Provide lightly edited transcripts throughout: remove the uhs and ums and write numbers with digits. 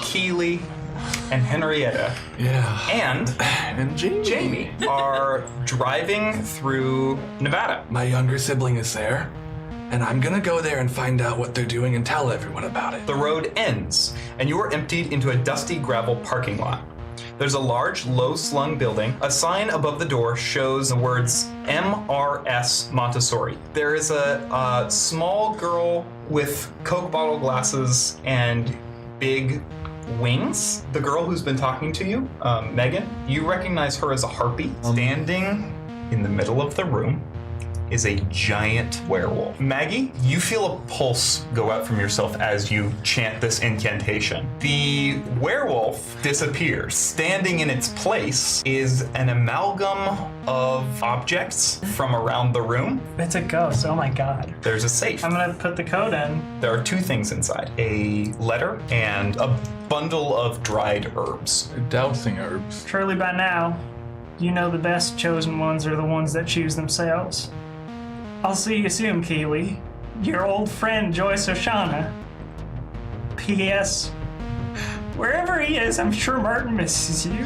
Keely, and Henrietta. Yeah. And Jamie are driving through Nevada. My younger sibling is there, and I'm gonna go there and find out what they're doing and tell everyone about it. The road ends, and you are emptied into a dusty gravel parking lot. There's a large, low-slung building. A sign above the door shows the words M.R.S. Montessori. There is a small girl with Coke bottle glasses and big wings. The girl who's been talking to you, Megan, you recognize her as a harpy. Standing in the middle of the room is a giant werewolf. Maggie, you feel a pulse go out from yourself as you chant this incantation. The werewolf disappears. Standing in its place is an amalgam of objects from around the room. It's a ghost, oh my god. There's a safe. I'm gonna put the code in. There are two things inside, a letter and a bundle of dried herbs. Dousing herbs. Surely by now, you know the best chosen ones are the ones that choose themselves. I'll see you soon, Keely. Your old friend, Joyce Oshana. P.S. Wherever he is, I'm sure Martin misses you.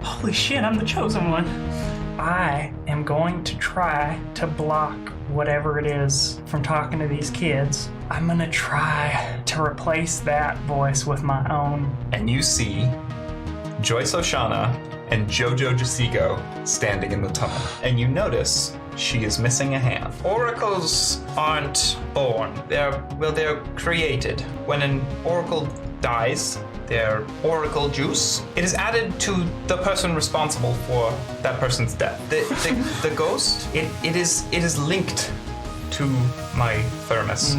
Holy shit, I'm the chosen one. I am going to try to block whatever it is from talking to these kids. I'm gonna try to replace that voice with my own. And you see Joyce Oshana and Jojo Jasigo standing in the tunnel. And you notice she is missing a hand. Oracles aren't born. They're created. When an oracle dies, their oracle juice, it is added to the person responsible for that person's death. The ghost, it is linked to my thermos.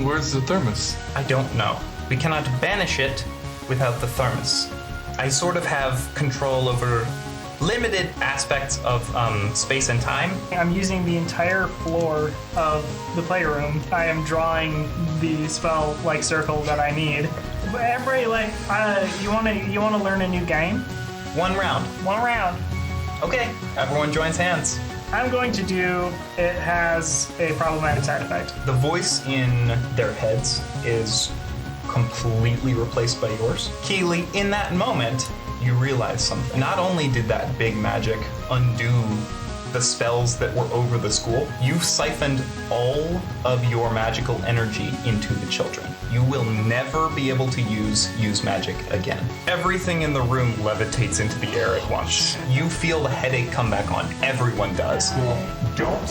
Where's the thermos? I don't know. We cannot banish it without the thermos. I sort of have control over limited aspects of space and time. I'm using the entire floor of the playroom. I am drawing the spell-like circle that I need. But everybody, you wanna learn a new game? One round. One round. Okay, everyone joins hands. I'm going to do, it has a problematic side effect. The voice in their heads is completely replaced by yours. Keely, in that moment, you realize something. Not only did that big magic undo the spells that were over the school, you've siphoned all of your magical energy into the children. You will never be able to use magic again. Everything in the room levitates into the air at once. You feel the headache come back on. Everyone does. Don't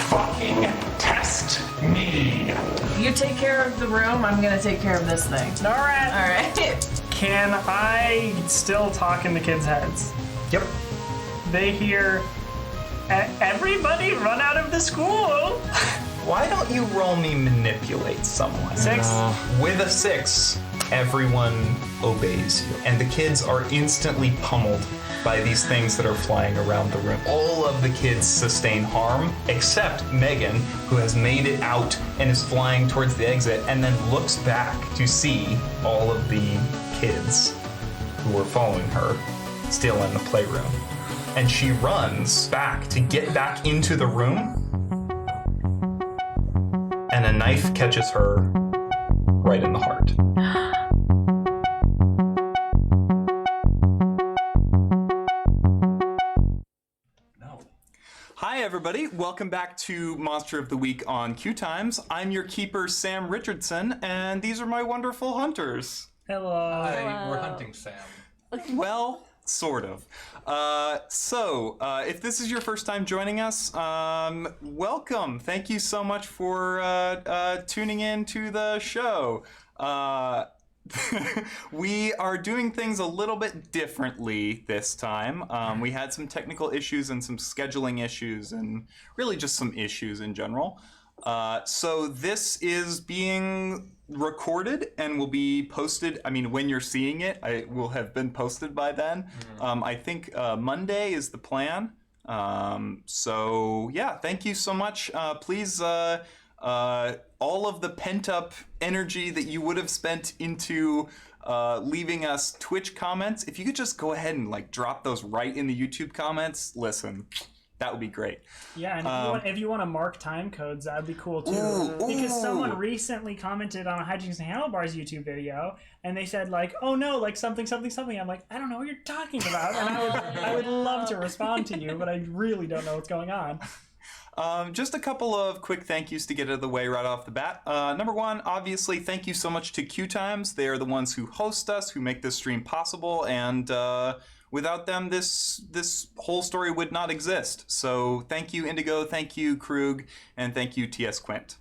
fucking test me. You take care of the room, I'm gonna take care of this thing. All right. All right. Can I still talk in the kids' heads? Yep. They hear, everybody run out of the school. Why don't you roll me manipulate someone? 6. With a 6, everyone obeys you. And the kids are instantly pummeled by these things that are flying around the room. All of the kids sustain harm, except Megan, who has made it out and is flying towards the exit, and then looks back to see all of the kids who were following her still in the playroom. And she runs back to get back into the room, and a knife catches her right in the heart. Hi everybody, welcome back to Monster of the Week on Q Times. I'm your keeper, Sam Richardson, and these are my wonderful hunters. Hello. Hi, we're hunting Sam. Well, sort of. So, if this is your first time joining us, welcome. Thank you so much for tuning in to the show. We are doing things a little bit differently this time. We had some technical issues and some scheduling issues and really just some issues in general. So this is being recorded and will be posted. I mean, when you're seeing it, it will have been posted by then. I think Monday is the plan. So yeah, thank you so much. Please, all of the pent-up energy that you would have spent into leaving us Twitch comments, if you could just go ahead and drop those right in the YouTube comments. Listen, That would be great. Yeah, and if you want to mark time codes, that would be cool too. Because someone recently commented on a Hijinks and Handlebars YouTube video, and they said like, "Oh no, like something, something, something." I'm like, I don't know what you're talking about, and I would love to respond to you, but I really don't know what's going on. Just a couple of quick thank yous to get out of the way right off the bat. Number one, obviously, thank you so much to Q Times. They are the ones who host us, who make this stream possible, and without them, this whole story would not exist. So thank you, Indigo, thank you, Krug, and thank you, TS Quint.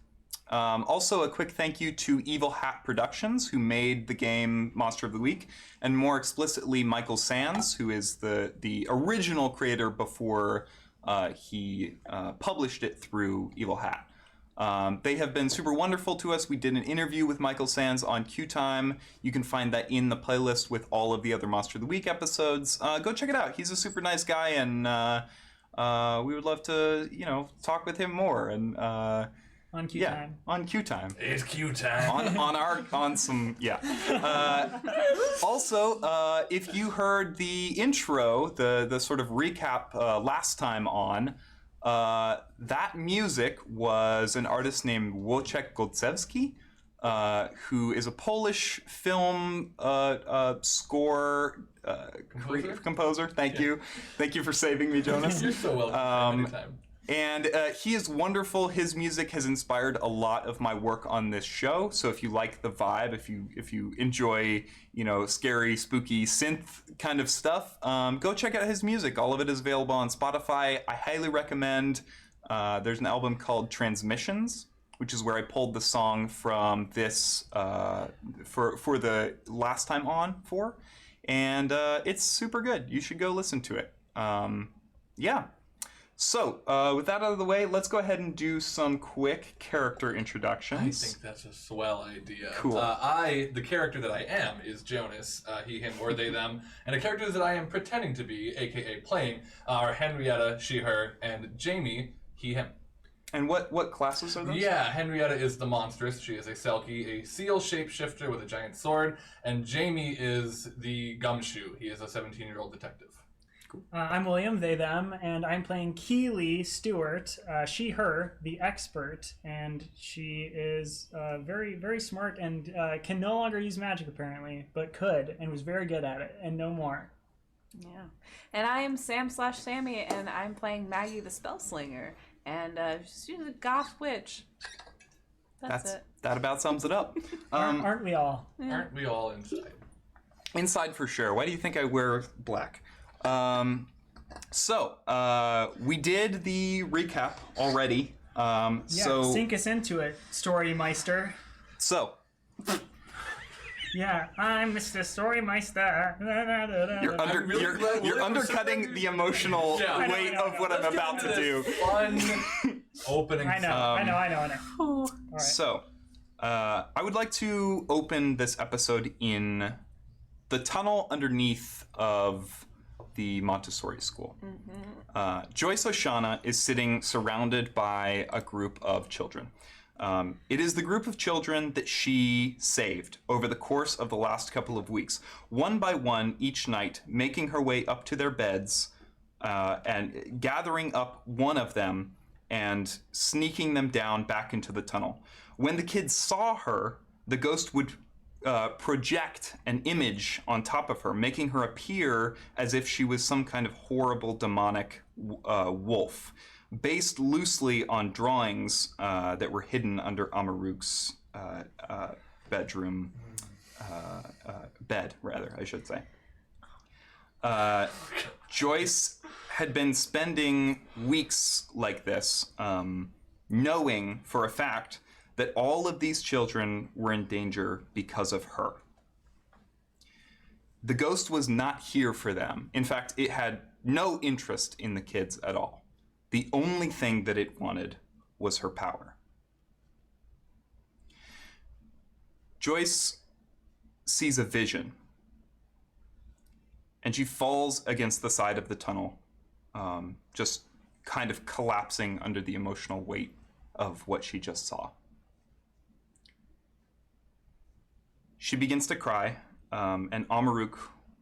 Also, a quick thank you to Evil Hat Productions, who made the game Monster of the Week, and more explicitly, Michael Sands, who is the original creator before he published it through Evil Hat. They have been super wonderful to us. We did an interview with Michael Sands on QTime. You can find that in the playlist with all of the other Monster of the Week episodes. Go check it out. He's a super nice guy, and we would love to, talk with him more. And on QTime. Yeah, on QTime. It's Q time. Also, if you heard the intro, the sort of recap last time on, that music was an artist named Wojciech Goldzewski, who is a Polish film score composer. Thank you for saving me, Jonas. You're so welcome. Anytime. And he is wonderful. His music has inspired a lot of my work on this show. So if you like the vibe, if you enjoy, scary, spooky synth kind of stuff, go check out his music. All of it is available on Spotify. I highly recommend. There's an album called Transmissions, which is where I pulled the song from this for the last time on for, and it's super good. You should go listen to it. Yeah. So, with that out of the way, let's go ahead and do some quick character introductions. I think that's a swell idea. Cool. The character that I am is Jonas, he, him, or they, them, and the characters that I am pretending to be, aka playing, are Henrietta, she, her, and Jamie, he, him. And what classes are those? Yeah, Henrietta is the monstrous. She is a Selkie, a seal shapeshifter with a giant sword, and Jamie is the gumshoe. He is a 17-year-old detective. Cool. I'm William, they, them, and I'm playing Keely Stewart, she, her, the expert, and she is very, very smart and can no longer use magic apparently, but could and was very good at it, and no more. Yeah. And I am Sam/Sammy, and I'm playing Maggie the Spellslinger, and she's a goth witch. That's it. That about sums it up. Aren't we all? Yeah. Aren't we all inside? Inside for sure. Why do you think I wear black? So we did the recap already. Sink us into it, Storymeister. So Yeah, I'm Mr. Storymeister. You're undercutting the emotional weight of what I'm about to do. Fun opening. I know. All right. So, I would like to open this episode in the tunnel underneath of the Montessori school. Joyce Oshana is sitting surrounded by a group of children. It is the group of children that she saved over the course of the last couple of weeks, one by one each night, making her way up to their beds and gathering up one of them and sneaking them down back into the tunnel. When the kids saw her, the ghost would project an image on top of her, making her appear as if she was some kind of horrible demonic wolf, based loosely on drawings that were hidden under Amaruk's bedroom, bed, rather, I should say. Joyce had been spending weeks like this, knowing for a fact that all of these children were in danger because of her. The ghost was not here for them. In fact, it had no interest in the kids at all. The only thing that it wanted was her power. Joyce sees a vision, and she falls against the side of the tunnel, just kind of collapsing under the emotional weight of what she just saw. She begins to cry, and Amaruk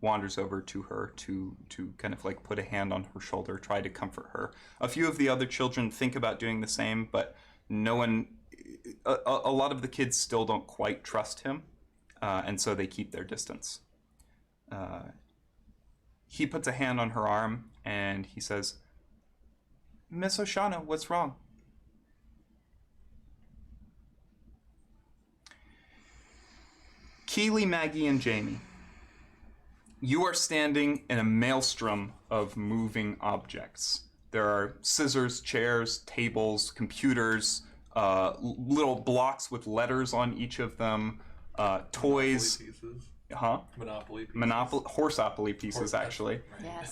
wanders over to her to kind of like put a hand on her shoulder, try to comfort her. A few of the other children think about doing the same, but no one, a lot of the kids still don't quite trust him, and so they keep their distance. He puts a hand on her arm and he says, "Miss Oshana, what's wrong?" Keely, Maggie, and Jamie, you are standing in a maelstrom of moving objects. There are scissors, chairs, tables, computers, little blocks with letters on each of them, toys. Monopoly pieces. Huh? Monopoly pieces. Horseopoly pieces, actually. Yes.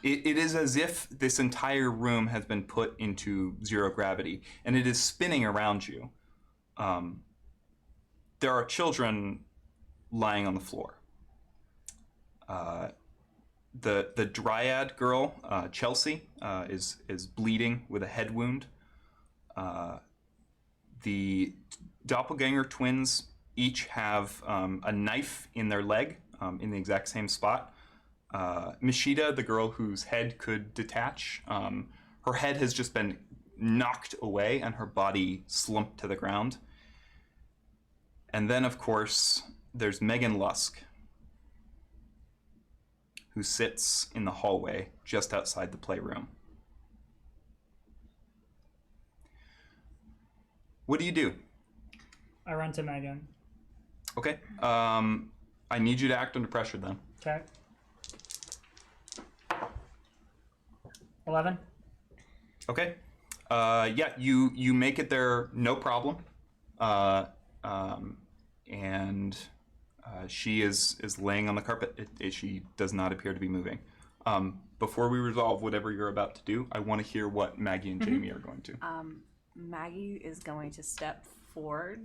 It is as if this entire room has been put into zero gravity, and it is spinning around you. There are children lying on the floor. The dryad girl, Chelsea, is bleeding with a head wound. The doppelganger twins each have a knife in their leg, in the exact same spot. Mishita, the girl whose head could detach, her head has just been knocked away and her body slumped to the ground. And then, of course, there's Megan Lusk, who sits in the hallway just outside the playroom. What do you do? I run to Megan. Okay. I need you to act under pressure then. Okay. 11. Okay. Yeah, you make it there, no problem. And she is laying on the carpet. She does not appear to be moving. Before we resolve whatever you're about to do, I want to hear what Maggie and Jamie are going to. Maggie is going to step forward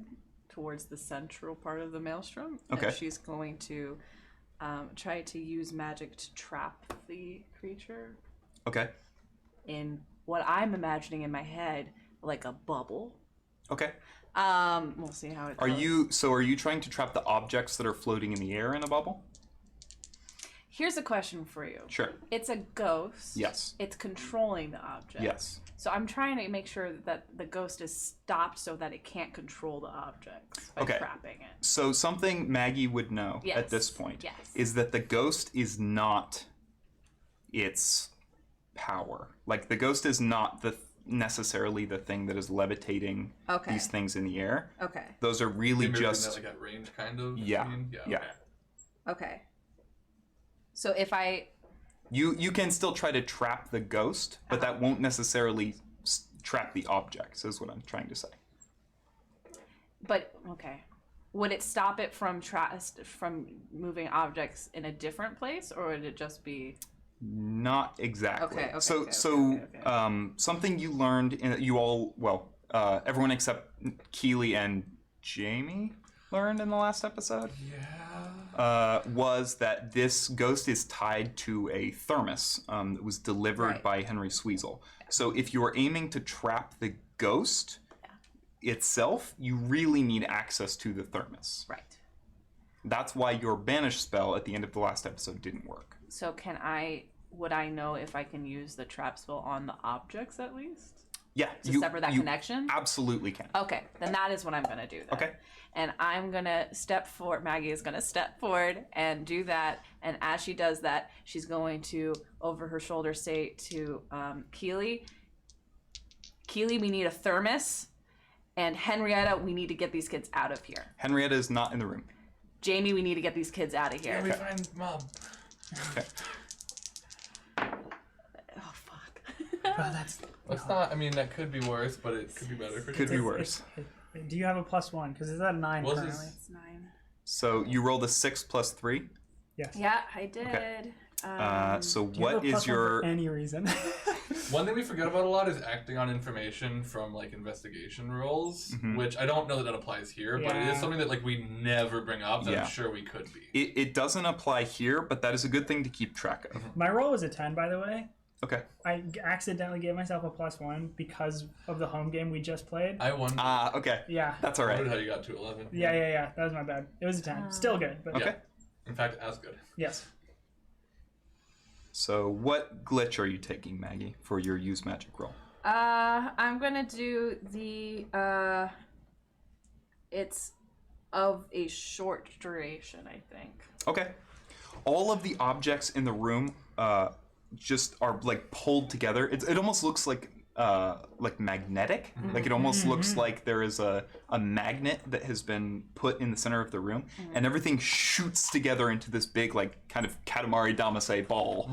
towards the central part of the maelstrom. Okay. And she's going to try to use magic to trap the creature Okay. in what I'm imagining in my head, like a bubble. Okay. We'll see how it goes. Are you trying to trap the objects that are floating in the air in a bubble? Here's a question for you. Sure. It's a ghost. Yes. It's controlling the object. Yes. So I'm trying to make sure that the ghost is stopped so that it can't control the objects by Okay. trapping it. So something Maggie would know Yes. at this point Yes. is that the ghost is not its power. Like, the ghost is not necessarily the thing that is levitating Okay. these things in the air. Okay. Those are really Maybe just that, like at range, kind of. Yeah. Scene? Yeah. Okay. Okay. So if I you can still try to trap the ghost, but that won't necessarily trap the objects, is what I'm trying to say. okay. Would it stop it from moving objects in a different place, or would it just be Not exactly. Okay, So okay. Something you learned everyone except Keely and Jamie learned in the last episode was that this ghost is tied to a thermos that was delivered Right. by Henry Sweezel. So if you are aiming to trap the ghost itself, you really need access to the thermos. right? That's why your banish spell at the end of the last episode didn't work. So would I know if I can use the trap spell on the objects at least? Yeah. To sever that connection? Absolutely can. Okay, then that is what I'm going to do then. Okay. And I'm going to step forward, Maggie is going to step forward and do that. And as she does that, she's going to, over her shoulder, say to Keely, we need a thermos. And Henrietta, we need to get these kids out of here. Henrietta is not in the room. Jamie, we need to get these kids out of here. Can we find Mom? Okay. Oh, fuck. That's not. I mean, that could be worse, but it could be better for Could sure. be worse. Do you have a +1? Because it's at 9 Was currently. this- It's 9. So you rolled a 6 plus 3. Yes. Yeah, I did. Okay. So Do you have what a is +1 your... for any reason? One thing we forget about a lot is acting on information from like investigation rolls, Mm-hmm. which I don't know that applies here, but it is Yeah. something that like we never bring up that Yeah. I'm sure we could be. It doesn't apply here, but that is a good thing to keep track of. My roll was a 10, by the way. Okay. I accidentally gave myself a +1 because of the home game we just played. I wondered, Okay. Yeah. That's all wondered right. how you got to 11. Yeah. That was my bad. It was a 10. Still good, but Okay. In fact, as good. Yes. So what glitch are you taking, Maggie, for your use magic roll? I'm gonna do the it's of a short duration, I think. Okay. All of the objects in the room just are like pulled together. It almost looks like magnetic. Like it almost looks like there is a magnet that has been put in the center of the room, and everything shoots together into this big like kind of Katamari Damacy ball,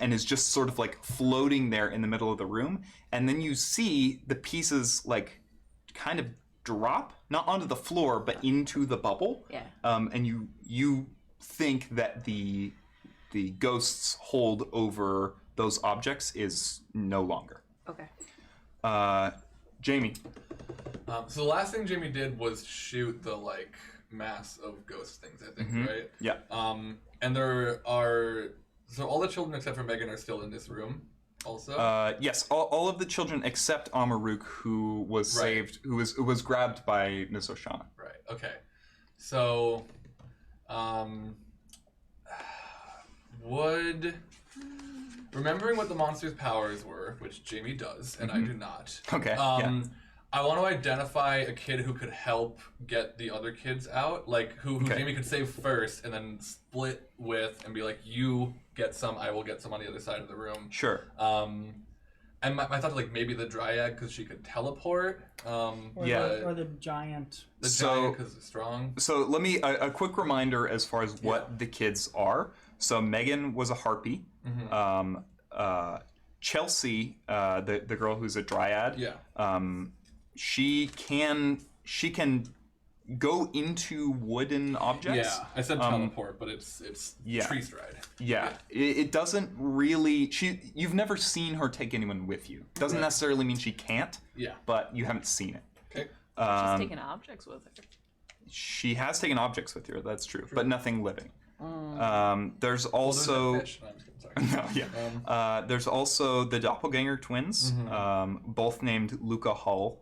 and is just sort of like floating there in the middle of the room. And then you see the pieces like kind of drop, not onto the floor, but into the bubble. Yeah. And you think that the ghost's hold over those objects is no longer. Okay. Jamie. So the last thing Jamie did was shoot the like mass of ghost things, I think, right? Yeah. And there are all the children except for Megan are still in this room also. Yes, all of the children except Amaruk, who was saved, who was grabbed by Miss Oshana. Right. Okay. So, remembering what the monster's powers were, which Jamie does, and I do not. Okay. I want to identify a kid who could help get the other kids out, like who Jamie could save first, and then split with and be like, you get some, I will get some on the other side of the room. Sure. And my thought, like maybe the dryad because she could teleport. Or the giant. The giant because it's strong. So let me a quick reminder as far as what the kids are. So Megan was a harpy. Chelsea, the girl who's a dryad. Yeah. She can go into wooden objects. Yeah, I said teleport, but it's tree stride. Yeah. It doesn't really. You've never seen her take anyone with you. Doesn't necessarily mean she can't. Yeah. But you haven't seen it. Okay. She's taking objects with her. She has taken objects with her. That's true, but nothing living. There's also. There's a fish. No, I'm just kidding, sorry. No, yeah. There's also the doppelganger twins, both named Luca Hull.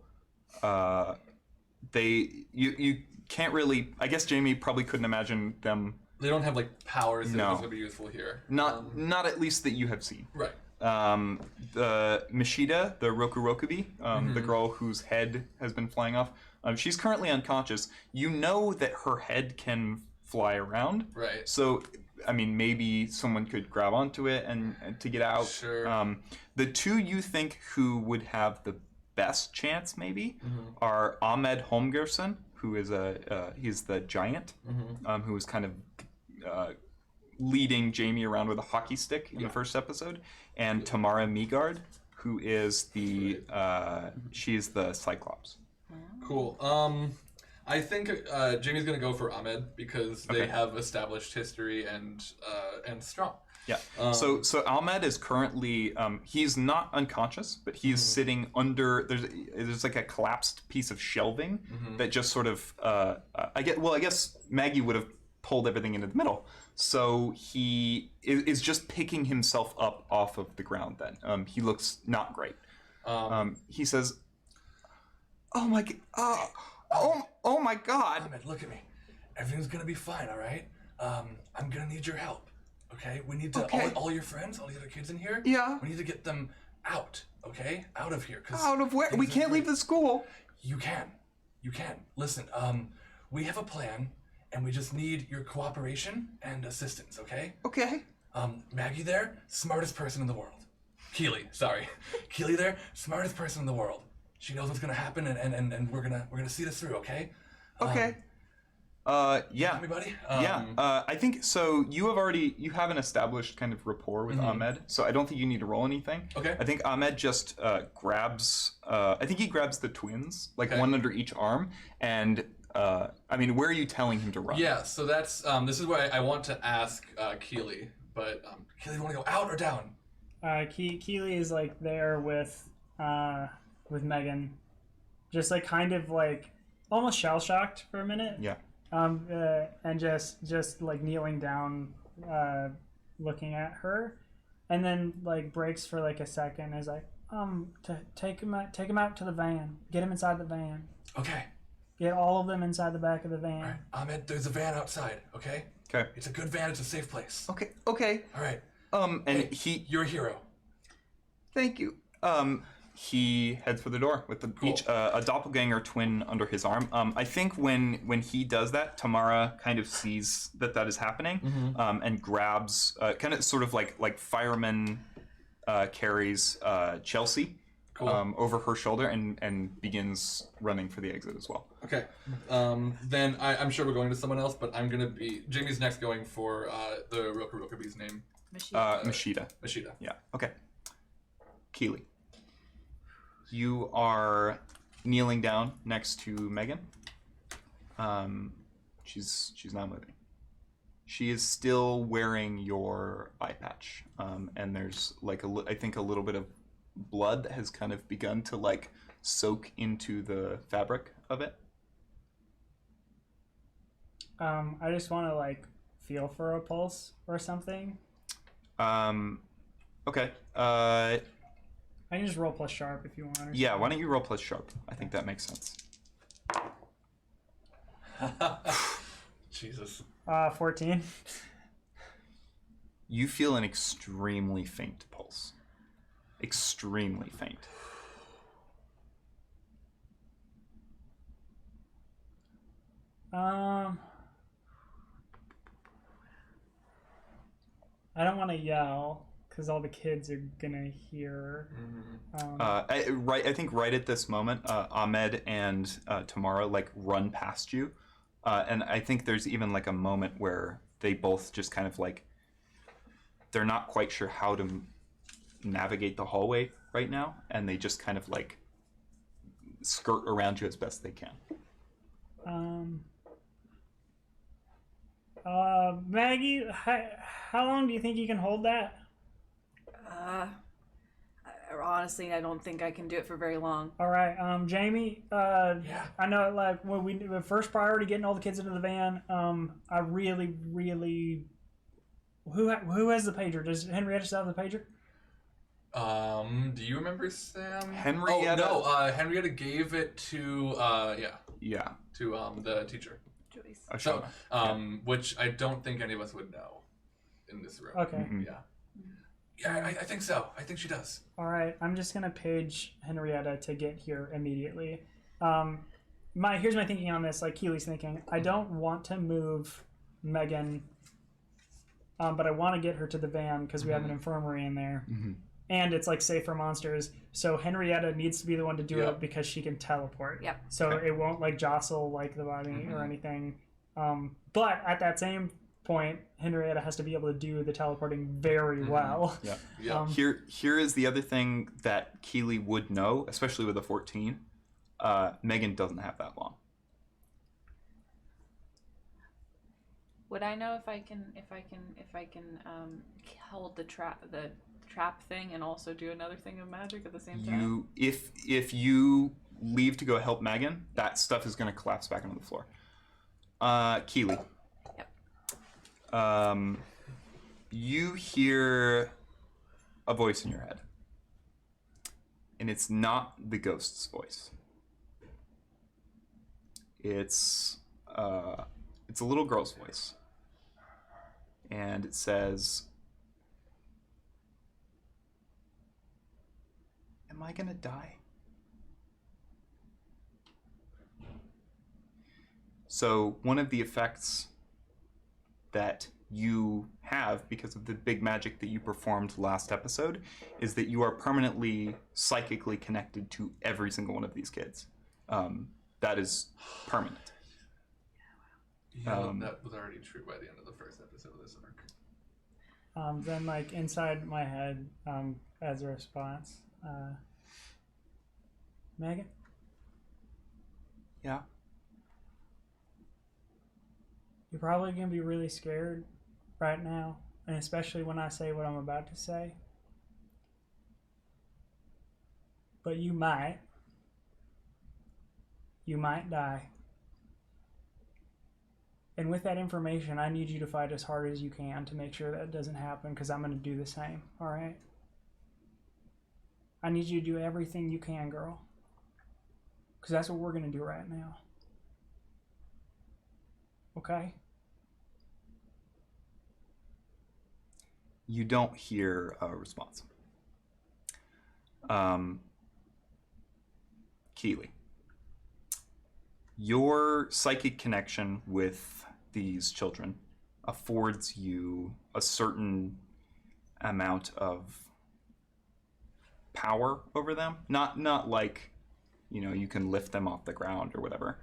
You can't really. I guess Jamie probably couldn't imagine them. They don't have like powers that would be useful here. Not at least that you have seen. Right. The Mishida, the Rokurokubi, the girl whose head has been flying off. She's currently unconscious. You know that her head can fly around. Right. So, I mean, maybe someone could grab onto it and to get out. Sure. The two you think who would have the best chance maybe are Ahmed Holmgerson, who is he's the giant, who was kind of leading Jamie around with a hockey stick in the first episode, and Tamara Meagard, who is she's the Cyclops. Cool. I think Jamie's gonna go for Ahmed because they have established history and strong. Yeah. So Ahmed is currently he's not unconscious, but he's sitting under there's like a collapsed piece of shelving that just sort of I guess Maggie would have pulled everything into the middle. So he is just picking himself up off of the ground then. He looks not great. He says, "Oh my oh my God. Ahmed, look at me. Everything's gonna be fine, all right? I'm gonna need your help. Okay, we need to all your friends, all the other kids in here. Yeah. We need to get them out. Okay, out of here. Out of where? We can't leave the school. You can. Listen, we have a plan, and we just need your cooperation and assistance. Okay. Okay. Maggie there, smartest person in the world. Keely, sorry, Keely there, smartest person in the world. She knows what's gonna happen, and we're gonna see this through. Okay. Okay. Yeah. Everybody? I think so. You have an established kind of rapport with Ahmed, so I don't think you need to roll anything. Okay. I think Ahmed just grabs. I think he grabs the twins, like one under each arm, and I mean, where are you telling him to run? Yeah. So that's this is where I want to ask Keely, but Keely, you want to go out or down? Keely is like there with Megan, just like kind of like almost shell shocked for a minute. Yeah. And just like kneeling down, looking at her, and then like breaks for like a second. Is like, to take him out to the van. Get him inside the van. Okay. Get all of them inside the back of the van. All right. Ahmed, there's a van outside. Okay. Okay. It's a good van. It's a safe place. Okay. Okay. All right. And Hey, you're a hero. Thank you. He heads for the door with each a doppelganger twin under his arm. I think when he does that, Tamara kind of sees that is happening, and grabs, kind of sort of like fireman carries Chelsea over her shoulder and begins running for the exit as well. Okay. Then I'm sure we're going to someone else, but I'm gonna be Jamie's next going for the Rokabee's name. Machida. Machida. Yeah. Okay. Keely. You are kneeling down next to Megan. She's not moving. She is still wearing your eye patch, and there's like I think a little bit of blood that has kind of begun to like soak into the fabric of it. I just want to like feel for a pulse or something. Okay. I can just roll plus sharp if you want. Yeah, why don't you roll plus sharp? I think that makes sense. Jesus. 14. You feel an extremely faint pulse. Extremely faint. I don't want to yell because all the kids are gonna hear. I think right at this moment, Ahmed and Tamara like run past you, and I think there's even like a moment where they both just kind of like they're not quite sure how to navigate the hallway right now, and they just kind of like skirt around you as best they can. Maggie, how long do you think you can hold that? Honestly, I don't think I can do it for very long. All right, Jamie. Yeah. I know, like, when the first priority getting all the kids into the van. I really. Who has the pager? Does Henrietta still have the pager? Do you remember Sam? Henrietta. Oh no, Henrietta gave it to Yeah. to the teacher. Joyce. So, which I don't think any of us would know in this room. Okay. Yeah. Yeah, I think so. I think she does. All right, I'm just gonna page Henrietta to get here immediately. Here's my thinking on this. Like Keely's thinking, I don't want to move Megan, but I want to get her to the van because we have an infirmary in there, and it's like safe for monsters. So Henrietta needs to be the one to do it because she can teleport. Yep. So it won't like jostle like the body or anything. But at that same point, Henrietta has to be able to do the teleporting very well. Yeah. Yeah. Here is the other thing that Keely would know, especially with a 14. Megan doesn't have that long. Would I know if I can hold the trap thing and also do another thing of magic at the same time? If you leave to go help Megan, that stuff is going to collapse back onto the floor. Keely. Yep. You hear a voice in your head, and it's not the ghost's voice. It's a little girl's voice, and it says, "Am I gonna die?" So one of the effects that you have because of the big magic that you performed last episode is that you are permanently psychically connected to every single one of these kids. That is permanent. Yeah, that was already true by the end of the first episode of this arc. Then like inside my head, as a response, Megan? Yeah. You're probably going to be really scared right now, and especially when I say what I'm about to say. But you might die. And with that information, I need you to fight as hard as you can to make sure that doesn't happen, because I'm going to do the same, all right? I need you to do everything you can, girl. Because that's what we're going to do right now. Okay? You don't hear a response. Keely, your psychic connection with these children affords you a certain amount of power over them. Not like, you can lift them off the ground or whatever.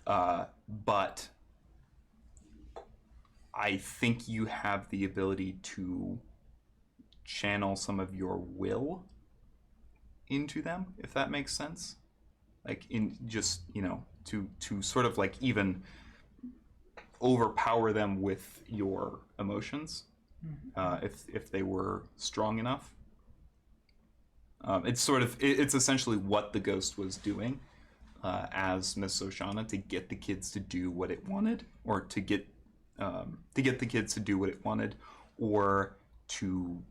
But I think you have the ability to channel some of your will into them, if that makes sense. Like in just, to sort of like even overpower them with your emotions, if they were strong enough. It's essentially what the ghost was doing as Miss Oshana to get the kids to do what it wanted, or to get the kids to do what it wanted, or to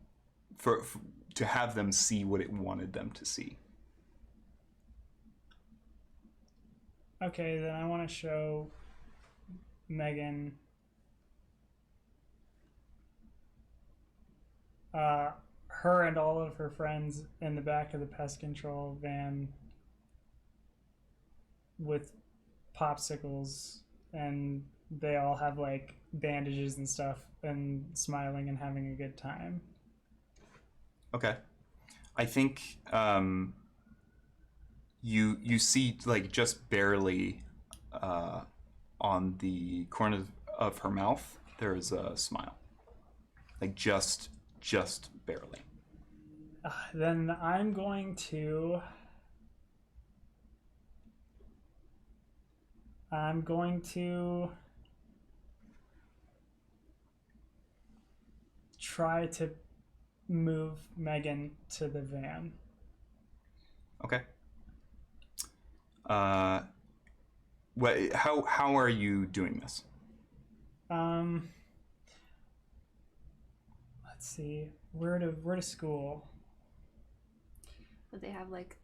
have them see what it wanted them to see. Okay, then I want to show Megan her and all of her friends in the back of the pest control van with popsicles, and they all have like bandages and stuff and smiling and having a good time. Okay. I think you see, like, just barely on the corner of her mouth there is a smile, like just barely. Then I'm going to try to move Megan to the van. Okay. How are you doing this? Let's see. Where to school? Would they have like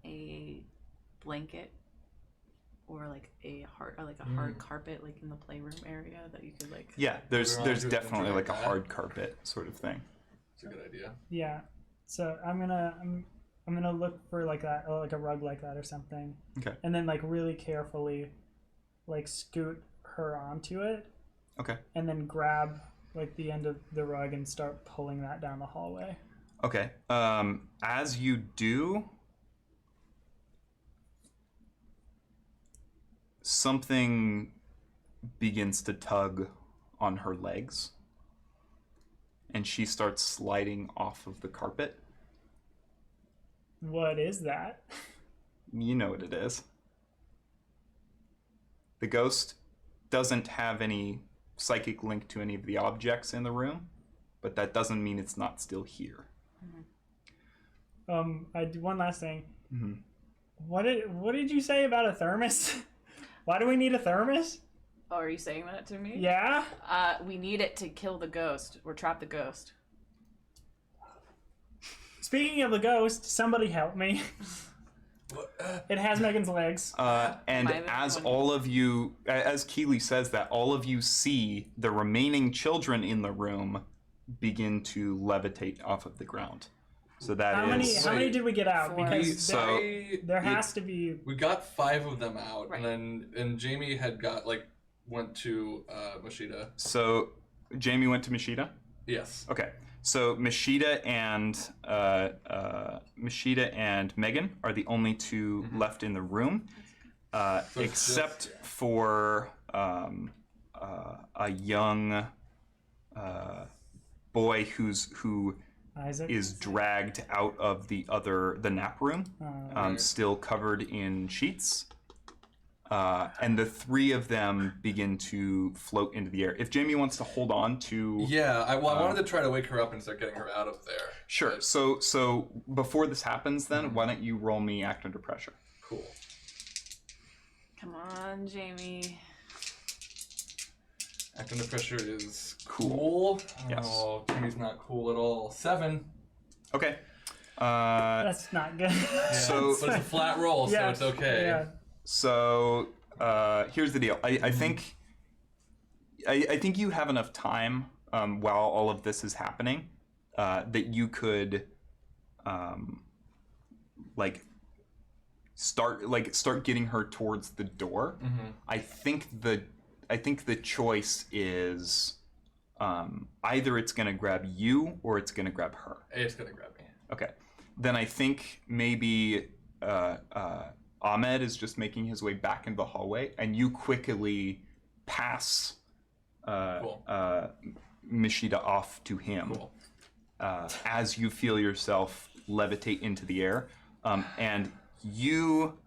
a blanket or like a hard carpet like in the playroom area that you could like? Yeah, there's definitely like a hard carpet sort of thing. It's a good idea. Yeah. So I'm gonna look for like that, or like a rug like that or something. Okay. And then like really carefully like scoot her onto it. Okay. And then grab like the end of the rug and start pulling that down the hallway. Okay. As you do, something begins to tug on her legs, and she starts sliding off of the carpet. What is that? You know what it is. The ghost doesn't have any psychic link to any of the objects in the room, but that doesn't mean it's not still here. I do one last thing. Mm-hmm. What did you say about a thermos? Why do we need a thermos? Oh, are you saying that to me? Yeah? We need it to kill the ghost or trap the ghost. Speaking of the ghost, somebody help me. It has Megan's legs. And as all of you, as Keely says that, all of you see the remaining children in the room begin to levitate off of the ground. So that how many did we get out? Because there has to be. We got 5 of them out, Right. and Jamie had went to Mashida. So Jamie went to Mashida? Yes. Okay. So Mashida and Megan are the only two left in the room, except for a young boy who Isaac is dragged out of the nap room, still covered in sheets. And the 3 of them begin to float into the air. If Jamie wants to hold on to... Yeah, I wanted to try to wake her up and start getting her out of there. Sure. But... So before this happens then, why don't you roll me Act Under Pressure? Cool. Come on, Jamie. Act Under Pressure is Cool. Yes. Oh, Jamie's not cool at all. 7. Okay. That's not good. Yeah, So- but it's a flat roll, so it's okay. Yeah. So here's the deal. I think you have enough time while all of this is happening, that you could, start getting her towards the door. Mm-hmm. I think the choice is either it's gonna grab you or it's gonna grab her. It's gonna grab me. Okay, then I think maybe Ahmed is just making his way back into the hallway, and you quickly pass Cool. Mishita off to him. Cool. As you feel yourself levitate into the air, and you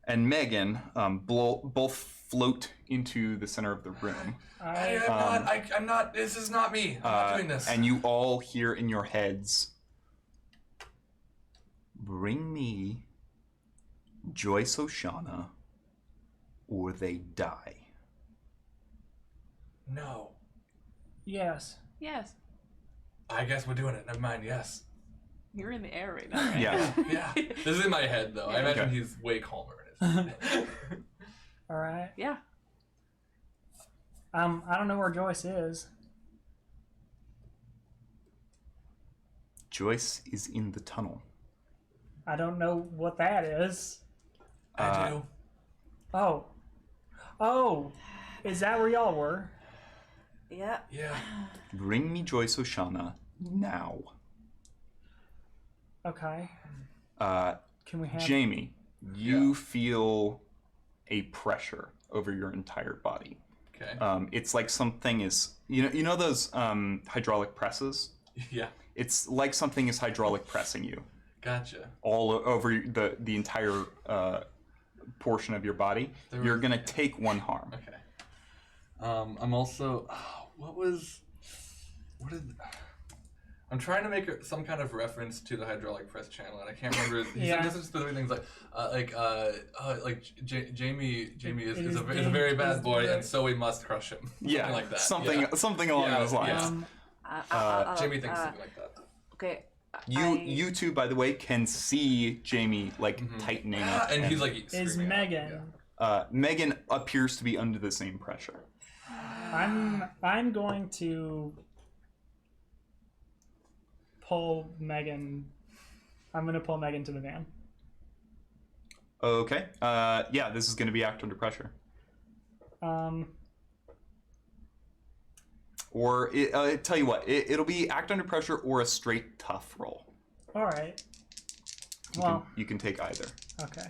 and Megan both float into the center of the room. I'm not. This is not me. I'm not doing this. And you all hear in your heads, "Bring me Joyce Oshana, or they die." No. Yes. Yes. I guess we're doing it. Never mind. Yes. You're in the air right now, right? Yeah. Yeah. This is in my head, though. I imagine he's way calmer in his head. All right. Yeah. I don't know where Joyce is. Joyce is in the tunnel. I don't know what that is. I do. Oh, is that where y'all were? Yeah. Yeah. Bring me Joyce Oshana now. Okay. Can we have Jamie, you feel a pressure over your entire body. Okay. It's like something is, you know those hydraulic presses? Yeah. It's like something is hydraulic pressing you Gotcha. all over the entire portion of your body. You're gonna take one harm. Okay. I'm also. I'm trying to make some kind of reference to the hydraulic press channel, and I can't remember. He said this is specific things Jamie is a very bad boy, and so we must crush him. Yeah, like that. something along those lines. Jamie thinks something like that. Okay. You two, by the way, can see Jamie tightening up, and he's like is screaming out. Megan? Megan appears to be under the same pressure. I'm going to pull Megan. I'm going to pull Megan to the van. Okay. This is going to be act under pressure. Or tell you what, it'll be act under pressure or a straight tough roll. All right. You can take either. Okay.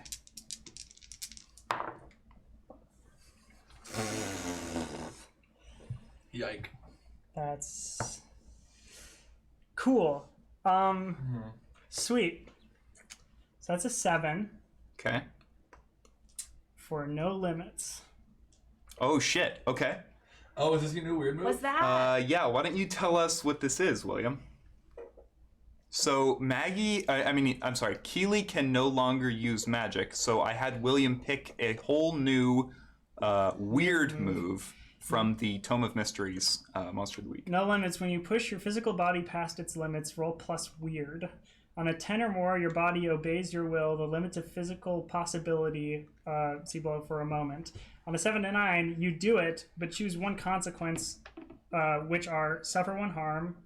Yike. That's cool. Sweet. So that's a 7 Okay. for no limits. Oh shit. Okay. Oh, is this your new weird move? What's that? Why don't you tell us what this is, William? So Maggie, I'm sorry, Keely can no longer use magic, so I had William pick a whole new weird move from the Tome of Mysteries Monster of the Week. No limits. When you push your physical body past its limits, roll plus weird. On a 10 or more, your body obeys your will. The limits of physical possibility, see below for a moment. On a 7 to 9, you do it, but choose one consequence, which are suffer one harm,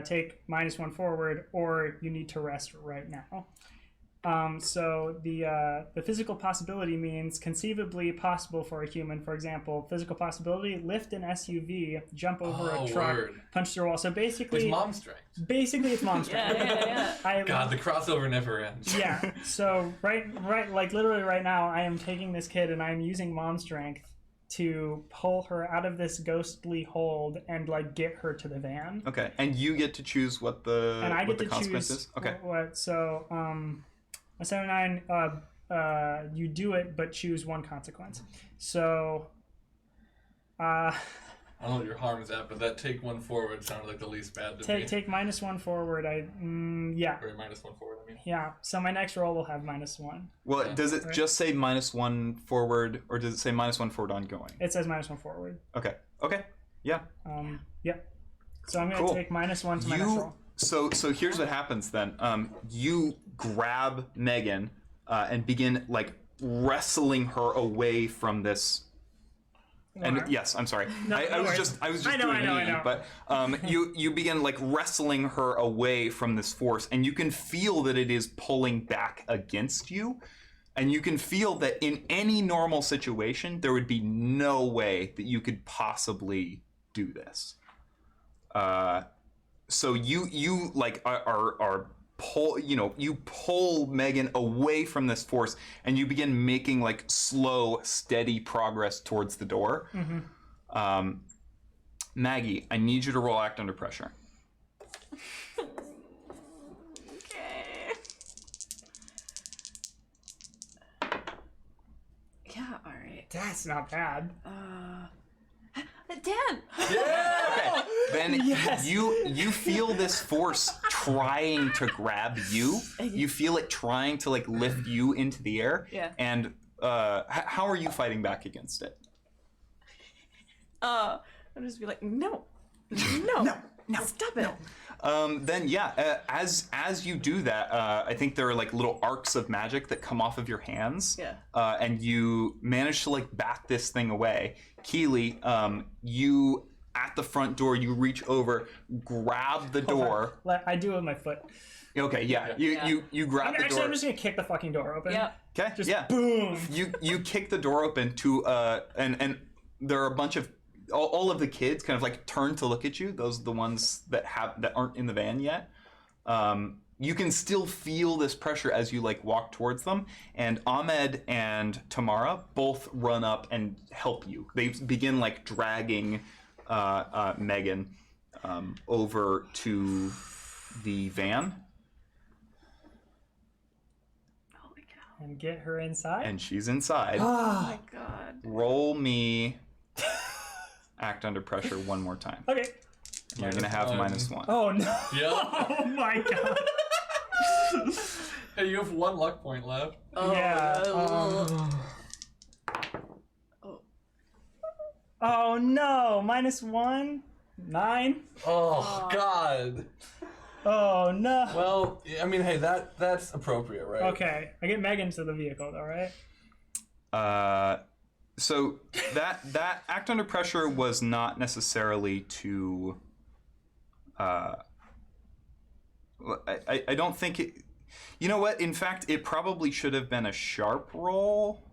take -1 forward, or you need to rest right now. So the physical possibility means conceivably possible for a human. For example, physical possibility: lift an SUV, jump over a truck, punch through a wall. So basically, it's mom strength. Basically, it's mom strength. Yeah. God, the crossover never ends. Yeah. So right, like literally right now, I am taking this kid and I'm using mom strength to pull her out of this ghostly hold and like get her to the van. Okay, and you get to choose what the consequence is. Okay. So a 7 9, you do it, but choose one consequence. So, I don't know what your harm is at, but that take one forward sounded like the least bad to me. Take -1 forward. Or -1 forward, I mean. Yeah. So my next roll will have -1. Well, does it just say -1 forward, or does it say -1 forward ongoing? It says -1 forward. Okay. Yeah. Yep. So I'm going to take -1 to my next roll. So here's what happens then. You grab Megan and begin like wrestling her away from this And yes, I'm sorry. I was just doing me, but you begin like wrestling her away from this force, and you can feel that it is pulling back against you, and you can feel that in any normal situation there would be no way that you could possibly do this. So you like are you pull Megan away from this force, and you begin making like slow, steady progress towards the door. Mm-hmm. Maggie, I need you to roll act under pressure. Okay. Yeah, all right. That's not bad. Dan! Okay. Then you feel this force trying to grab you. You feel it trying to like lift you into the air. Yeah. And how are you fighting back against it? I'll just be like, no, stop it. Then as you do that, I think there are like little arcs of magic that come off of your hands. Yeah. And you manage to like bat this thing away. Keely, you at the front door, you reach over, grab the door. I do it with my foot. Okay, yeah. You grab the door. Actually, I'm just gonna kick the fucking door open. Yeah. Okay. Just boom. You kick the door open to and there are a bunch of all of the kids kind of like turn to look at you. Those are the ones that aren't in the van yet. You can still feel this pressure as you like walk towards them, and Ahmed and Tamara both run up and help you. They begin like dragging Megan over to the van. Oh my god. And get her inside. And she's inside. Oh my god. Roll me act under pressure one more time. Okay. You're gonna have -1. Oh no. Yeah. Oh my god. Hey, you have 1 luck point left. Oh, Yeah. Oh no. -1. 9. Oh, God. Oh no. Well, I mean, hey, that's appropriate, right? Okay. I get Megan to the vehicle though, right? So that act under pressure was not necessarily to. I don't think it. You know what? In fact, it probably should have been a sharp roll.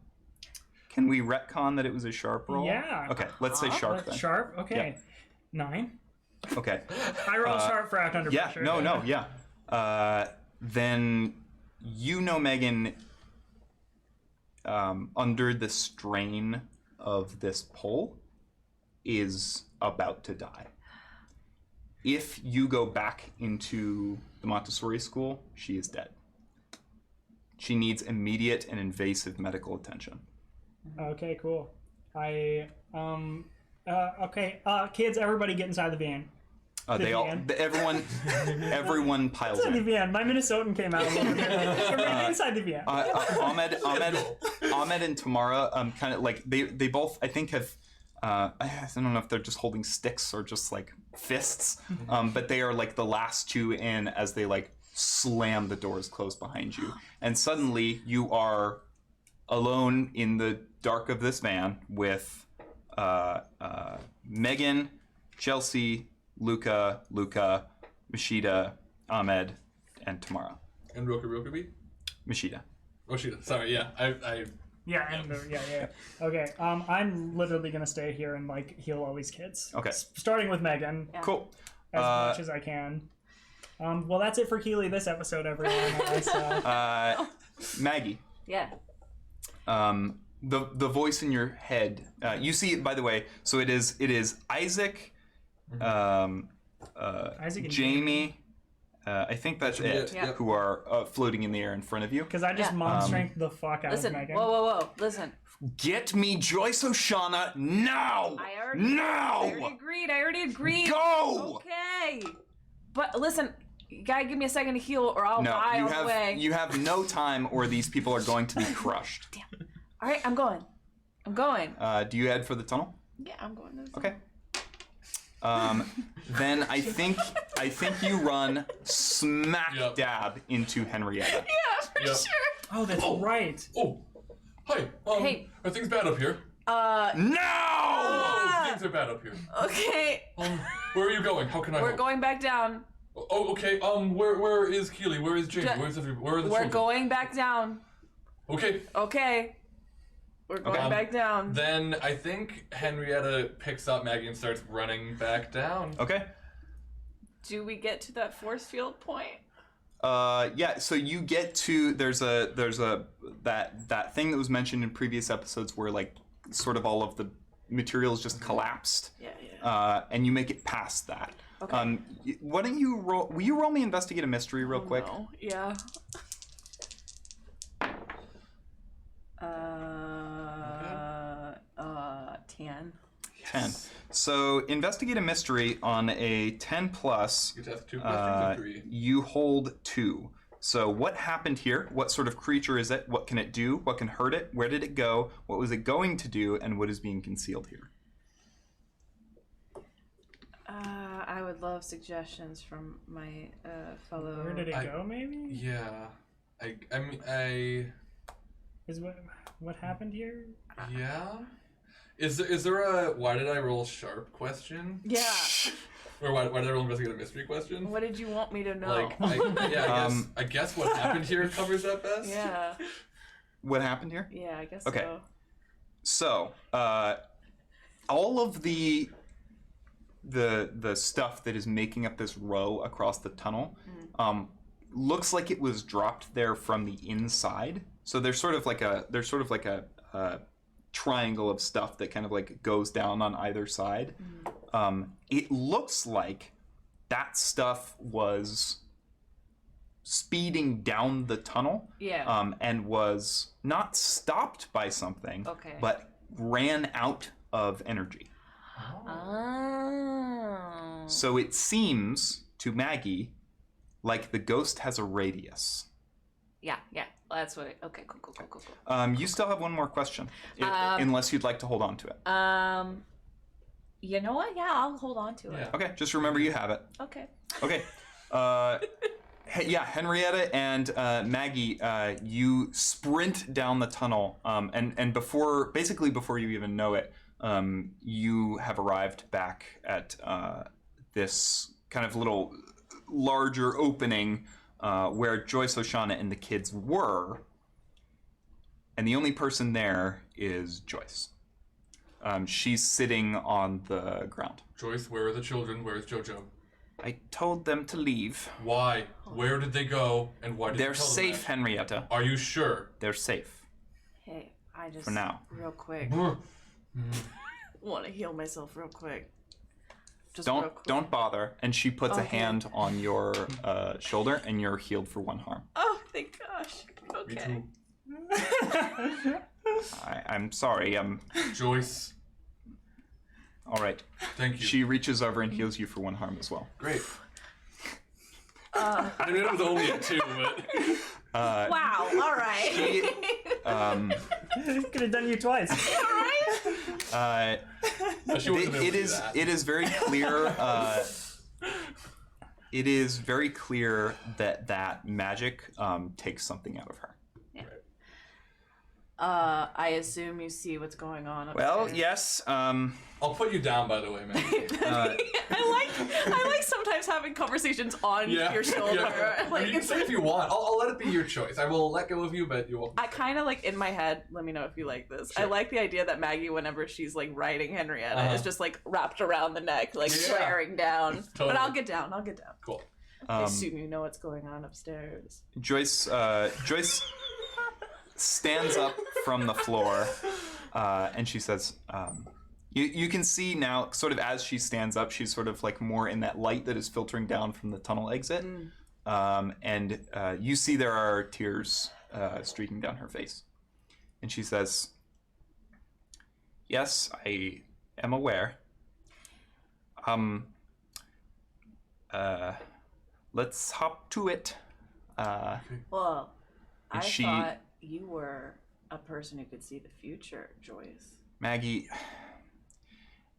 Can we retcon that it was a sharp roll? Yeah. Okay, let's say sharp then. Sharp. Okay. 9. Okay. I roll sharp for act under Yeah. pressure. No. Yeah. Then Megan. Under the strain of this pull, is about to die. If you go back into the Montessori school, she is dead. She needs immediate and invasive medical attention. Okay, cool. Okay, kids, everybody get inside the van. Everyone piles Inside the in. van. My Minnesotan came out a little bit. Everybody inside the van. Ahmed and Tamara, kind of like they both, I think, have. I don't know if they're just holding sticks or just like fists, but they are like the last two in as they like slam the doors closed behind you, and suddenly you are alone in the dark of this van with Megan, Chelsea, Luca, Mashida, Ahmed, and Tamara. And Rokabi? Mashida. Mashida. Sorry, yeah. Yeah. Okay. I'm literally gonna stay here and like heal all these kids. Okay. Starting with Megan. Yeah. Cool. As much as I can. Well, that's it for Keely this episode, everyone. Maggie. Yeah. The voice in your head. You see it, by the way. So it is Isaac. Isaac and Jamie. I think that's it. Yeah. Who are floating in the air in front of you. Because I just mom strength the fuck out Listen. of Megan. Whoa. Listen. Get me Joyce O'Shaughnessy now! I already agreed. Go! Okay. But listen, you gotta give me a second to heal, or I'll die all the way. You have no time, or these people are going to be crushed. Damn. All right, I'm going. Do you head for the tunnel? Yeah, I'm going. Okay. Then I think you run smack dab into Henrietta. Yeah, for sure. Oh, that's right. Oh, hi. Hey. Are things bad up here? No! Whoa! Things are bad up here. Okay. Where are you going? How can I We're help? going back down. Oh, okay. Where is Keely? Where is Jamie? Ju- Where are the We're children? going back down. Okay. Okay. We're going back down. Then I think Henrietta picks up Maggie and starts running back down. Okay. Do we get to that force field point? Yeah, so you get to there's a that thing that was mentioned in previous episodes where like sort of all of the materials just collapsed. Yeah. And you make it past that. Okay. Why don't you roll? Will you roll me investigate a mystery real quick? No. Yeah. 10. 10. So investigate a mystery on a 10 plus. You get to ask 2 questions or 3. You hold 2. So what happened here? What sort of creature is it? What can it do? What can hurt it? Where did it go? What was it going to do? And what is being concealed here? I would love suggestions from my fellow. Where did it go, maybe? Yeah. I Is what happened here? yeah. Is there a why did I roll sharp question? Yeah. Or why did I roll investigate a mystery question? What did you want me to know? I guess what happened here covers that best. Yeah. What happened here? Yeah, I guess Okay. so. So, all of the stuff that is making up this row across the tunnel looks like it was dropped there from the inside. So there's sort of like a triangle of stuff that kind of like goes down on either side. It looks like that stuff was speeding down the tunnel. Yeah. And was not stopped by something, Okay. but ran out of energy. Oh. So it seems to Maggie like the ghost has a radius. Yeah. That's what. Okay. Cool. You still have one more question, unless you'd like to hold on to it. You know what? Yeah, I'll hold on to it. Yeah. Okay, just remember you have it. Okay. Okay. Yeah, Henrietta and Maggie, you sprint down the tunnel, and before you even know it, you have arrived back at this kind of little larger opening where Joyce, Oshana, and the kids were, and the only person there is Joyce. She's sitting on the ground. Joyce, where are the children? Where is JoJo? I told them to leave. Why? Where did they go? And why did They're you tell safe, them that? Henrietta. Are you sure? They're safe. Hey, I just For now. real quick want to heal myself real quick. Just real quick. Don't bother. And she puts a Okay. hand on your shoulder, and you're healed for 1 harm. Oh, thank gosh. Okay. I'm sorry. Joyce, All right. thank you. She reaches over and heals you for 1 harm as well. Great. I mean, it was only a 2, but Wow. All right. Could have done you twice. she wasn't able to do that. It is very clear. It is very clear that magic takes something out of her. I assume you see what's going on upstairs. Well, yes. I'll put you down, by the way, man. I like sometimes having conversations on your shoulder. Yeah. Like, You can say if you want. I'll let it be your choice. I will let go of you, but you will. I kind of like in my head. Let me know if you like this. I Sure. like the idea that Maggie, whenever she's like riding Henrietta, is just like wrapped around the neck, like swearing down. Totally. But I'll get down. Cool. I assume you know what's going on upstairs. Joyce stands up from the floor, and she says, you can see now, sort of as she stands up, she's sort of like more in that light that is filtering down from the tunnel exit. And you see there are tears streaking down her face. And she says, yes, I am aware. Let's hop to it. Well, I she- thought you were a person who could see the future, Joyce. Maggie,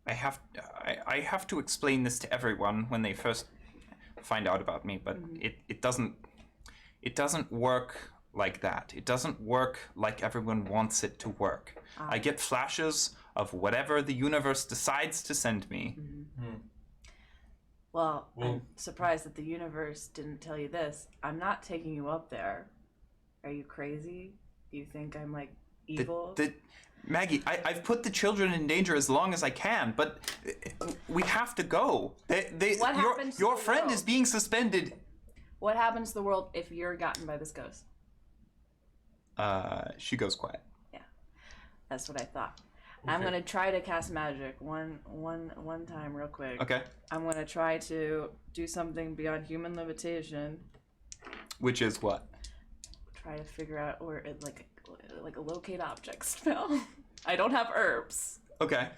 I have to explain this to everyone when they first find out about me, but it doesn't work like that. It doesn't work like everyone wants it to work. I get flashes of whatever the universe decides to send me. Well, I'm surprised that the universe didn't tell you this. I'm not taking you up there. Are you crazy? Do you think I'm like evil? Maggie, I've put the children in danger as long as I can, but we have to go. What happens to your the friend world? is being suspended. What happens to the world if you're gotten by this ghost? She goes quiet. Yeah, that's what I thought. Okay. I'm gonna try to cast magic one time real quick. Okay. I'm gonna try to do something beyond human limitation. Which is what? Try to figure out where it like a locate object spell. I don't have herbs. Okay.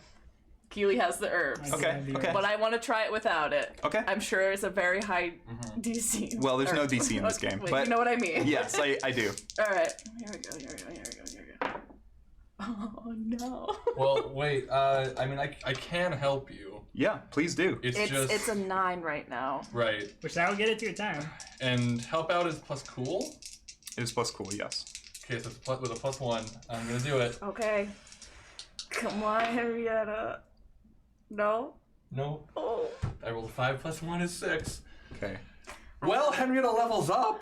Keely has the herbs. Okay. But I want to try it without it. Okay. I'm sure it's a very high DC. Well, there's no DC in this game, Wait, but you know what I mean. Yes, I do. All right. Here we go. Oh no. Well, wait. I mean, I can help you. Yeah, please do. It's a 9 right now. Right. Which that'll get it to your time. And help out is plus cool. It is plus cool, yes. Okay, so it's with a +1. I'm gonna do it. Okay. Come on, Henrietta. No. No. Oh. I rolled a 5 + 1 is 6. Okay. Well, Henrietta levels up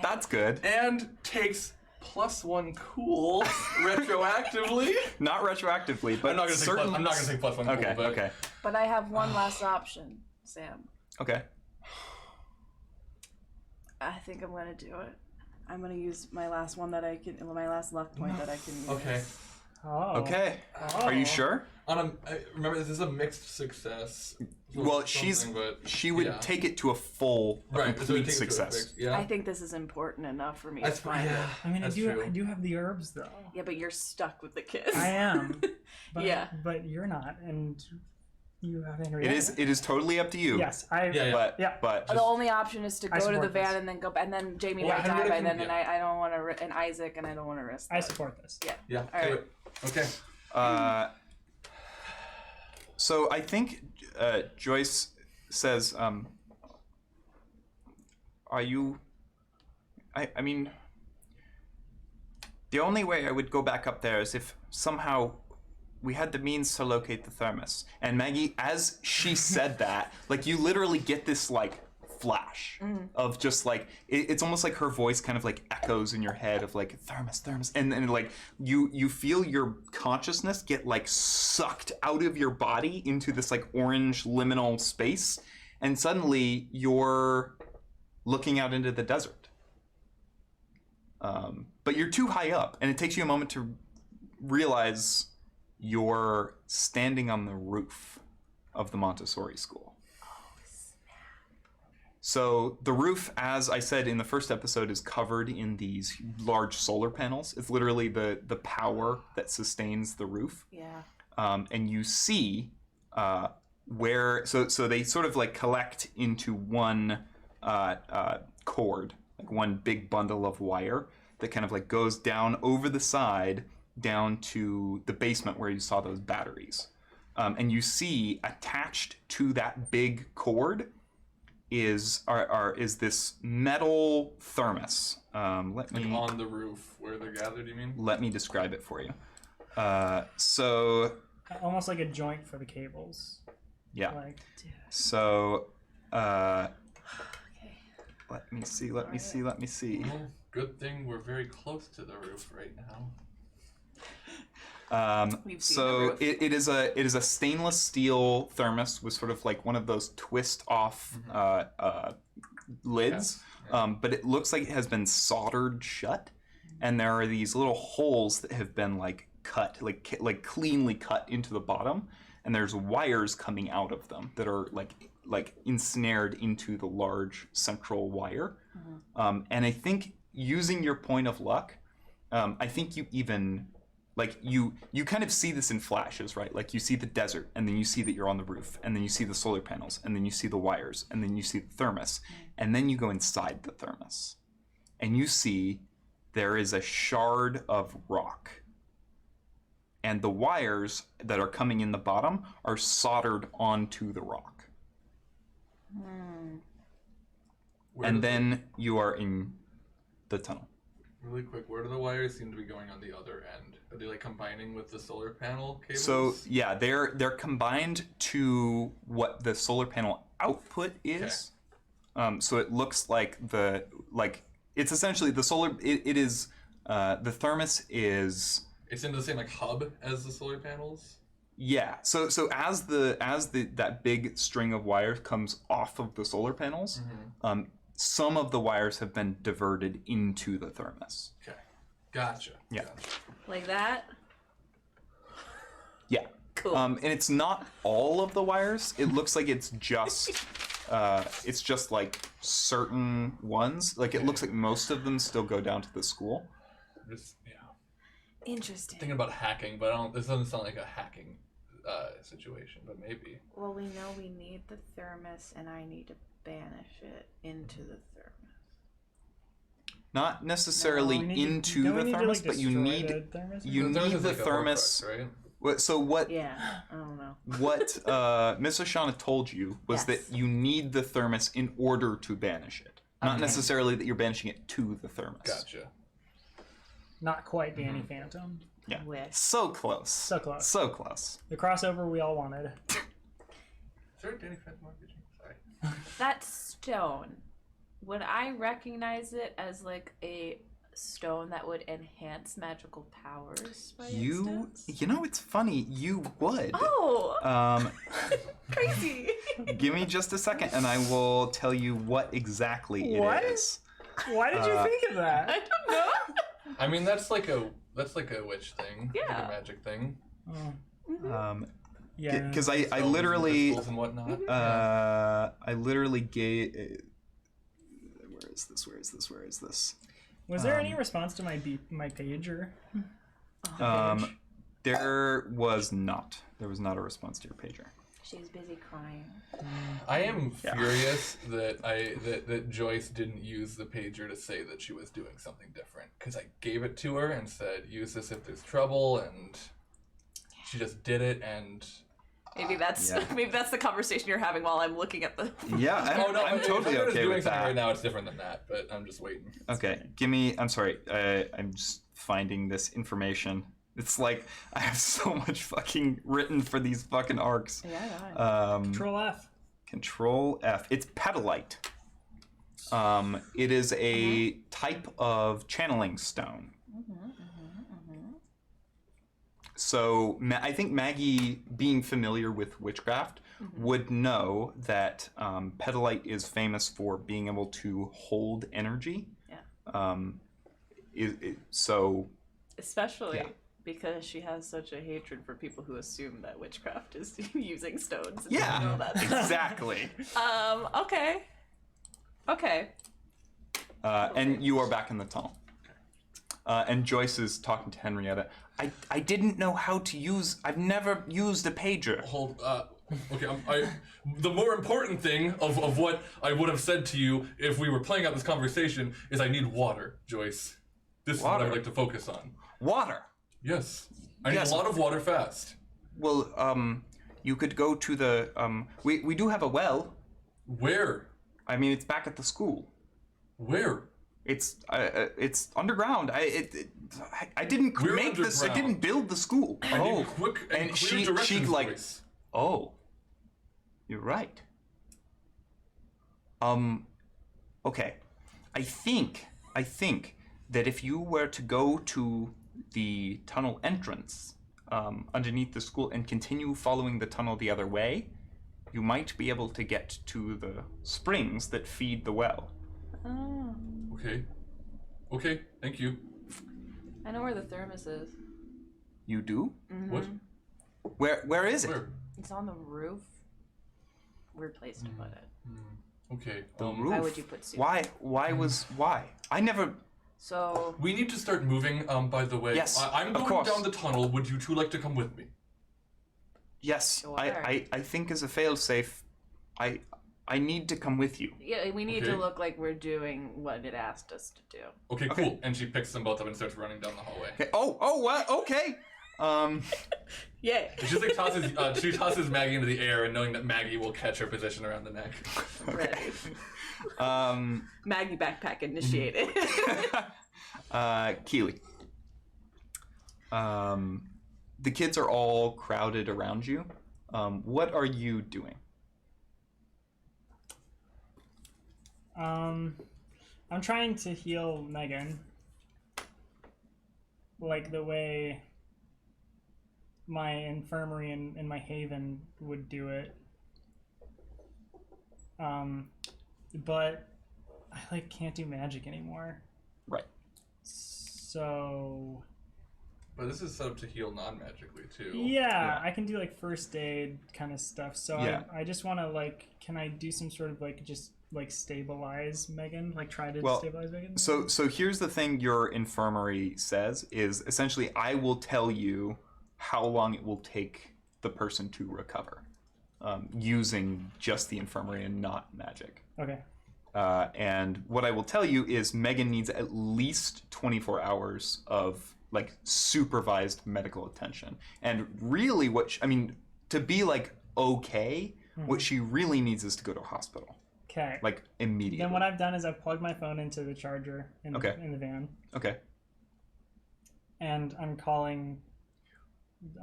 That's good. and takes +1 cool retroactively. Not retroactively, but I'm not gonna certain... I'm not gonna take +1 cool. Okay, but okay, But I have one last option, Sam. okay. I think I'm gonna do it. I'm gonna use my last one that I can, my last luck point that I can use. Okay. Oh. Okay. Are you sure? Remember, this is a mixed success. Well, But, she would take it to a full, right, complete success. I think this is important enough for me to That's find it. I mean, I That's do true. have the herbs though. Yeah, but you're stuck with the kids. I am. But, Yeah. But you're not, and you have Henrietta. It is totally up to you. Yes, But The only option is to I go to the support van this. and then go, and then Jamie Well, might die Henrietta by can- then, and yeah. I don't want to, and Isaac, and I don't want to risk. I that. support this. Yeah. Yeah. All do right. it. Okay. So I think Joyce says, are you... I mean, the only way I would go back up there is if somehow we had the means to locate the thermos. And Maggie, as she said that, like, you literally get this, like, flash of just, like, it's almost like her voice kind of, like, echoes in your head of, like, thermos, and then, like, you feel your consciousness get, like, sucked out of your body into this, like, orange liminal space, and suddenly you're looking out into the desert. But you're too high up, and it takes you a moment to realize you're standing on the roof of the Montessori school. So the roof, as I said in the first episode, is covered in these large solar panels. It's literally the power that sustains the roof. Yeah. And you see where, so they sort of like collect into one cord, like one big bundle of wire that kind of like goes down over the side down to the basement where you saw those batteries. And you see attached to that big cord is this metal thermos. Let me on the roof where they're gathered, you mean? Let me describe it for you. So Almost like a joint for the cables. yeah. Like, So Okay. let me see. Well, good thing we're very close to the roof right now. We've seen the So roof. it is a stainless steel thermos with sort of like one of those twist off lids, but it looks like it has been soldered shut, and there are these little holes that have been like cut, like cleanly cut into the bottom, and there's wires coming out of them that are like ensnared into the large central wire. And I think using your point of luck, I think you even like you kind of see this in flashes, right? Like you see the desert, and then you see that you're on the roof, and then you see the solar panels, and then you see the wires, and then you see the thermos, and then you go inside the thermos, and you see there is a shard of rock, and the wires that are coming in the bottom are soldered onto the rock. Where And does then you are in the tunnel. Really quick, where do the wires seem to be going on the other end? Are they like combining with the solar panel cables? So yeah, they're combined to what the solar panel output is. So it looks like it's essentially the solar. It is the thermos is. It's in the same like hub as the solar panels. Yeah. So as that big string of wires comes off of the solar panels, some of the wires have been diverted into the thermos. Okay. Gotcha. Yeah. Gotcha. Like that? Yeah. Cool. And it's not all of the wires. It looks like it's just like certain ones. Like it looks like most of them still go down to the school. Interesting. Thinking about hacking, but this doesn't sound like a hacking situation, but maybe. Well, we know we need the thermos, and I need to banish it into the thermos. Not necessarily into the thermos, but you need the thermos. Right? So what? Yeah, I don't know. What Miss Oshana told you was that you need the thermos in order to banish it, not necessarily that you're banishing it to the thermos. Gotcha. Not quite Danny Phantom. Yeah. Wish. So close. So close. So close. The crossover we all wanted. Is there a Danny Phantom RPG? Sorry. That stone, would I recognize it as like a stone that would enhance magical powers by instance? You know, it's funny. You would. Oh. Crazy. Give me just a second, and I will tell you what exactly it is. Why did you think of that? I don't know. I mean, that's like a witch thing. Yeah. Like a magic thing. Yeah. Because I literally and whatnot. I literally gave. Where is this? Was there any response to my pager? There was not. There was not a response to your pager. She's busy crying. I am furious that Joyce didn't use the pager to say that she was doing something different. Because I gave it to her and said, use this if there's trouble, and she just did it, and... Maybe that's the conversation you're having while I'm looking at the... Yeah, I'm totally okay doing with something that. right now, it's different than that, but I'm just waiting. Okay, I'm sorry, I'm just finding this information. It's like, I have so much fucking written for these fucking arcs. Yeah. Control F. Control F. It's petalite. It is a type of channeling stone. So I think Maggie, being familiar with witchcraft, would know that petalite is famous for being able to hold energy. Yeah. Especially because she has such a hatred for people who assume that witchcraft is using stones. And Yeah, all that exactly. Okay. And you are back in the tunnel. And Joyce is talking to Henrietta. I didn't know how to use... I've never used a pager. Okay, the more important thing of what I would have said to you if we were playing out this conversation is I need water, Joyce. This is what I'd like to focus on. Water? Yes. I need a lot of water fast. Well, you could go to the... We do have a well. Where? I mean, it's back at the school. Where? It's underground. I didn't make this. I didn't build the school. I need quick and clear directions, like, Joyce. oh, you're right. Okay. I think that if you were to go to the tunnel entrance underneath the school and continue following the tunnel the other way, you might be able to get to the springs that feed the well. Oh. Okay, thank you. I know where the thermos is. You do? Mm-hmm. What? Where is it? Where? It's on the roof. Weird place to put it. Okay. The roof. Why would you put soup? Why? I never... So... We need to start moving, by the way. Yes, I'm of going course. down the tunnel. Would you two like to come with me? Yes, Sure. I think as a failsafe, I need to come with you. Yeah, we need to look like we're doing what it asked us to do. Okay, cool. And she picks them both up and starts running down the hallway. Okay. Oh, what? Okay. Yeah. She just like she tosses Maggie into the air, and knowing that Maggie will catch her position around the neck. Ready. Um, Maggie backpack initiated. Keely. The kids are all crowded around you. What are you doing? I'm trying to heal Megan. Like the way my infirmary and my haven would do it. But I can't do magic anymore. Right. So But this is set up to heal non-magically too. yeah, I can do first aid kind of stuff. So Yeah. I just want to can I do some sort of just stabilize Megan? Try to Well, stabilize Megan? So here's the thing your infirmary says is essentially I will tell you how long it will take the person to recover using just the infirmary and not magic. Okay. And what I will tell you is Megan needs at least 24 hours of supervised medical attention. And really to be okay, what she really needs is to go to a hospital. Okay. Immediately. Then what I've done is I've plugged my phone into the charger in the van. Okay. And I'm calling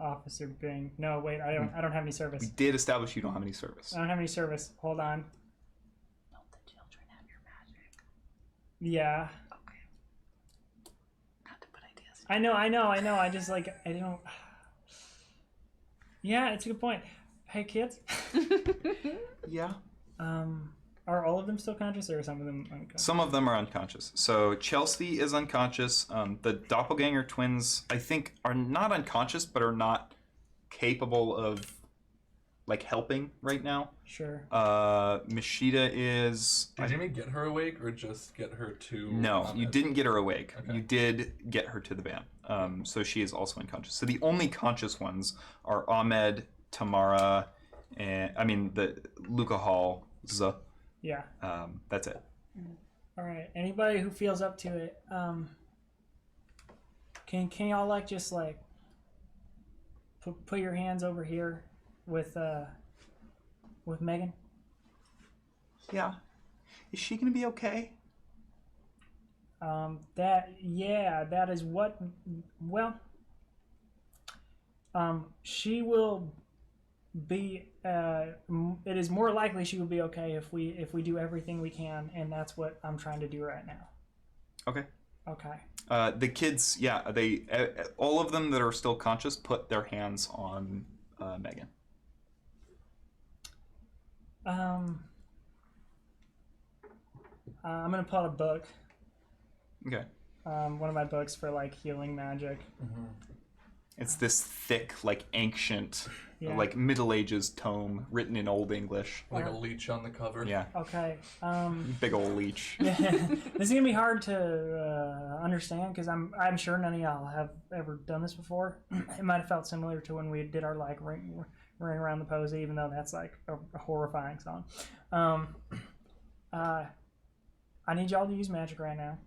Officer Bing. No, wait, I don't have any service. We did establish you don't have any service. I don't have any service. Hold on. Don't the children have your magic? Yeah. Okay. Not to put ideas. I know. I just I don't. Yeah, it's a good point. Hey, kids. Yeah. Are all of them still conscious, or are some of them unconscious? Some of them are unconscious. So Chelsea is unconscious. The doppelganger twins, I think, are not unconscious, but are not capable of helping right now. Sure. Mishita is. Did Jimmy get her awake or just get her to? No, you didn't get her awake. Okay. You did get her to the van. So she is also unconscious. So the only conscious ones are Ahmed, Tamara, and the Luca Hall. Yeah. That's it. All right. Anybody who feels up to it, can y'all just put your hands over here with Megan? Yeah. Is she gonna be okay? That is what. Well, she will be. It is more likely she will be okay if we do everything we can, and that's what I'm trying to do right now. Okay. Okay. The kids, yeah, they all of them that are still conscious put their hands on Megan. I'm gonna pull out a book. Okay. One of my books for healing magic. Mm-hmm. It's this thick, ancient, Yeah. Middle Ages tome written in Old English. Like a leech on the cover. Yeah. Okay. Big old leech. This is gonna be hard to understand because I'm sure none of y'all have ever done this before. It might have felt similar to when we did our ring around the posy, even though that's a horrifying song. I need y'all to use magic right now.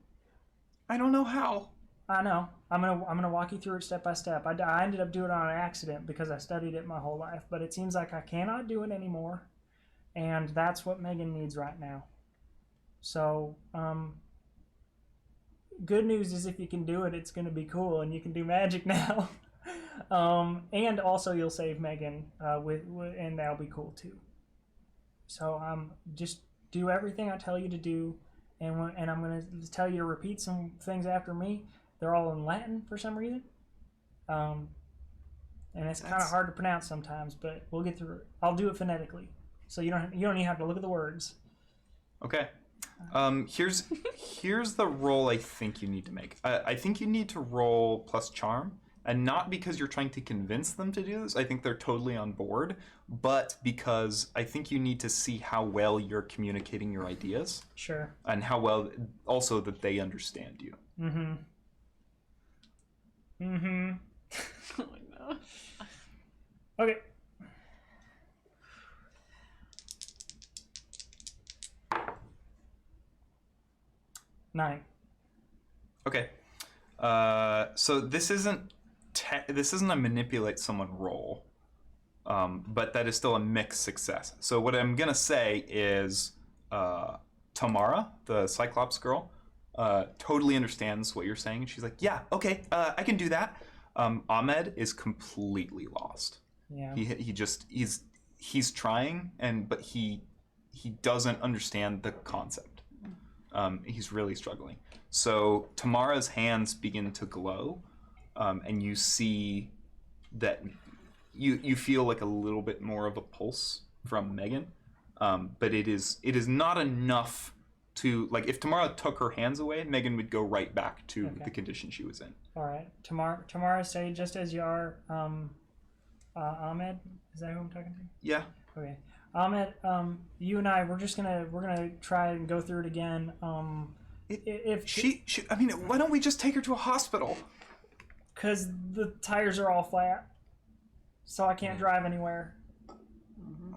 I don't know how. I know. I'm gonna walk you through it step by step. I ended up doing it on accident because I studied it my whole life, but it seems like I cannot do it anymore, and that's what Megan needs right now. So, good news is if you can do it, it's gonna be cool, and you can do magic now. And also you'll save Megan and that'll be cool too. So just do everything I tell you to do, and I'm gonna tell you to repeat some things after me. They're all in Latin for some reason. And it's kind of hard to pronounce sometimes, but we'll get through it. I'll do it phonetically, so you don't even have to look at the words. Okay. Here's the roll I think you need to make. I think you need to roll plus charm, and not because you're trying to convince them to do this. I think they're totally on board, but because I think you need to see how well you're communicating your ideas. Sure. And how well also that they understand you. Mm-hmm. Mm-hmm. Oh my gosh. Okay. Nine. Okay. So this isn't a manipulate someone roll, but that is still a mixed success. So what I'm gonna say is, Tamara, the Cyclops girl, totally understands what you're saying, and she's like, "Yeah, okay, I can do that." Ahmed is completely lost. Yeah. He's trying, but he doesn't understand the concept. He's really struggling. So Tamara's hands begin to glow, and you see that you feel like a little bit more of a pulse from Megan, but it is not enough to, like, if Tamara took her hands away, Megan would go right back to the condition she was in. All right. Tamara, stay just as you are. Ahmed, is that who I'm talking to? Yeah. Okay. Ahmed, you and I, we're gonna try and go through it again. I mean, why don't we just take her to a hospital? Because the tires are all flat, so I can't drive anywhere.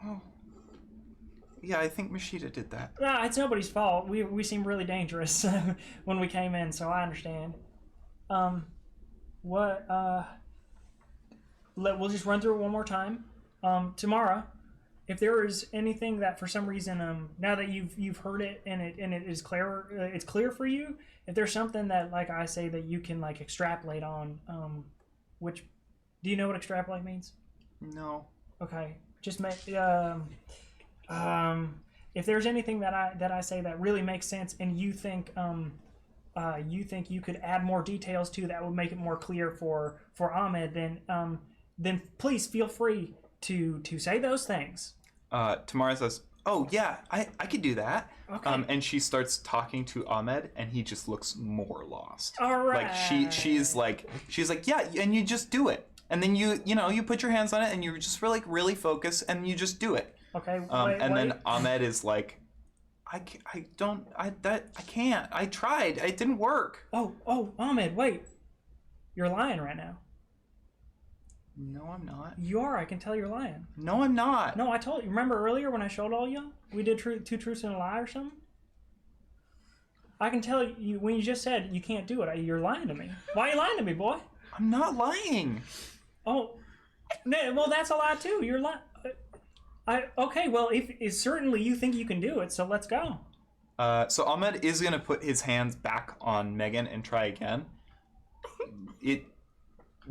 Oh. Yeah, I think Mashita did that. No, it's nobody's fault. We seem really dangerous when we came in, so I understand. We'll just run through it one more time. Tamara, if there is anything that for some reason, now that you've heard it and it is clear, it's clear for you. If there's something that, like I say, that you can like extrapolate on, which, do you know what extrapolate means? No. Okay, just make if there's anything that I say that really makes sense and you think you could add more details to that would make it more clear for Ahmed, then please feel free to say those things. Tamara says, "Oh yeah, I could do that." Okay. And she starts talking to Ahmed, and he just looks more lost. All right. Like she's like, "Yeah," and you just do it, and then you put your hands on it, and you just really focus, and you just do it. Okay. Then Ahmed is like, I can't. I tried. It didn't work. Oh, Ahmed, wait. You're lying right now. No, I'm not. You are. I can tell you're lying. No, I'm not. No, I told you. Remember earlier when I showed all y'all? We did two truths and a lie or something? I can tell you when you just said you can't do it. You're lying to me. Why are you lying to me, boy? I'm not lying. Oh, well, that's a lie too. You're lying. Okay, well, if certainly you think you can do it, so let's go. So Ahmed is going to put his hands back on Megan and try again.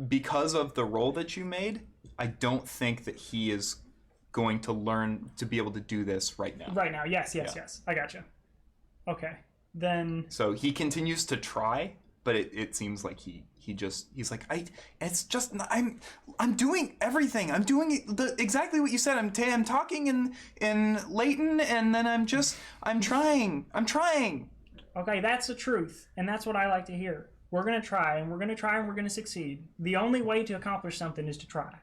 Because of the roll that you made, I don't think that he is going to learn to be able to do this right now. Right now, yes. I gotcha. Okay, then. So he continues to try, but it seems like he's like, I'm doing everything. I'm doing exactly what you said. I'm talking in Latin, and then I'm trying. Okay, that's the truth, and that's what I like to hear. We're gonna try, and we're gonna succeed. The only way to accomplish something is to try.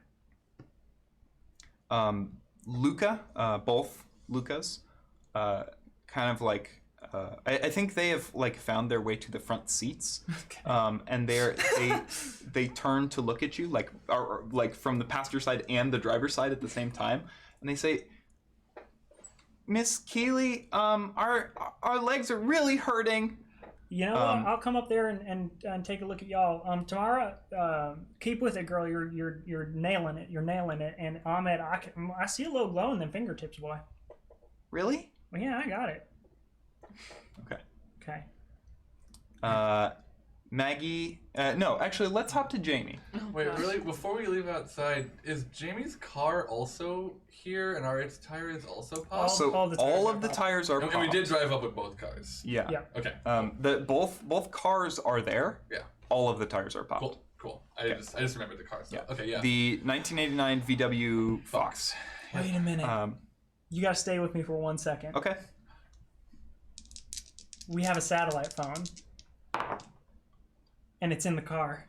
Luca, both Lucas, kind of like. I think they have like found their way to the front seats, okay. And they turn to look at you like from the passenger side and the driver's side at the same time, and they say, "Miss Keely, our legs are really hurting." You know what? I'll come up there and take a look at y'all. Tamara, keep with it, girl. You're nailing it. You're nailing it. And Ahmed, I see a little glow in them fingertips, boy. Really? Well, yeah, I got it. Okay. Maggie. No, actually, let's hop to Jamie. Wait, really? Before we leave outside, is Jamie's car also here, and our tire is also popped? All of the tires are popped. And we did drive up with both cars. Yeah. Okay. Both cars are there. Yeah. All of the tires are popped. Cool. I just remembered the car. So. Yeah. Okay. Yeah. The 1989 VW Fox. Wait a minute. You gotta stay with me for 1 second. Okay. We have a satellite phone, and it's in the car.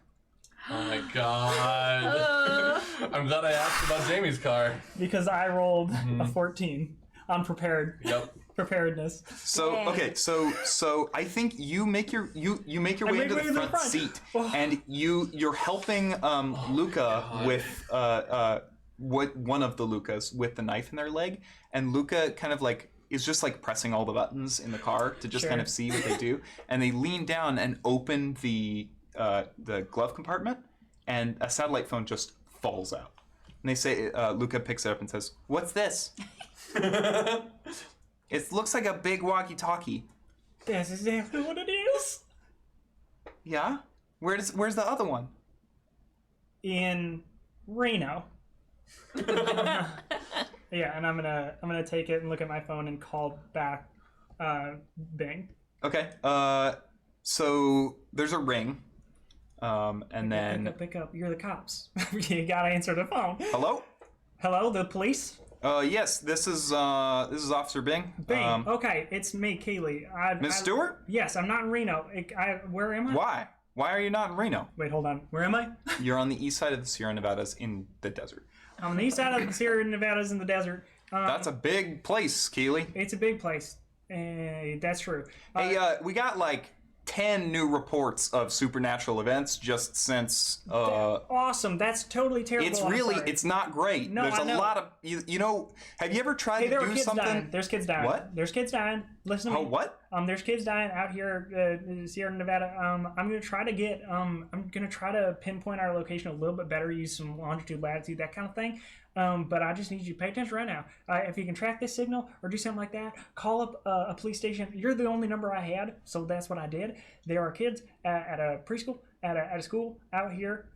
Oh my god. I'm glad I asked about Jamie's car. Because I rolled a 14 on preparedness. So okay, so I think you make your way into the front seat, and you're helping Luca with one of the Lucas with the knife in their leg, and Luca kind of like is just like pressing all the buttons in the car to just kind of see what they do, and they lean down and open the glove compartment, and a satellite phone just falls out. And they say, Luca picks it up and says, "What's this?" It looks like a big walkie-talkie. That's exactly what it is. house? Yeah? Where's the other one? In Reno. Yeah, and I'm gonna take it and look at my phone and call back Bing. Okay. So there's a ring. And then Pick up. You're the cops. You gotta answer the phone. hello? Hello, the police? Yes, this is Officer Bing. Bing. Okay, it's me, Keely. Miss Stewart? Yes, I'm not in Reno. Where am I? Why? Why are you not in Reno? Wait, hold on. Where am I? You're on the east side of the Sierra Nevadas in the desert. I'm on the east side of the Sierra Nevadas in the desert. That's a big place, Keely. It's a big place. That's true. Hey, we got like 10 new reports of supernatural events just since awesome. That's totally terrible. it's I'm really sorry. it's not great. No, There's I a know. lot of you know, have you ever tried Hey, there to are do kids something? dying. There's kids dying. What? There's kids dying. Listen to me. Oh, what? There's kids dying out here in Sierra Nevada. I'm gonna try to pinpoint our location a little bit better, use some longitude, latitude, that kind of thing. But I just need you to pay attention right now. If you can track this signal or do something like that, call up a police station. You're the only number I had, so that's what I did. There are kids at a preschool, at a school out here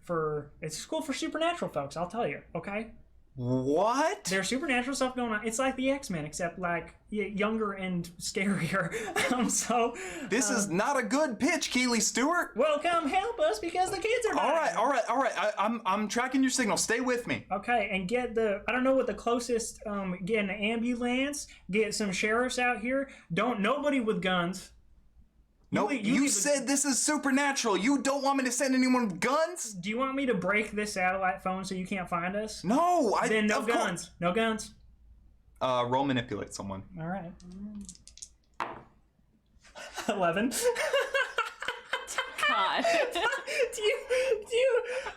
it's a school for supernatural folks, I'll tell you, okay? What? There's supernatural stuff going on. It's like the X-Men, except like younger and scarier. This is not a good pitch, Keely Stewart. Well, come help us because the kids are dying. All right. I'm tracking your signal. Stay with me. Okay, and get I don't know what the closest, get an ambulance, get some sheriffs out here. Nobody with guns. No, you said this is supernatural. You don't want me to send anyone with guns? Do you want me to break this satellite phone so you can't find us? No, Then no of course- guns. No guns. Roll manipulate someone. All right. 11. God. do you?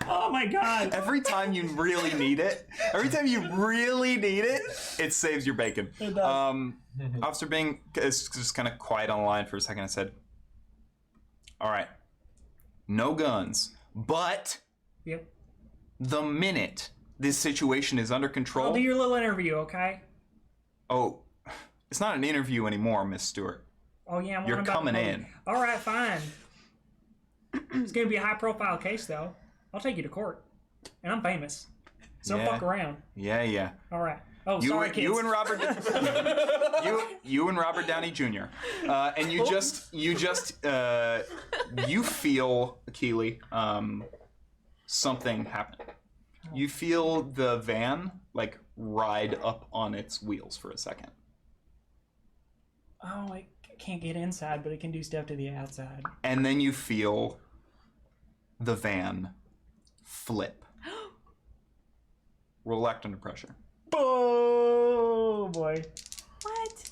Oh my God. Every time you really need it, it saves your bacon. It does. Officer Bing is just kind of quiet on the line for a second. I said, all right, no guns, but Yep. the minute this situation is under control... I'll do your little interview, okay? Oh, it's not an interview anymore, Miss Stewart. Oh yeah, You're coming in. All right, fine. It's gonna be a high-profile case, though. I'll take you to court, and I'm famous, so Yeah. fuck around. Yeah. All right. Oh, sorry, kids. You and Robert, you and Robert Downey Jr. And you feel, Keely, something happen. You feel the van like ride up on its wheels for a second. Oh, I can't get inside, but it can do stuff to the outside. And then you feel the van flip. Roll act under pressure. Oh boy. What?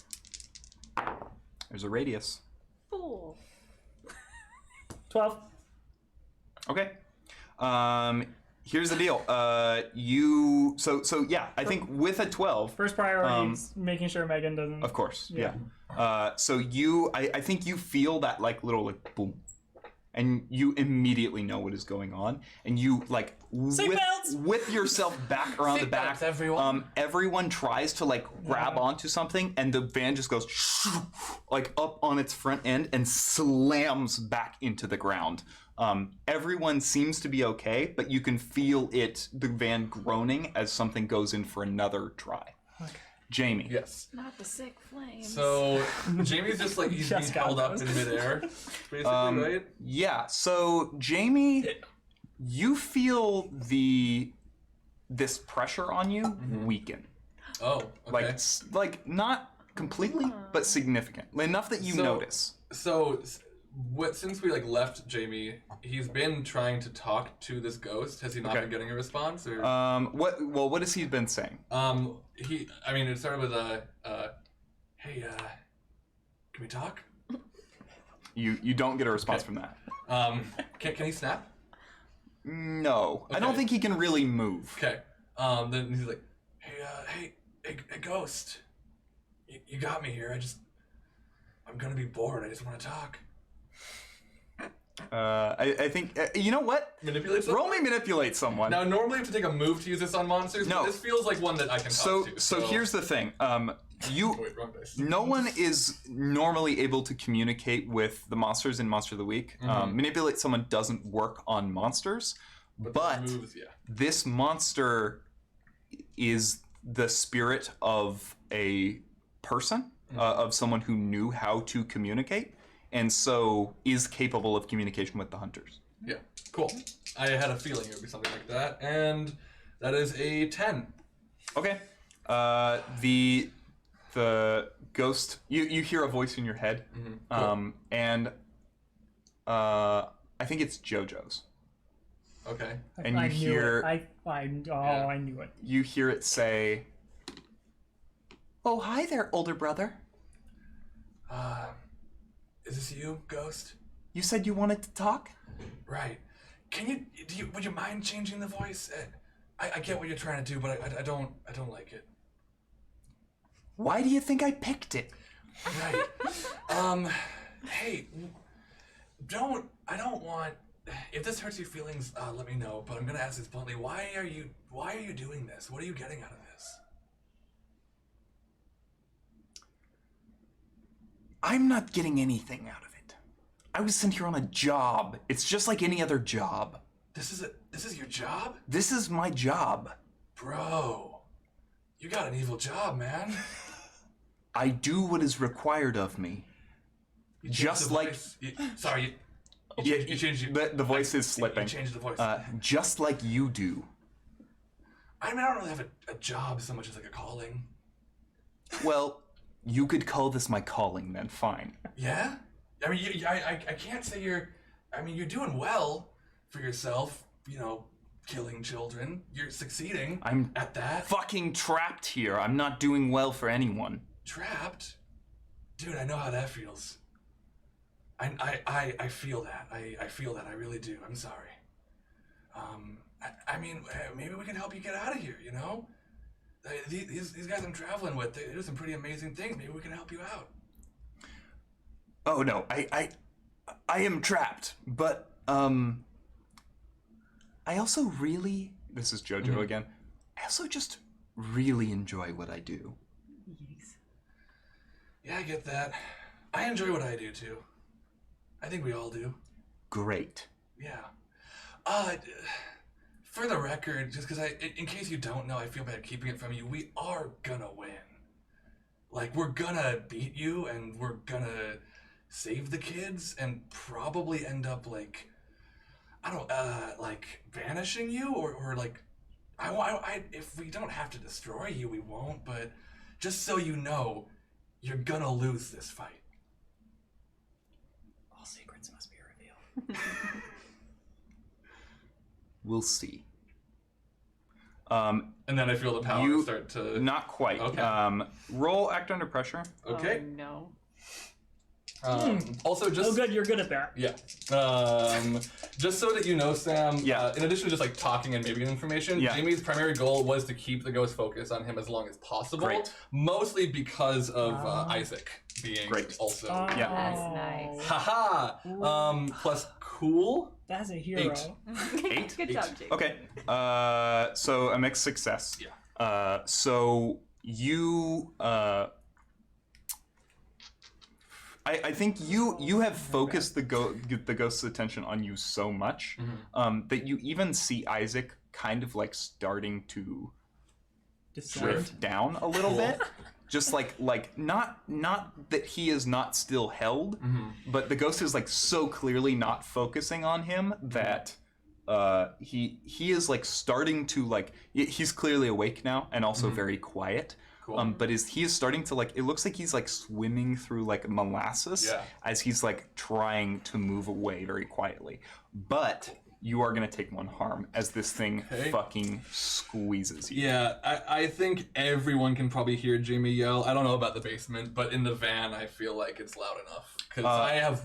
There's a radius. Fool. 12. Okay. Here's the deal. I think with a 12. First priority is making sure Megan doesn't. Of course. Yeah. I think you feel that like little like boom. And you immediately know what is going on, and you like whip yourself back around the back. Everyone. Everyone tries to like grab onto something, and the van just goes like up on its front end and slams back into the ground. Everyone seems to be okay, but you can feel the van groaning as something goes in for another try. Okay. Jamie. Yes. Not the sick flames. So Jamie's just like he's being held up in midair, basically, right? Yeah. So Jamie, you feel this pressure on you weaken. Oh, okay. Like not completely, but significant enough that you notice. So, since we like left Jamie, he's been trying to talk to this ghost. Has he not been getting a response? Or? What has he been saying? It started with hey, can we talk? You don't get a response from that. Can he snap? No, I don't think he can really move. Okay. Then he's like, hey, ghost, you got me here. I'm gonna be bored. I just want to talk. I think you know what? Manipulate someone? Roll me manipulate someone. Now, normally you have to take a move to use this on monsters, No. but this feels like one that I can talk to. So here's the thing. Wait, wrong dice. No one is normally able to communicate with the monsters in Monster of the Week. Manipulate someone doesn't work on monsters, but moves, yeah. this monster is the spirit of a person, of someone who knew how to communicate, and so is capable of communication with the hunters. Yeah, cool. I had a feeling it would be something like that, and that is a 10. Okay. The ghost, you hear a voice in your head, and I think it's JoJo's. Okay. And I you knew hear it. I knew it. you hear it say, "Oh, hi there, older brother. Is this you, Ghost? You said you wanted to talk?" Right. Would you mind changing the voice? I get what you're trying to do, but I don't like it. Why do you think I picked it? Right. Hey, I don't want, if this hurts your feelings, let me know, but I'm gonna ask this bluntly. Why are you doing this? What are you getting out of this? I'm not getting anything out of it. I was sent here on a job. It's just like any other job. This is your job? This is my job. Bro, you got an evil job, man. I do what is required of me. You changed Just the like... voice. You changed The voice is slipping. You changed the voice. Just like you do. I mean, I don't really have a job so much as like a calling. Well, you could call this my calling then, fine. Yeah? I mean, I can't say you're doing well for yourself, killing children. You're succeeding at that. Fucking trapped here. I'm not doing well for anyone. Trapped? Dude, I know how that feels. I feel that. I feel that. I really do. I'm sorry. I mean, maybe we can help you get out of here, These guys I'm traveling with, they do some pretty amazing things. Maybe we can help you out. Oh no, I am trapped, but I also really, this is JoJo again, I also just really enjoy what I do. Yeah, I get that. I enjoy what I do too. I think we all do. Great. Yeah. For the record, just because in case you don't know, I feel bad keeping it from you, we are gonna win. Like, we're gonna beat you, and we're gonna save the kids, and probably end up, like, banishing you, or like, if we don't have to destroy you, we won't, but just so you know, you're gonna lose this fight. All secrets must be revealed. We'll see. And then I feel the power start to... Not quite. Okay. Roll act under pressure. Okay. Oh, no. Also, just... Oh, good, you're good at that. Yeah. Just so that you know, Sam, Yeah. in addition to just like talking and maybe getting information, Yeah. Jamie's primary goal was to keep the ghost focused on him as long as possible. Great. Mostly because of Isaac being Great. also... Yeah. That's nice. Haha! Plus cool. That's a hero. 8? Good job, Jake. Okay. So a mixed success. Yeah. So you... I think you have focused the ghost's attention on you so much that you even see Isaac kind of like starting to drift down a little bit. Just like not that he is not still held, but the ghost is like so clearly not focusing on him that he is like starting to like he's clearly awake now and also very quiet. Cool. But he is starting to like, it looks like he's like swimming through like molasses as he's like trying to move away very quietly. But you are going to take 1 harm as this thing fucking squeezes you. Yeah, I think everyone can probably hear Jamie yell. I don't know about the basement, but in the van, I feel like it's loud enough. Because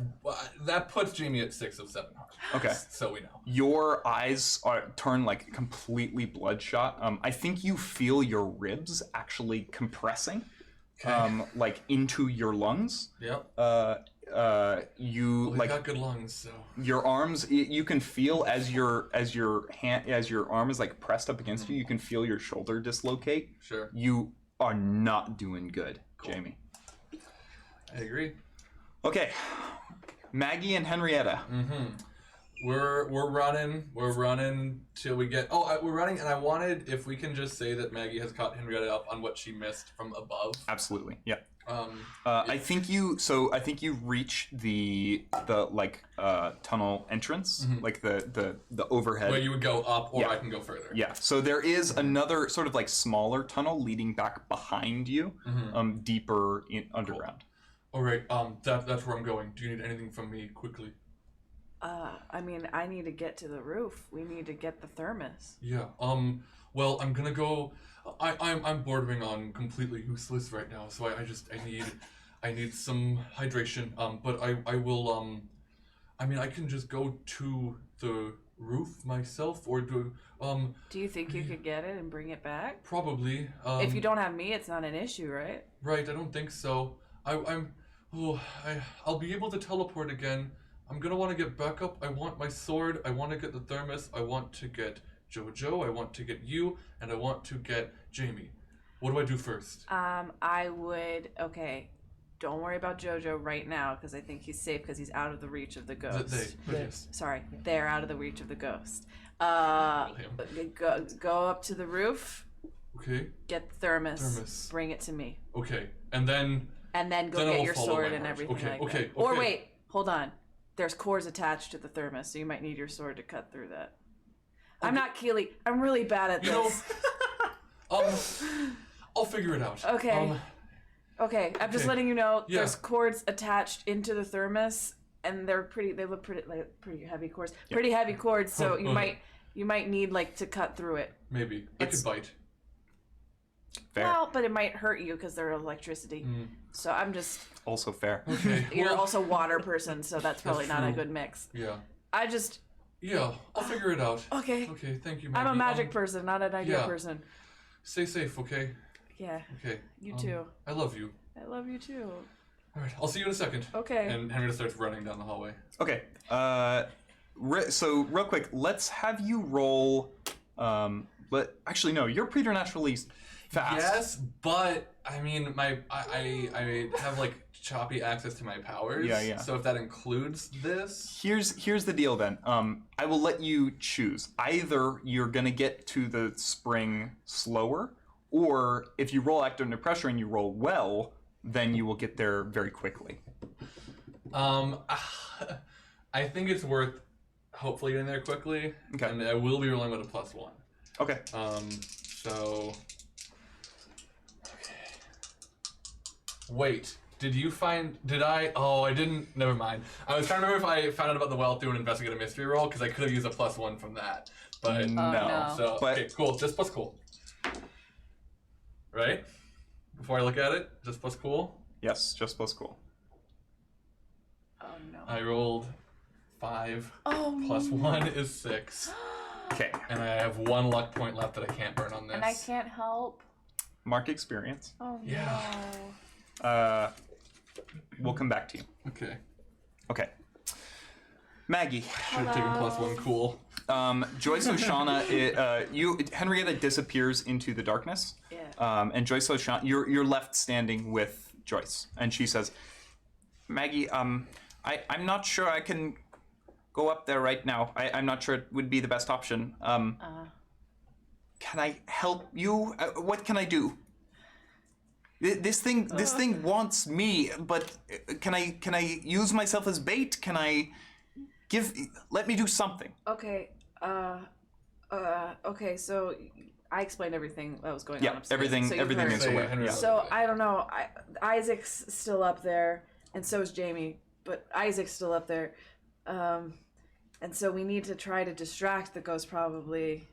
that puts Jamie at 6 of 7 harm. Okay. So we know. Your eyes turn like completely bloodshot. I think you feel your ribs actually compressing, like into your lungs. Yep. You like got good lungs, so your arms. You can feel as your arm is like pressed up against you. You can feel your shoulder dislocate. Sure. You are not doing good. Jamie. I agree. Okay, Maggie and Henrietta. We're running till we get. We're running, and I wanted if we can just say that Maggie has caught Henrietta up on what she missed from above. Absolutely, yeah. I think you reach the tunnel entrance, like the overhead. Where you would go up, or I can go further. Yeah. So there is another sort of like smaller tunnel leading back behind you, deeper underground. All right. That's where I'm going. Do you need anything from me quickly? I mean, I need to get to the roof. We need to get the thermos. Yeah. Well, I'm gonna go. I'm bordering on completely useless right now, so I need some hydration. But I will. I mean, I can just go to the roof myself, or do. Do you think you could get it and bring it back? Probably. If you don't have me, it's not an issue, right? Right. I don't think so. I'll be able to teleport again. I'm gonna want to get back up. I want my sword. I want to get the thermos. I want to get Jojo. I want to get you, and I want to get Jamie. What do I do first? I would. Okay, don't worry about Jojo right now because I think he's safe because he's out of the reach of the ghost. Sorry, they're out of the reach of the ghost. Go up to the roof. Okay. Get the thermos. Bring it to me. Okay, and then go get your sword and everything like that. Okay. Or wait, hold on. There's cores attached to the thermos, so you might need your sword to cut through that. Okay. I'm not Keely. I'm really bad at this. I'll figure it out. Okay. Okay. I'm just letting you know. Yeah. There's cords attached into the thermos, and they look pretty heavy cords. Yeah. Pretty heavy cords, so you might need to cut through it. Maybe I could bite. Fair. Well, but it might hurt you because they're electricity. So I'm just also fair. Okay. You're also a water person, so that's probably not a good mix. Yeah. Yeah, I'll figure it out. Okay. Okay, thank you, Maggie. I'm a magic person, not an idea person. Stay safe, okay? Yeah. Okay. You too. I love you. I love you too. All right, I'll see you in a second. Okay. And Henrietta starts running down the hallway. Okay. So real quick, let's have you roll. But actually, no, you're preternaturally fast. Yes, but I mean, I have choppy access to my powers. Yeah. So if that includes this, here's the deal then. I will let you choose. Either you're gonna get to the spring slower, or if you roll act under pressure and you roll well, then you will get there very quickly. I think it's worth hopefully getting there quickly. Okay. And I will be rolling with a +1. Okay. So. Okay. Wait. I didn't. Never mind. I was trying to remember if I found out about the well through an investigate a mystery roll, because I could have used a +1 from that. But no. So, okay, cool. Just plus cool. Right? Before I look at it, just plus cool? Yes, just plus cool. Oh no. I rolled 5. Oh. Plus 1 is 6. Okay. And I have 1 luck point left that I can't burn on this. And I can't help. Mark experience. Oh yeah. We'll come back to you. Okay. Okay. Maggie. Should have taken +1 cool. Joyce O'Shauna, Henrietta disappears into the darkness. Yeah. And Joyce O'Shauna, you're left standing with Joyce, and she says, "Maggie, I'm not sure I can go up there right now. I'm not sure it would be the best option. Can I help you? What can I do? This thing wants me, but can I use myself as bait? Can I let me do something?" Okay. Okay. So I explained everything that was going on. Yeah, upstairs. everything So is aware. Yeah. So I don't know. Isaac's still up there, and so is Jamie. But Isaac's still up there, and so we need to try to distract the ghost probably,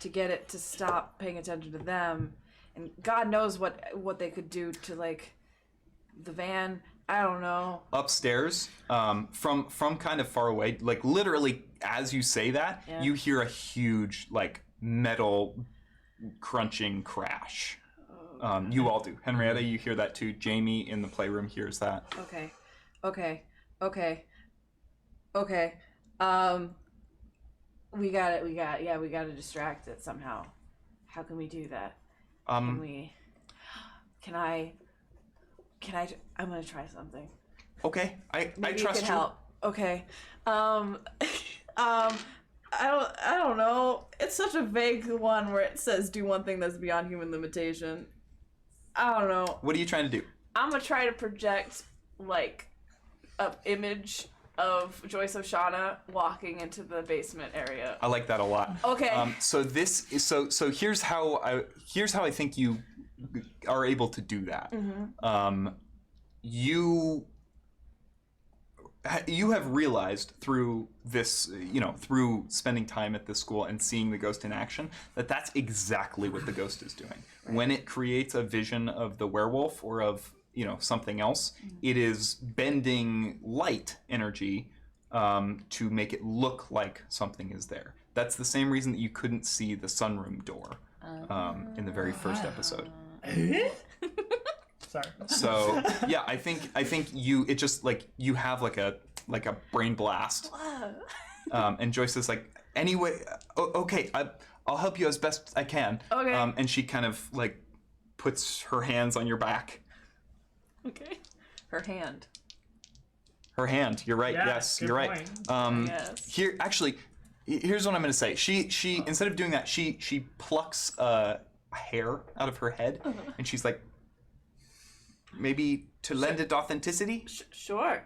to get it to stop paying attention to them. And God knows what they could do to the van. I don't know. Upstairs, from kind of far away, literally as you say that, you hear a huge metal crunching crash. You all do. Henrietta, you hear that too. Jamie in the playroom hears that. Okay. We got to distract it somehow. How can we do that? Can I'm gonna try something. Okay, I Maybe trust you. you. Can help. Okay. I don't know. It's such a vague one where it says do one thing that's beyond human limitation. I don't know. What are you trying to do? I'm gonna try to project like an image of Joyce O'Shaughnessy walking into the basement area. I like that a lot. Okay. So this is so here's how I think you are able to do that. You have realized through this, through spending time at this school and seeing the ghost in action, that that's exactly what the ghost is doing. Right. When it creates a vision of the werewolf or of, something else, it is bending light energy to make it look like something is there. That's the same reason that you couldn't see the sunroom door in the very first episode. Sorry. So yeah, I think you have like a brain blast, and Joyce is like, anyway, okay, I'll help you as best I can. Okay. And she kind of like puts her hands on your back. Okay. Her hand. Her hand. You're right. Yeah, yes, good you're right. point. Yes. Here's what I'm gonna say. She instead of doing that, she plucks a hair out of her head, and she's like, maybe to lend it authenticity. Sure.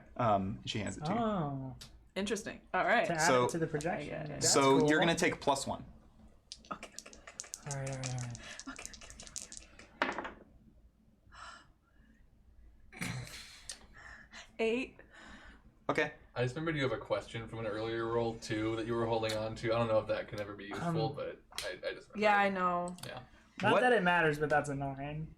She hands it to you. Oh. Interesting. All right. To add So- it to the projection. Yeah. That's So cool. you're gonna take +1. Okay. All right. Okay. 8. Okay. I just remembered you have a question from an earlier roll too that you were holding on to. I don't know if that can ever be useful, but I just remembered. Yeah, I know. Yeah. Not What? that it matters, but that's annoying.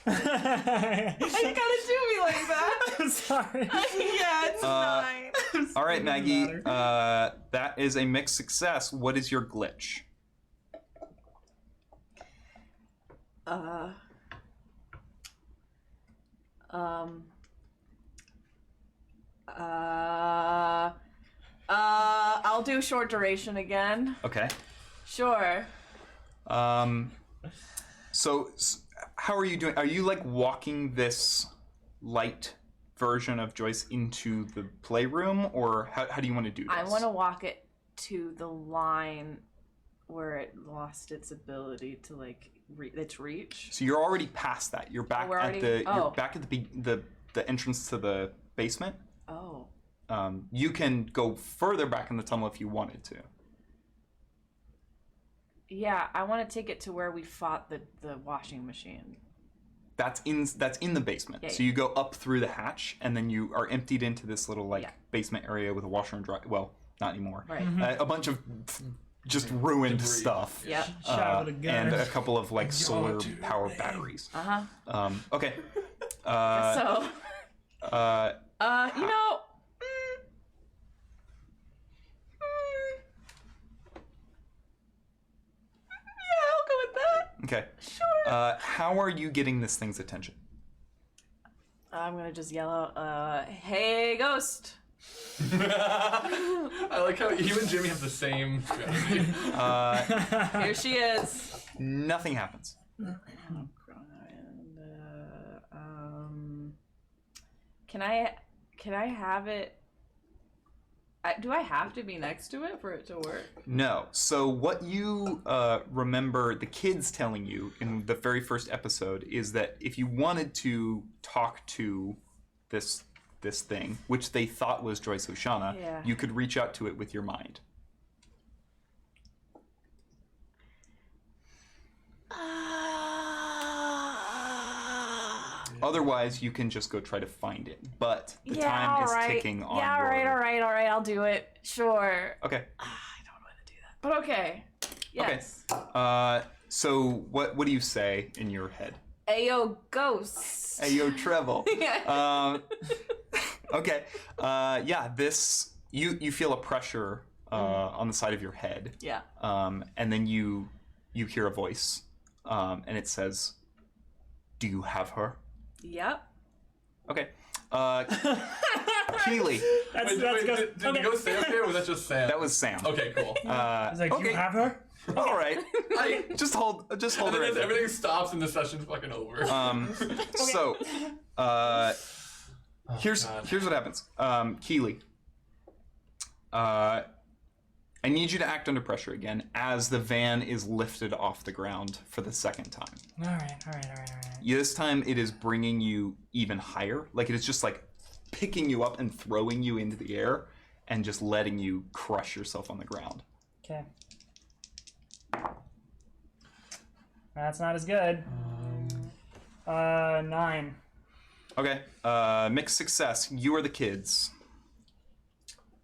You gotta do me like that. I'm sorry. Yeah, it's 9. All right, Doesn't Maggie. matter. That is a mixed success. What is your glitch? I'll do short duration again. Okay. Sure. So how are you doing? Are you like walking this light version of Joyce into the playroom, or how do you want to do this? I want to walk it to the line where it lost its ability to like its reach. So you're already past that. You're back we're already- at the. oh. You're back at the entrance to the basement. Oh. You can go further back in the tunnel if you wanted to. Yeah, I want to take it to where we fought the washing machine. That's in the basement. Yeah, so you go up through the hatch, and then you are emptied into this little basement area with a washer and dryer. Well, not anymore. Right. A bunch of just ruined Debris. stuff. Yep. Shot with a gun. And a couple of like solar power batteries. Okay. So, you know, yeah, I'll go with that. Okay. Sure. How are you getting this thing's attention? I'm gonna just yell out, "Hey, ghost!" I like how you and Jimmy have the same strategy. Here she is. Nothing happens. And, can I have it? Do I have to be next to it for it to work? No. So what you remember the kids telling you in the very first episode is that if you wanted to talk to this thing, which they thought was Joyce O'Shaughnessy, Yeah. you could reach out to it with your mind. Otherwise, you can just go try to find it. But the time is ticking on Yeah, your... all right, I'll do it. Sure. Okay. I don't want to do that. But okay. Yes. Okay. So what do you say in your head? Ayo, ghosts. Ayo, Treble. Yeah. Okay. Yeah, this... You feel a pressure on the side of your head. Yeah. And then you hear a voice. And it says, "Do you have her?" Yep. Okay. Keely. That's Did the ghost stay up there, or was that just Sam? That was Sam. Okay, cool. I was like, okay. you have her? All right. Just hold it right there. Everything stops and the session's fucking over. So, here's what happens. Keely, I need you to act under pressure again as the van is lifted off the ground for the second time. All right. This time it is bringing you even higher. Like it is just like picking you up and throwing you into the air and just letting you crush yourself on the ground. Okay. That's not as good. 9. Okay. Mixed success. You are the kids.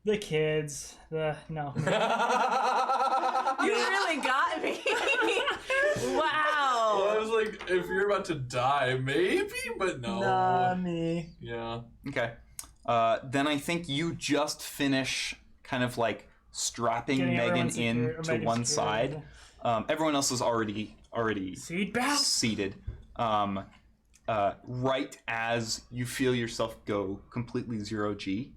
The kids. No. You really got me. Wow. Well, I was like, if you're about to die, maybe, but no. Nah, me. Yeah. Okay. Then I think you just finish kind of like strapping Getting Megan everyone in to one side. Everyone else is already Seatbelt. seated. Right as you feel yourself go completely 0G,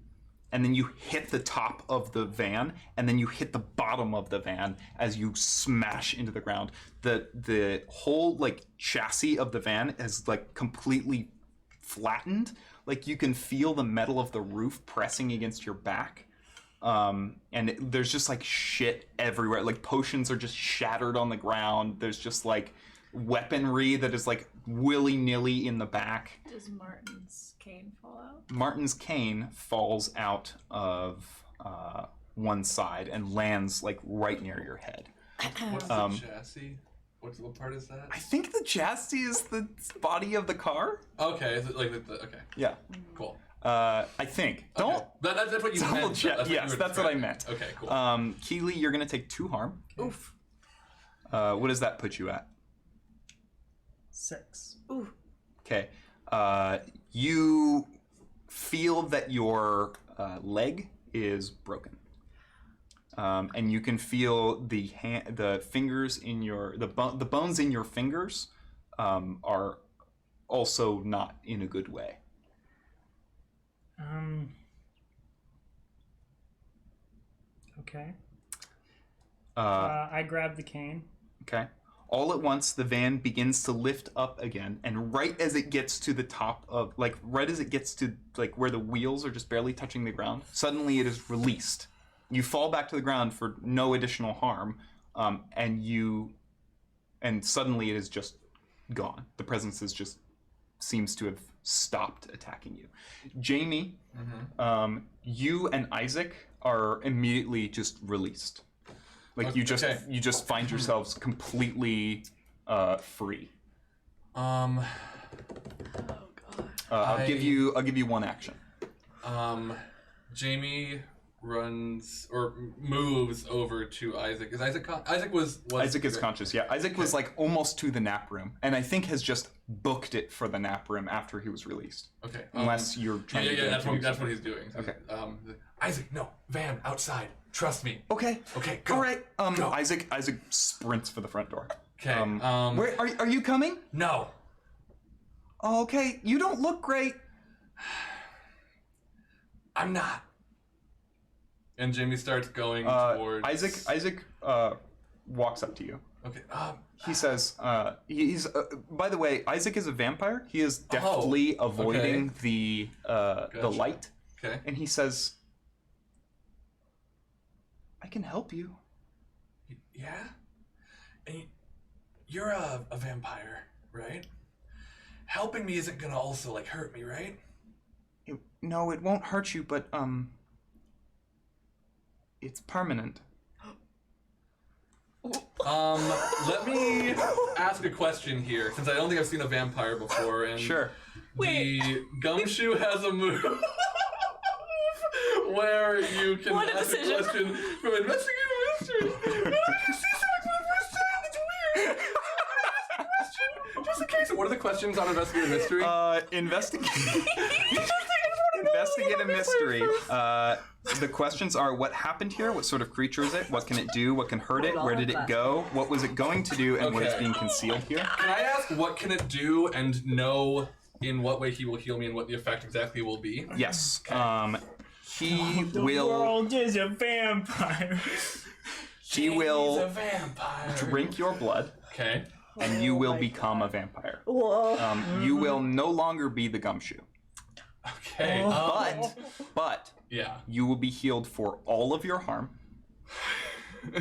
and then you hit the top of the van, and then you hit the bottom of the van as you smash into the ground. The whole like chassis of the van is like completely flattened. Like you can feel the metal of the roof pressing against your back. There's just like shit everywhere. Like potions are just shattered on the ground. There's just like weaponry that is like willy-nilly in the back. Does Martin's cane fall out? Martin's cane falls out of one side and lands like right near your head. What's the chassis? What part is that? I think the chassis is the body of the car. Okay, is it like okay. Yeah. Cool. I think. Okay. Don't That's what you double meant. check. Yes, that's what I describing. meant. Okay, cool. Keely, you're gonna take 2 harm. Oof. What does that put you at? 6. Ooh. Okay. You feel that your leg is broken, and you can feel the fingers in the bones in your fingers are also not in a good way. Okay. I grab the cane. Okay. All at once, the van begins to lift up again, and right as it gets to the top of, right as it gets to, where the wheels are just barely touching the ground, suddenly it is released. You fall back to the ground for no additional harm, and suddenly it is just gone. The presence seems to have stopped attacking you. Jamie, you and Isaac are immediately just released. You just find yourselves completely free. Oh god. I'll give you one action. Jamie runs or moves over to Isaac. Is Isaac Isaac is conscious. Yeah, Isaac was almost to the nap room, and I think has just booked it for the nap room after he was released. Okay. Unless you're trying to. Yeah. That's what he's doing. Okay. Isaac, no, van outside. Trust me. Okay. Okay. Go. All right. Go. Isaac sprints for the front door. Okay. Where are you coming? No. Oh, okay. You don't look great. I'm not. And Jamie starts going towards Isaac walks up to you. Okay. He says, he's by the way, Isaac is a vampire. He is deftly avoiding the light. Okay. And he says, I can help you. Yeah? And you're a vampire, right? Helping me isn't gonna also hurt me, right? No, it won't hurt you, but it's permanent. Let me ask a question here, since I don't think I've seen a vampire before, and Sure. The Gumshoe has a move where you can What a ask a decision. question from Investigate a Mystery. You see something for the first time, it's weird. Just in case. What are the questions on Investigate a Mystery? Investigate a mystery. The questions are: what happened here? What sort of creature is it? What can it do? What can hurt it? Where did it go? What was it going to do? And what is Okay. being concealed here? Can I ask what can it do and know in what way he will heal me and what the effect exactly will be? Yes. He The will. world is a vampire. She will a vampire. drink your blood, Okay. and you will become a vampire. Whoa. You will no longer be the gumshoe. Okay. But yeah. you will be healed for all of your harm. I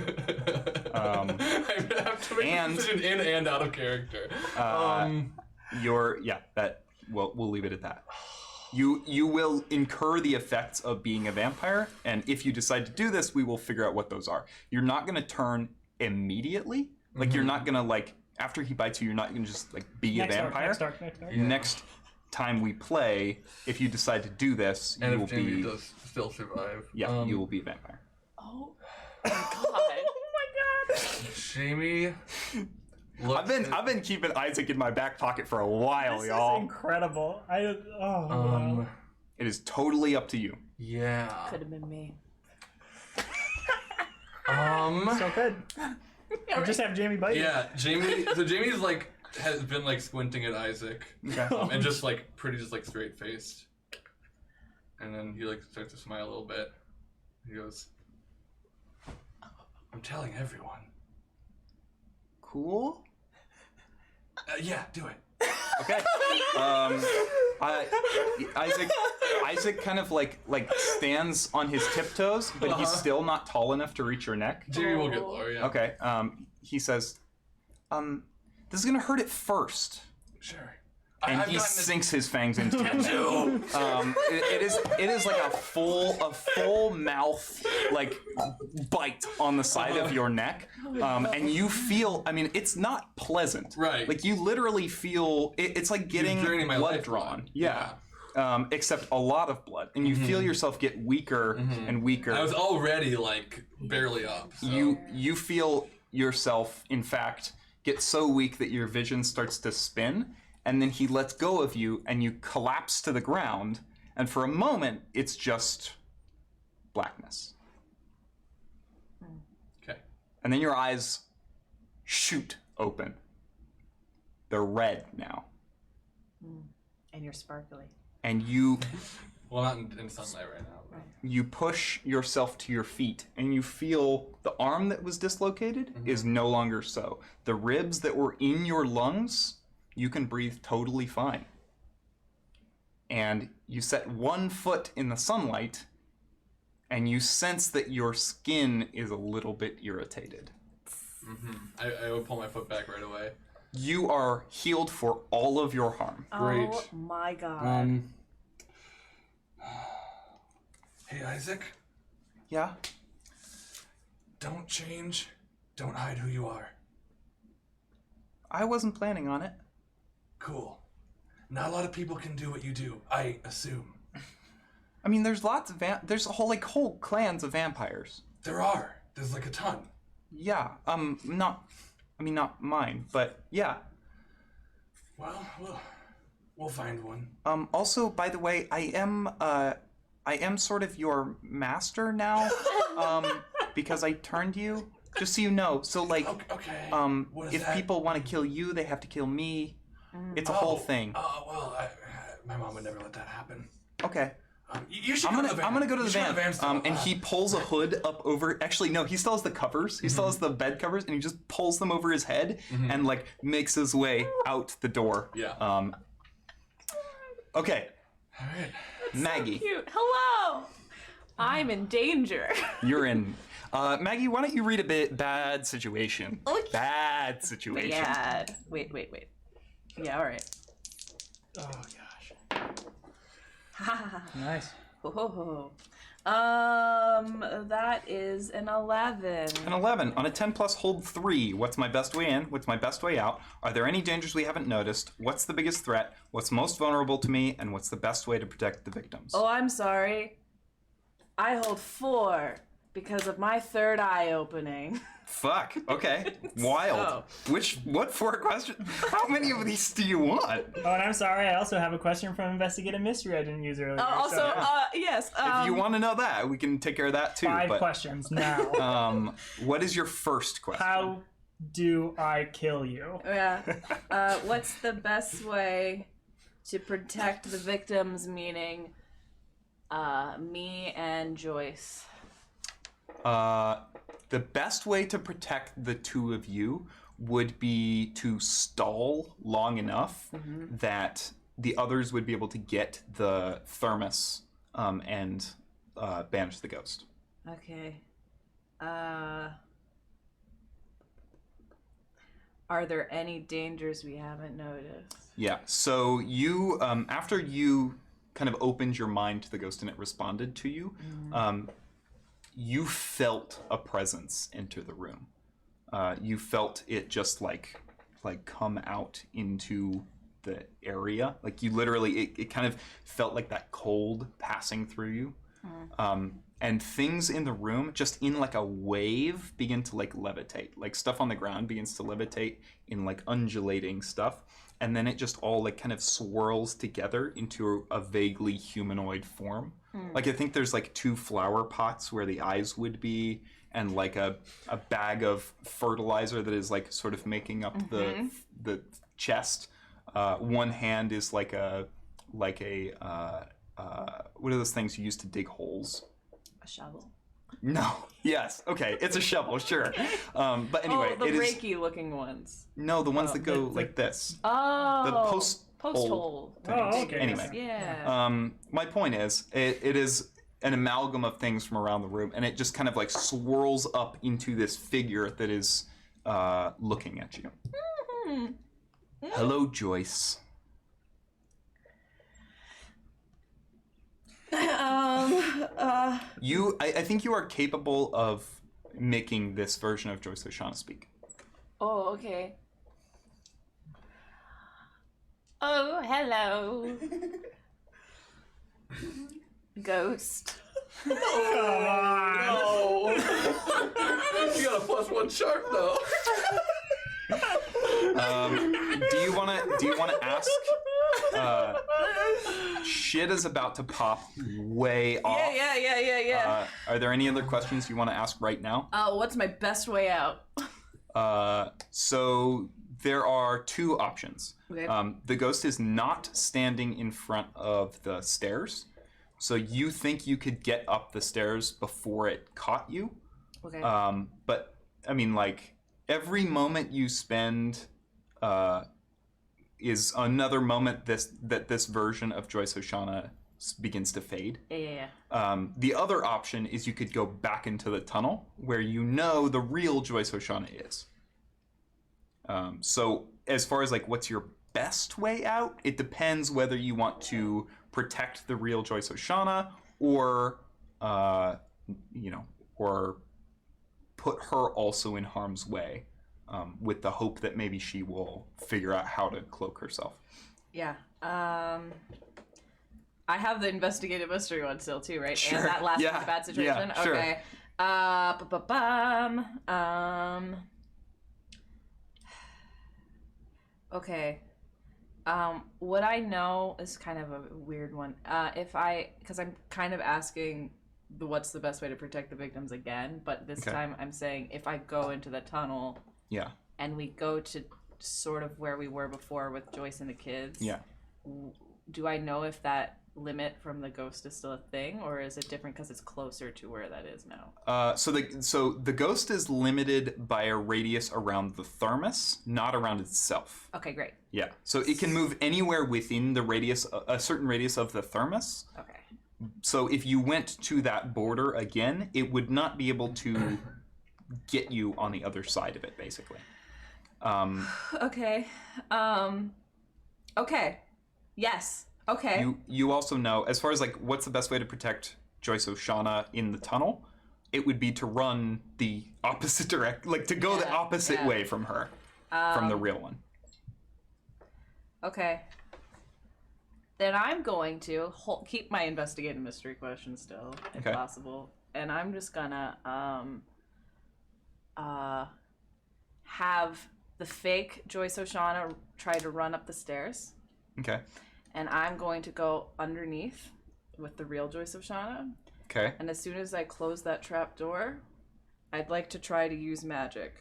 have to make a decision in and out of character. We'll leave it at that. You will incur the effects of being a vampire, and if you decide to do this, we will figure out what those are. You're not going to turn immediately. Like you're not going to after he bites you, you're not going to just be a vampire. Next arc. Next time we play, if you decide to do this, And you will if Jamie be does still survive. yeah, you will be a vampire. Oh my god. Jamie. I've been keeping Isaac in my back pocket for a while, This y'all. is incredible. Wow. It is totally up to you. Yeah. Could have been me. So good. Yeah, Just have Jamie bite you. Yeah, Jamie. So Jamie's has been squinting at Isaac, Okay. and just pretty straight faced, and then he starts to smile a little bit. He goes, "I'm telling everyone." Cool. Yeah, do it. Okay. Isaac kind of stands on his tiptoes, but he's still not tall enough to reach your neck. Jamie will get lower. Yeah. Okay. He says, this is gonna hurt at first. Sure. And I've he gotten sinks his fangs into you. It is like a full mouth bite on the side of your neck, and you feel. I mean, it's not pleasant. Right. You literally feel. It's like getting draining my blood life drawn. blood. Yeah. Except a lot of blood, and you feel yourself get weaker and weaker. I was already barely up. So. You feel yourself, in fact, get so weak that your vision starts to spin. And then he lets go of you, and you collapse to the ground, and for a moment, it's just blackness. Okay. And then your eyes shoot open. They're red now. And you're sparkly. And you Well, not in sunlight right now. But. you push yourself to your feet, and you feel the arm that was dislocated is no longer so. The ribs that were in your lungs, you can breathe totally fine. And you set one foot in the sunlight, and you sense that your skin is a little bit irritated. I would pull my foot back right away. You are healed for all of your harm. Great. Oh my god. Hey, Isaac. Yeah? Don't change. Don't hide who you are. I wasn't planning on it. Cool. Not a lot of people can do what you do, I assume. I mean, there's lots of there's whole clans of vampires. There are. There's a ton. Yeah. Not mine, but yeah. Well, we'll find one. Also, by the way, I am sort of your master now. Because I turned you. Just so you know. So Okay. What is if that? people want to kill you, they have to kill me. It's a whole thing. Oh, well, my mom would never let that happen. Okay. You should I'm go to the van. gonna go to the You should van. still. And he pulls a hood up over. Actually, no, he still has the covers. He still has the bed covers, and he just pulls them over his head and makes his way out the door. Yeah. Okay. All right. Maggie, Cute. Hello. I'm in danger. you're in. Maggie, why don't you read a bit? Bad situation. Okay. Bad situation. Yeah. Wait. Yeah. All right. Oh gosh. Nice. Ho. That is an 11. An 11. On a 10 plus, hold 3. What's my best way in? What's my best way out? Are there any dangers we haven't noticed? What's the biggest threat? What's most vulnerable to me? And what's the best way to protect the victims? Oh, I'm sorry. I hold 4 because of my third eye opening. Fuck. Okay. Wild. What 4 questions? How many of these do you want? Oh, and I'm sorry. I also have a question from Investigate a Mystery I didn't use earlier. Yes. If you want to know that, we can take care of that too. 5 but, questions now. what is your first question? How do I kill you? Yeah. What's the best way to protect the victims, meaning me and Joyce? the best way to protect the two of you would be to stall long enough that the others would be able to get the thermos and banish the ghost. Okay. Are there any dangers we haven't noticed? Yeah, so you, after you kind of opened your mind to the ghost and it responded to you, you felt a presence enter the room. You felt it just like come out into the area. Like you literally, it kind of felt like that cold passing through you. And things in the room, just in like a wave, begin to like levitate. Like stuff on the ground begins to levitate in like undulating stuff. And then it just all like kind of swirls together into a vaguely humanoid form. Like I think there's like 2 flower pots where the eyes would be, and like a bag of fertilizer that is like sort of making up the chest. One hand is like a what are those things you use to dig holes? A shovel. No. Yes. Okay. It's a shovel. Sure. But anyway, the it is rakey looking ones. no the ones that go like this. Oh. The post hole. things. Oh, okay. Anyway. Yeah. My point is, it is an amalgam of things from around the room, and it just kind of like swirls up into this figure that is looking at you. Hello, Joyce. I think you are capable of making this version of Joyce O'Shaughnessy speak. Oh, okay. Oh, hello. Ghost. Oh, you got a +1 sharp though. Do you want to ask? Shit is about to pop way off. Yeah. Are there any other questions you want to ask right now? What's my best way out? So there are 2 options. Okay. The ghost is not standing in front of the stairs, so you think you could get up the stairs before it caught you. Okay. But I mean, like, every moment you spend is another moment that this version of Joyce O'Shaughnessy begins to fade. Yeah. The other option is you could go back into the tunnel where you know the real Joyce O'Shaughnessy is. So as far as like what's your best way out, it depends whether you want to protect the real Joyce O'Shaughnessy or or put her also in harm's way, with the hope that maybe she will figure out how to cloak herself. Yeah. I have the investigative mystery one still too, right? Sure. And that last Yeah. bad situation. Yeah, sure. Okay. Okay. What I know is kind of a weird one. Because I'm kind of asking what's the best way to protect the victims again, but this time I'm saying if I go into the tunnel, Yeah. and we go to sort of where we were before with Joyce and the kids. Yeah. Do I know if that limit from the ghost is still a thing, or is it different because it's closer to where that is now? So the ghost is limited by a radius around the thermos, not around itself. Okay, great. Yeah. So it can move anywhere within the radius, a certain radius of the thermos. Okay. So if you went to that border again, it would not be able to get you on the other side of it, basically. Okay. Okay. Yes. Okay. You also know, as far as like what's the best way to protect Joyce O'Shaughnessy in the tunnel, it would be to run the opposite like to go the opposite way from her, from the real one. Okay. Then I'm going to keep my investigative mystery question still, if possible, and I'm just gonna have the fake Joyce O'Shaughnessy try to run up the stairs. Okay. And I'm going to go underneath with the real Joyce O'Shaughnessy. Okay. And as soon as I close that trap door, I'd like to try to use magic.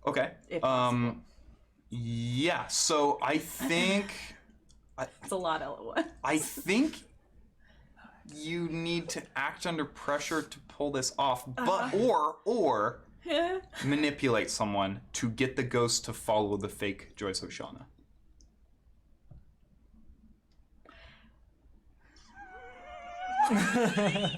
Okay. If possible. Yeah. So I think It's a lot, Ella. I think you need to act under pressure to pull this off, but or manipulate someone to get the ghost to follow the fake Joyce Oshana. I'll try acting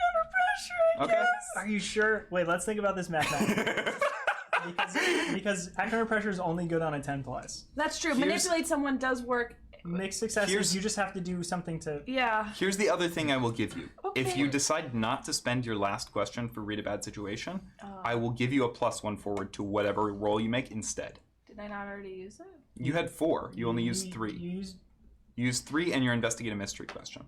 under pressure, I Okay. guess. Are you sure? Wait, let's think about this mathematically. because acting under pressure is only good on a 10 plus. That's true. Manipulate someone does work. Mixed successes, you just have to do something to... Yeah. Here's the other thing I will give you. If Okay. you decide not to spend your last question for read a bad situation, I will give you a +1 forward to whatever roll you make instead. Did I not already use it? You had 4. You only used 3. You You used 3 and your investigate a mystery question.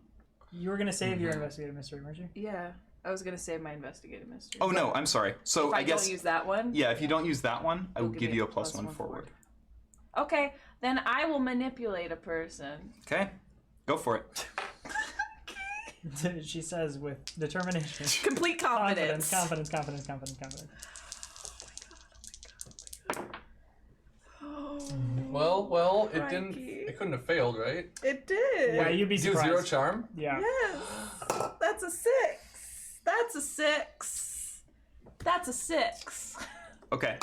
You were going to save your investigative mystery, weren't you? Yeah. I was going to save my investigative mystery. Oh no, I'm sorry. So If I guess don't use that one? yeah, if you don't use that one, I will You'll give you a +1 forward. Okay, then I will manipulate a person. Okay, go for it. She says with determination. Complete confidence. Confidence. Well, it Crikey. didn't. It couldn't have failed, right? It did. Yeah, you'd be Do surprised. 0 charm. Yeah. Yes. That's a 6. That's a 6. That's a 6. Okay.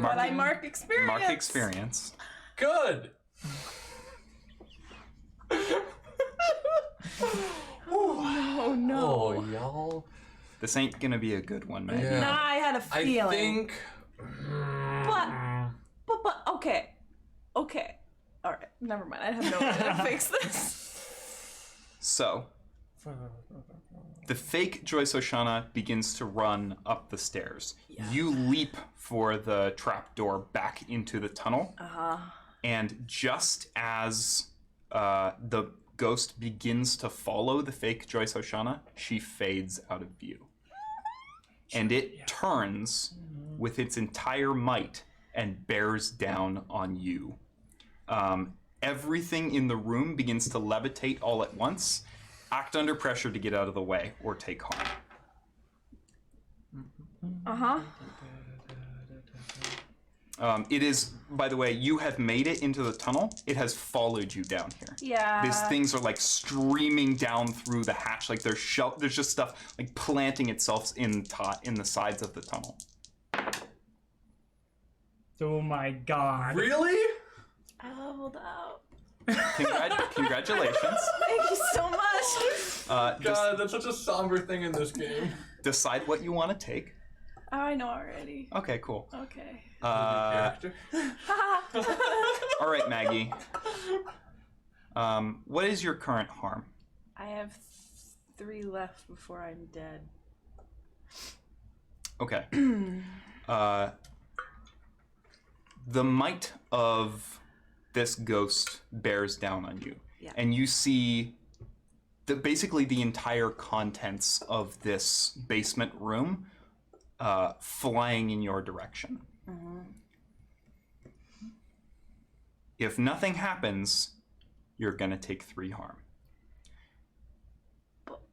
But I mark experience. Mark experience. Good. Oh no. Oh, y'all. This ain't gonna be a good one, Maggie. Yeah. Nah, I had a I feeling. think. But, okay. Okay. Alright, never mind. I have no way to fix this. So, the fake Joyce Oshana begins to run up the stairs. You leap for the trapdoor back into the tunnel. And just as the ghost begins to follow the fake Joyce Oshana, she fades out of view. And it turns with its entire might and bears down on you. Everything in the room begins to levitate all at once. Act under pressure to get out of the way or take harm. It is, by the way, you have made it into the tunnel. It has followed you down here. Yeah. These things are like streaming down through the hatch. Like there's just stuff like planting itself in the sides of the tunnel. Oh my god. Really? I leveled up. Congratulations. Thank you so much. God, that's such a somber thing in this game. Decide what you want to take. Oh, I know already. Okay, cool. Okay. Character. All right, Maggie. What is your current harm? I have 3 left before I'm dead. Okay. The might of this ghost bears down on you. Yeah. And you see basically the entire contents of this basement room flying in your direction. If nothing happens, you're gonna take 3 harm.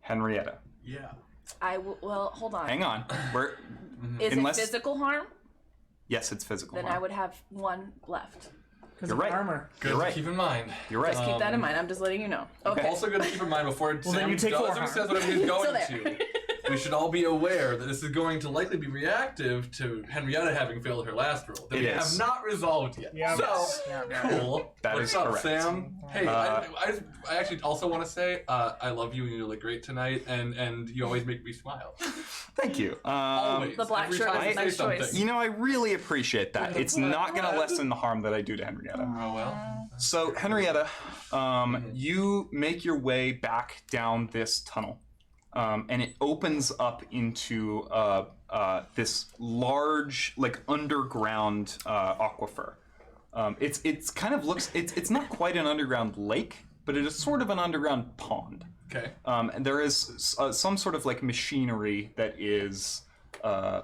Henrietta, Yeah. I will. Well, hold on. hang on. Is unless- it physical harm? Yes, it's physical Then harm. I would have 1 left. Because You're of right. armor. Good You're to right. keep in mind. You're right. Just keep that in mind. I'm just letting you know. Okay. Also good to keep in mind before then Sam you take 4 harm. says what he's going So to. We should all be aware that this is going to likely be reactive to Henrietta having failed her last roll that It we is. have not resolved yet. Yeah, So yeah. cool. That What's is up, correct. Sam? Hey, I actually also want to say I love you and you look great tonight, and you always make me smile. Thank you. Always. The black Every shirt time was you a say nice something. choice. You know, I really appreciate that. It's not going to lessen the harm that I do to Henrietta. Oh well. So, Henrietta, you make your way back down this tunnel, and it opens up into this large, like underground aquifer. It's kind of looks. It's not quite an underground lake, but it is sort of an underground pond. Okay. And there is some sort of like machinery that is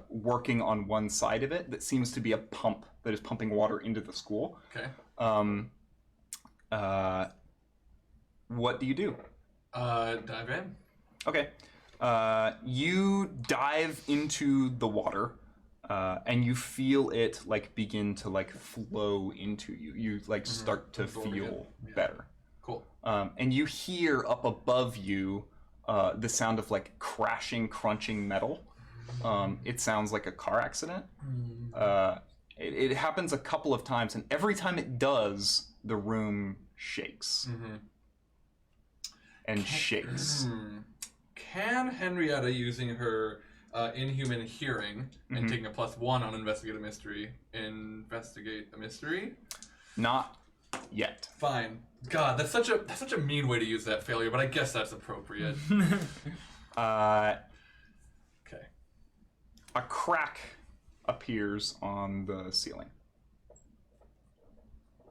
working on one side of it that seems to be a pump that is pumping water into the school. Okay. What do you do? Dive in. Okay. You dive into the water, and you feel it like begin to like flow into you. You like start to Absorbing feel it. Yeah. better. Cool. And you hear up above you the sound of like crashing, crunching metal. It sounds like a car accident. It happens a couple of times, and every time it does, the room shakes. And shakes. Can Henrietta, using her inhuman hearing and taking a +1 on investigate a mystery, investigate a mystery? Not yet. Fine. God, that's such a mean way to use that failure, but I guess that's appropriate. Okay. Okay. A crack appears on the ceiling.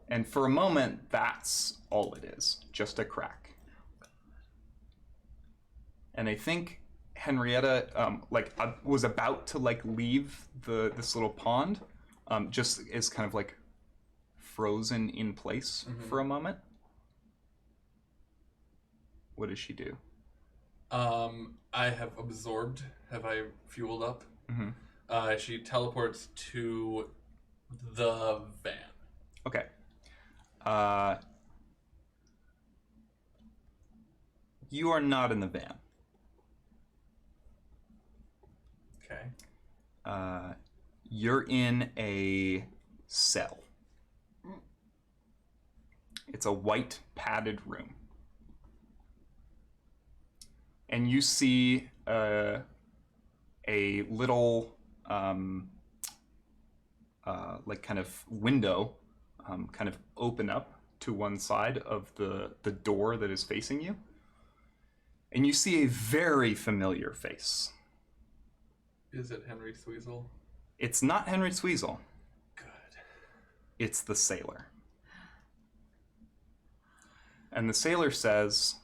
And for a moment, that's all it is. Just a crack. And I think Henrietta, was about to leave this little pond, just is kind of frozen in place for a moment. What does she do? I have absorbed. Have I fueled up? She teleports to the van. Okay. You are not in the van. Okay. You're in a cell. It's a white padded room. And you see a little kind of window kind of open up to one side of the door that is facing you. And you see a very familiar face. Is it Henry Sweezel? It's not Henry Sweezel. Good. It's the sailor. And the sailor says,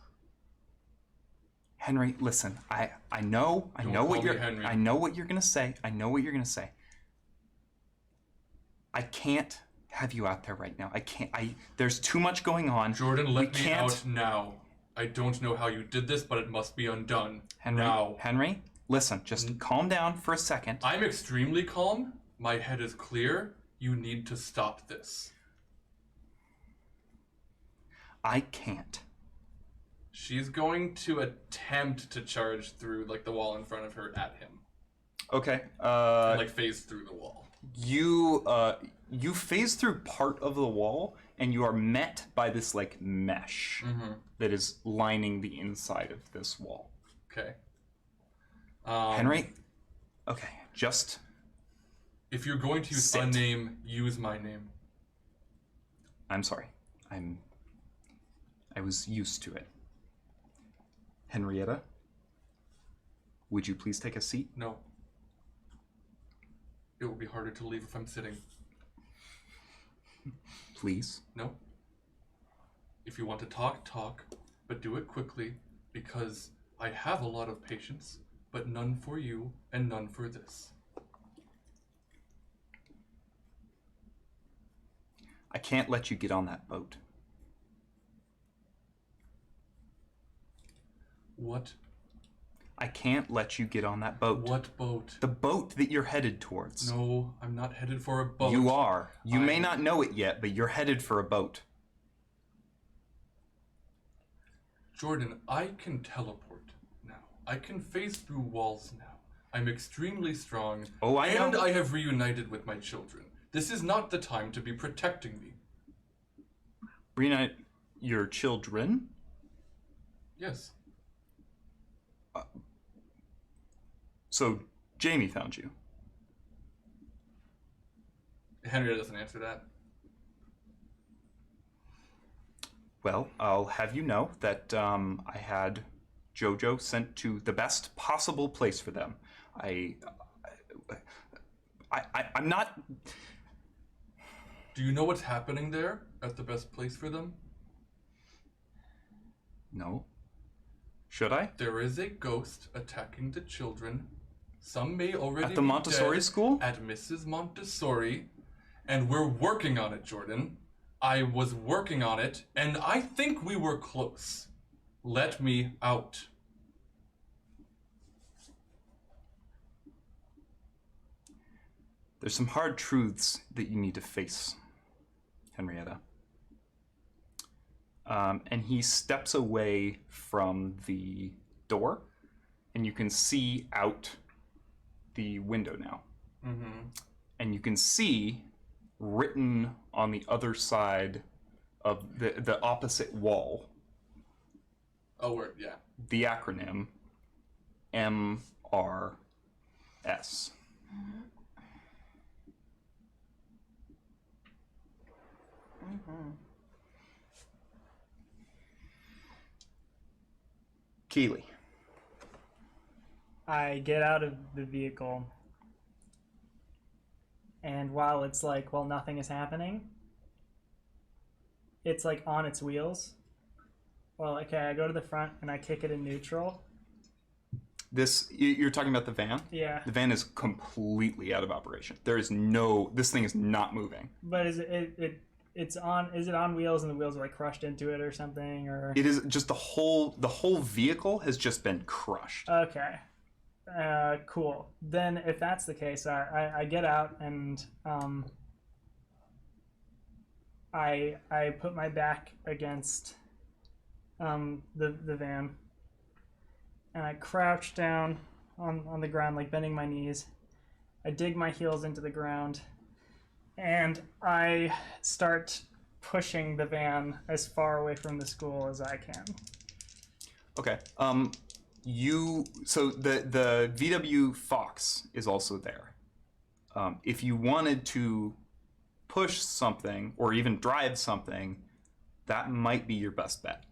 Henry, listen, I know what you're gonna say. I know what you're gonna say. I can't have you out there right now. There's too much going on. Jordan, let me out now. I don't know how you did this, but it must be undone. Henry, listen, just calm down for a second. I'm extremely calm. My head is clear. You need to stop this. I can't. She's going to attempt to charge through the wall in front of her at him. Okay. And phase through the wall. You phase through part of the wall, and you are met by this mesh that is lining the inside of this wall. Okay. Henry. Okay, just. If you're going to use a name, use my name. I'm sorry. I was used to it. Henrietta, would you please take a seat? No. It will be harder to leave if I'm sitting. Please? No. If you want to talk, but do it quickly, because I have a lot of patience, but none for you and none for this. I can't let you get on that boat. What? I can't let you get on that boat. What boat? The boat that you're headed towards. No, I'm not headed for a boat. You are. You may not know it yet, but you're headed for a boat. Jordan, I can teleport now. I can phase through walls now. I'm extremely strong. Oh, I know. And I have reunited with my children. This is not the time to be protecting me. Reunite your children? Yes. So, Jamie found you. Henrietta doesn't answer that. Well, I'll have you know that I had Jojo sent to the best possible place for them. I'm not... Do you know what's happening there at the best place for them? No. Should I? There is a ghost attacking the children. Some may already at the Montessori school? At Mrs. Montessori. And we're working on it, Jordan. I was working on it, and I think we were close. Let me out. There's some hard truths that you need to face, Henrietta. and he steps away from the door, and you can see out the window now. Mm-hmm. And you can see written on the other side of the opposite wall Oh, word, yeah. the acronym M.R.S. Keely. I get out of the vehicle, and while it's like, well, nothing is happening, it's like on its wheels. Well, okay, I go to the front and I kick it in neutral. You're talking about the van? Yeah. The van is completely out of operation. This thing is not moving. But is it's on wheels and the wheels are like crushed into it or something, or? It is just the whole vehicle has just been crushed. Okay. Cool. Then if that's the case, I get out and I put my back against the van, and I crouch down on the ground, like bending my knees. I dig my heels into the ground, and I start pushing the van as far away from the school as I can. Okay. So the VW Fox is also there. If you wanted to push something or even drive something, that might be your best bet.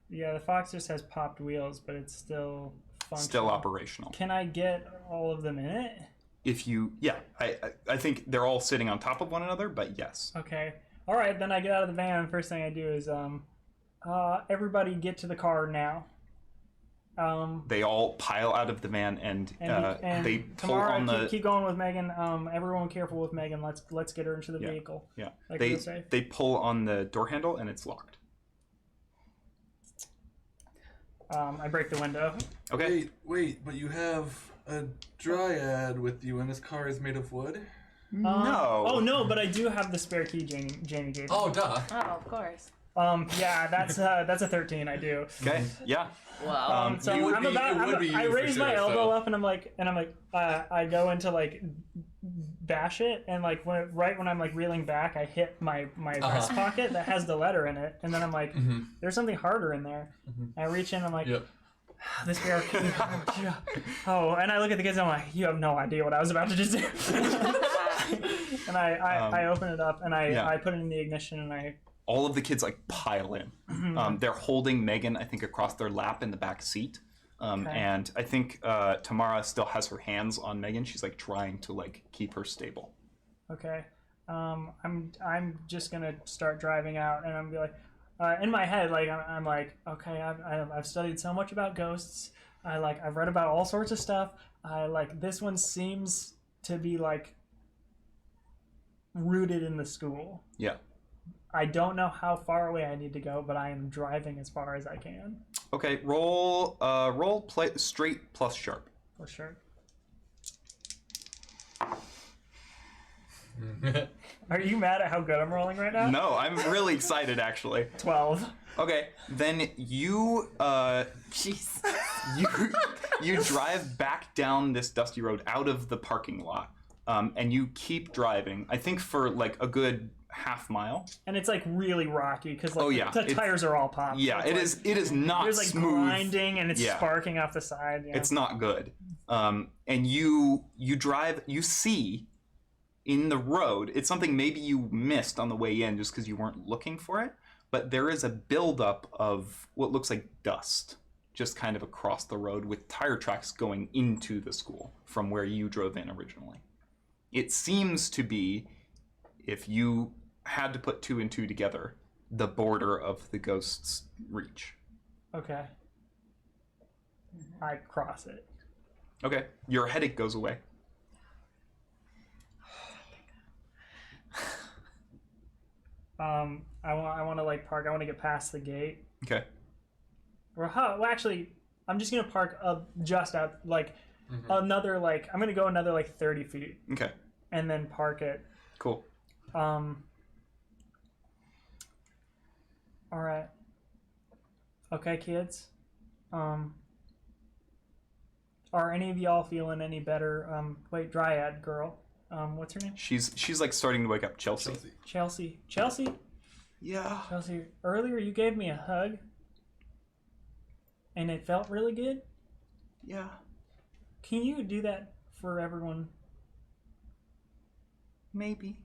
Yeah, the Fox just has popped wheels, but it's still functional. Still operational. Can I get all of them in it? I think they're all sitting on top of one another, but yes. Okay. All right, then I get out of the van. First thing I do is, everybody get to the car now. They all pile out of the van and they pull Tamara, on the. keep going with Megan. Everyone careful with Megan. Let's get her into the vehicle. Yeah. Like real safe. They pull on the door handle and it's locked. I break the window. Okay. Wait, but you have a dryad with you and this car is made of wood? No. Oh no, but I do have the spare key Jamie gave me. Oh, duh. Oh, of course. Yeah, that's a 13 I do. Okay. Yeah. Well, So You would I'm be- about it would be I you for raise my sure, elbow so. up and I'm like I go into like bash it, and like right when I'm like reeling back, I hit my vest pocket that has the letter in it, and then I'm like, there's something harder in there. I reach in, I'm like, Yep. this spare key. Oh, and I look at the kids and I'm like, you have no idea what I was about to just do. And I open it up and I put it in the ignition and I. All of the kids like pile in. They're holding Megan, I think, across their lap in the back seat. And I think Tamara still has her hands on Megan. She's like trying to like keep her stable. Okay. I'm just gonna start driving out, and I'm gonna be like, in my head, like I'm like, okay, I've studied so much about ghosts. I've read about all sorts of stuff. This one seems to be like rooted in the school. Yeah. I don't know how far away I need to go, but I am driving as far as I can. Okay. Roll play straight plus sharp. For sure. Are you mad at how good I'm rolling right now? No, I'm really excited actually. 12. Okay, then you jeez. you drive back down this dusty road out of the parking lot, and you keep driving. I think for like a good half mile. And it's like really rocky because like the it's- tires are all popped. Yeah, so it is. It is not There's like smooth. grinding and it's sparking off the side. Yeah. It's not good. And you drive. You see in the road. It's something maybe you missed on the way in just because you weren't looking for it. But there is a buildup of what looks like dust just kind of across the road with tire tracks going into the school from where you drove in originally. It seems to be, if you had to put two and two together, the border of the ghost's reach. Okay. I cross it. Okay, your headache goes away. I want to like park. I want to get past the gate. Okay. Well, actually, I'm just gonna park just out like another like I'm gonna go another like 30 feet. Okay. And then park it. Cool. All right. Okay, kids. Are any of y'all feeling any better? Wait, Dryad girl. What's her name? She's like starting to wake up. Chelsea. Chelsea. Yeah. Chelsea, earlier you gave me a hug. And it felt really good. Yeah. Can you do that for everyone? Maybe.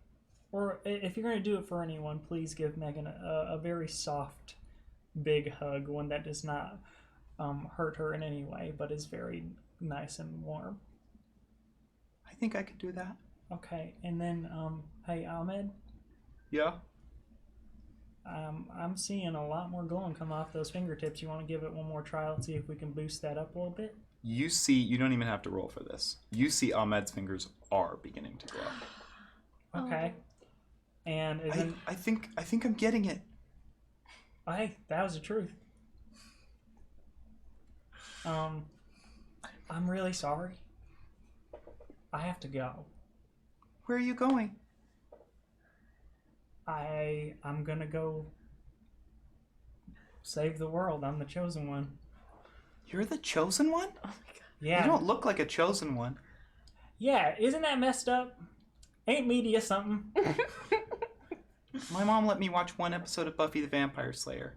Or if you're going to do it for anyone, please give Megan a very soft, big hug, one that does not hurt her in any way, but is very nice and warm. I think I could do that. Okay, and then, hey, Ahmed? Yeah? I'm seeing a lot more glowing come off those fingertips. You want to give it one more trial and see if we can boost that up a little bit? You don't even have to roll for this. You see Ahmed's fingers are beginning to glow. Okay. And I think I'm getting it. Hey, that was the truth. I'm really sorry. I have to go. Where are you going? I'm gonna go save the world. I'm the chosen one. You're the chosen one? Oh my god. Yeah. You don't look like a chosen one. Yeah, isn't that messed up? Ain't media something? My mom let me watch one episode of Buffy the Vampire Slayer.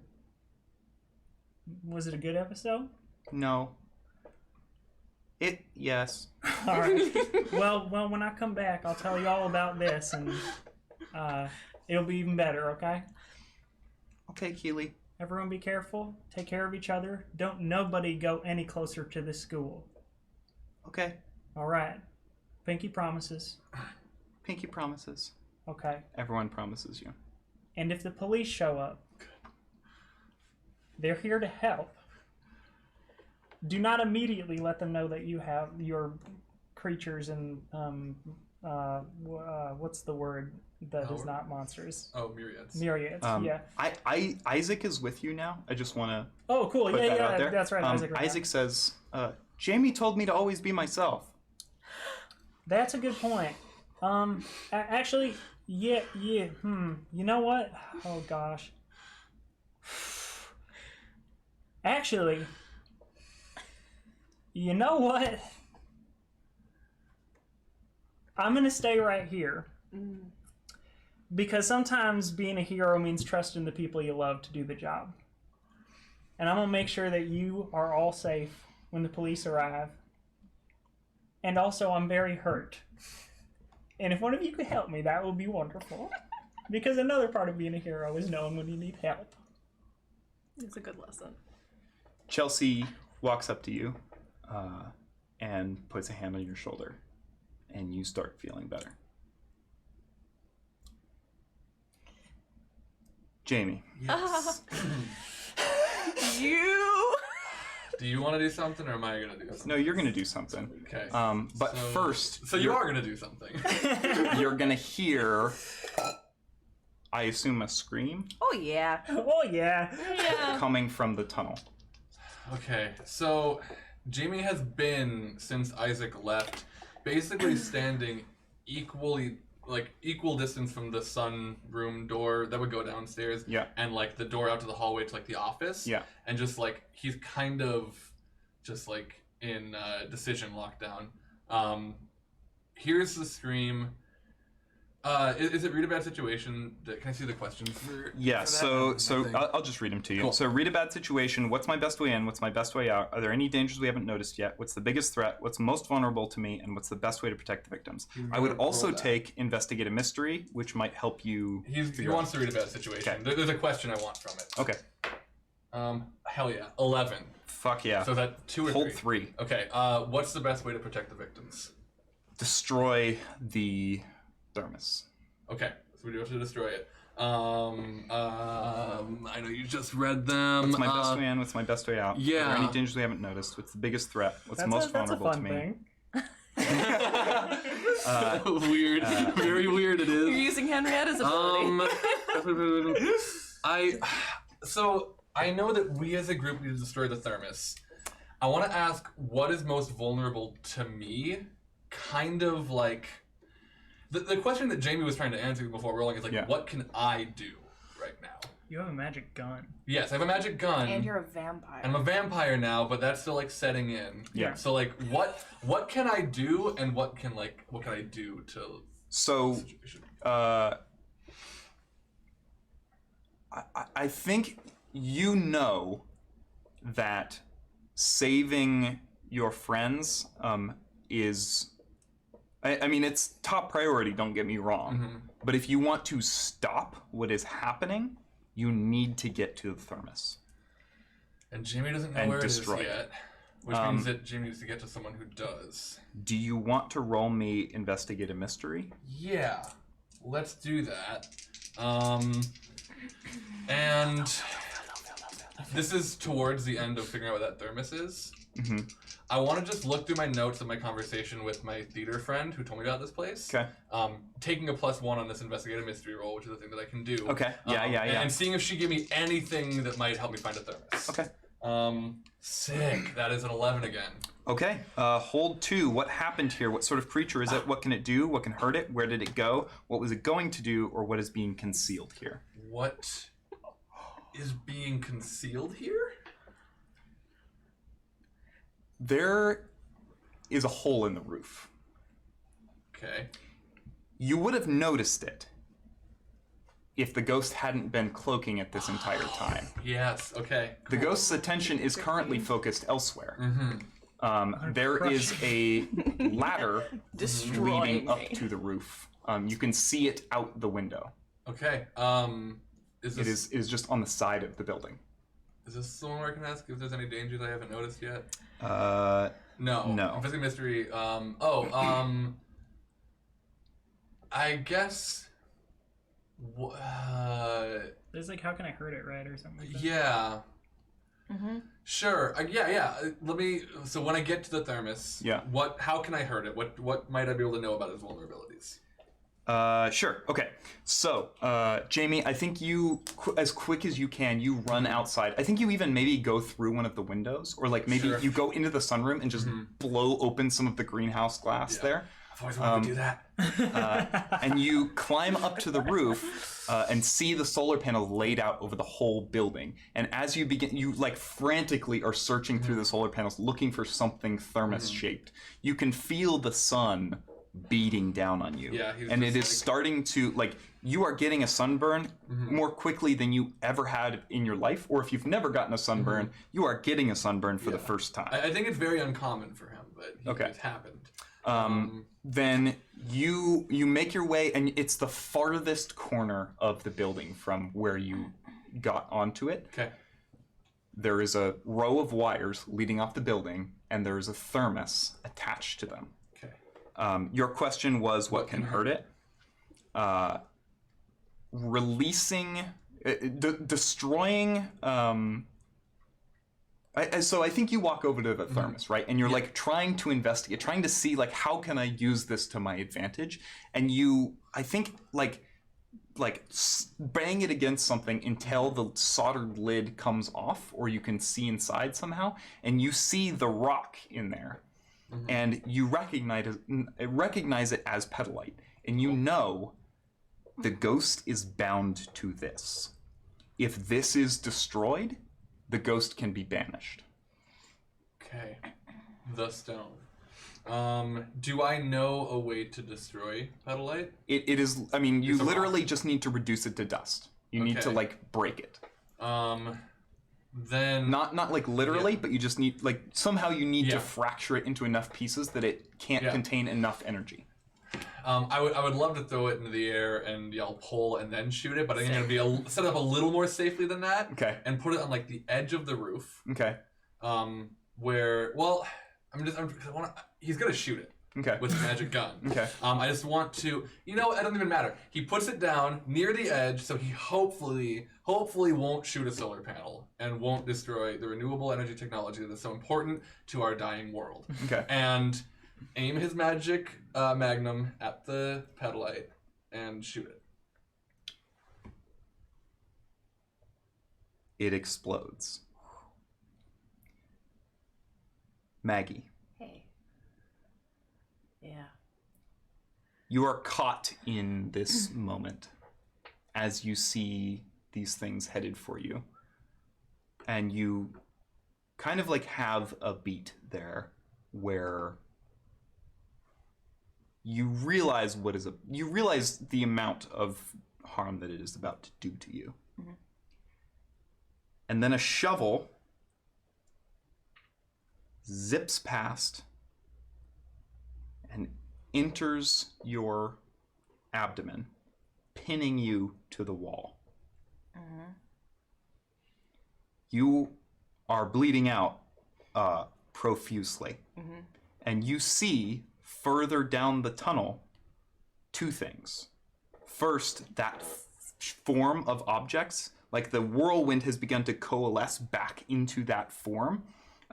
Was it a good episode? No. Yes. All right. Well, when I come back, I'll tell you all about this, and it'll be even better. Okay. Okay, Keely. Everyone, be careful. Take care of each other. Don't nobody go any closer to this school. Okay. All right. Pinky promises. Pinky promises. Okay. Everyone promises you. And if the police show up, they're here to help. Do not immediately let them know that you have your creatures and what's the word that is not monsters? Oh, myriads. Myriads. Yeah. Isaac is with you now. I just want to. Oh, cool. Put that out there. That's right. Isaac says, "Jamie told me to always be myself." That's a good point. Actually, yeah. You know what? Oh gosh. Actually, you know what? I'm gonna stay right here. Because sometimes being a hero means trusting the people you love to do the job. And I'm gonna make sure that you are all safe when the police arrive. And also, I'm very hurt. And if one of you could help me, that would be wonderful. Because another part of being a hero is knowing when you need help. It's a good lesson. Chelsea walks up to you and puts a hand on your shoulder, and you start feeling better. Jamie. Yes. You. Do you want to do something, or am I gonna do something? No, you're gonna do something. Okay. But first, So you are gonna do something. you're gonna hear, I assume, a scream Oh yeah. Oh, yeah. Yeah. coming from the tunnel. Okay, so Jamie has been, since Isaac left, basically standing equal distance from the sunroom door that would go downstairs. Yeah. And like the door out to the hallway to like the office. Yeah. And just like he's kind of just like in decision lockdown. Here's the scream. Is it read a bad situation? Can I see the questions? Yeah, for so that? I'll just read them to you. Cool. So read a bad situation. What's my best way in? What's my best way out? Are there any dangers we haven't noticed yet? What's the biggest threat? What's most vulnerable to me? And what's the best way to protect the victims? I would also take investigate a mystery, which might help you. He wants to read a bad situation. Okay. There's a question I want from it. Okay. Hell yeah. 11. Fuck yeah. So is that 2 or 3? Hold 3. Okay. What's the best way to protect the victims? Destroy the thermos. Okay. So we do have to destroy it. I know you just read them. What's my best way in? What's my best way out? yeah. Are there any dangers we haven't noticed? What's the biggest threat? What's most that's a vulnerable fun to me? thing. So weird. Very weird it You're is. using Henrietta's ability. So I know that we as a group need to destroy the thermos. I want to ask what is most vulnerable to me? Kind of like the question that Jamie was trying to answer before rolling is like, Yeah. what can I do right now? You have a magic gun. Yes, I have a magic gun. And you're a vampire. I'm a vampire now, but that's still like setting in. Yeah. So like, what can I do, and what can I do to? So, I think you know that saving your friends is. I mean, it's top priority. Don't get me wrong. But if you want to stop what is happening, you need to get to the thermos. And Jamie doesn't know where it is yet, which means that Jamie needs to get to someone who does. Do you want to roll me investigate a mystery? Yeah, let's do that. And this is towards the end of figuring out what that thermos is. I want to just look through my notes of my conversation with my theater friend who told me about this place. Okay. Taking a +1 on this investigative mystery roll, which is a thing that I can do. Okay. Yeah. And seeing if she gave me anything that might help me find a thermos. Okay. Sick. That is an 11 again. Okay. Hold 2. What happened here? What sort of creature is it? What can it do? What can hurt it? Where did it go? What was it going to do? Or what is being concealed here? What is being concealed here? There is a hole in the roof. Okay. You would have noticed it if the ghost hadn't been cloaking it this entire time. Yes. Okay. The ghost's attention is currently focused elsewhere. There is a ladder leading up to the roof. You can see it out the window. Okay. It is just on the side of the building. Is this someone where I can ask if there's any dangers I haven't noticed yet? No. Investigative mystery. I guess. There's like, how can I hurt it, right, or something like that? Yeah. Sure. Yeah. Let me. So when I get to the thermos, how can I hurt it? What might I be able to know about its vulnerabilities? Sure. Okay. So, Jamie, I think you, as quick as you can, you run outside. I think you even maybe go through one of the windows, or like maybe you go into the sunroom and just blow open some of the greenhouse glass there. I've always wanted to do that. And you climb up to the roof and see the solar panels laid out over the whole building. And as you begin, you like frantically are searching through the solar panels looking for something thermos shaped. You can feel the sun beating down on you. Yeah, and it is starting to, like, you are getting a sunburn more quickly than you ever had in your life, or if you've never gotten a sunburn, you are getting a sunburn for the first time. I think it's very uncommon for him, but it's happened. Then you make your way, and it's the farthest corner of the building from where you got onto it. Okay. There is a row of wires leading off the building, and there is a thermos attached to them. Your question was, what can hurt it? Destroying. So I think you walk over to the thermos, right? And you're like trying to investigate, trying to see like, how can I use this to my advantage? And you, I think, like bang it against something until the soldered lid comes off, or you can see inside somehow, and you see the rock in there. And you recognize it as petalite, and you know the ghost is bound to this. If this is destroyed, the ghost can be banished. Okay. The stone. Do I know a way to destroy petalite? It is, I mean, you literally just need to reduce it to dust. You need to, like, break it. Then not like literally, but you just need, like, somehow you need to fracture it into enough pieces that it can't contain enough energy. I would love to throw it into the air and yell pull and then shoot it, but I think I'm gonna be set up a little more safely than that. Okay. And put it on like the edge of the roof. Okay. Where he's gonna shoot it. Okay. With a magic gun. Okay. I just want to, it doesn't even matter. He puts it down near the edge, so he hopefully won't shoot a solar panel and won't destroy the renewable energy technology that is so important to our dying world. Okay. And aim his magic magnum at the petalite and shoot it. It explodes. Maggie. Hey. Yeah. You are caught in this moment as you see these things headed for you. And you kind of like have a beat there where you realize you realize the amount of harm that it is about to do to you. Mm-hmm. And then a shovel zips past and enters your abdomen, pinning you to the wall. Mm-hmm. You are bleeding out profusely. Mm-hmm. And you see further down the tunnel two things. First, that form of objects, like the whirlwind has begun to coalesce back into that form,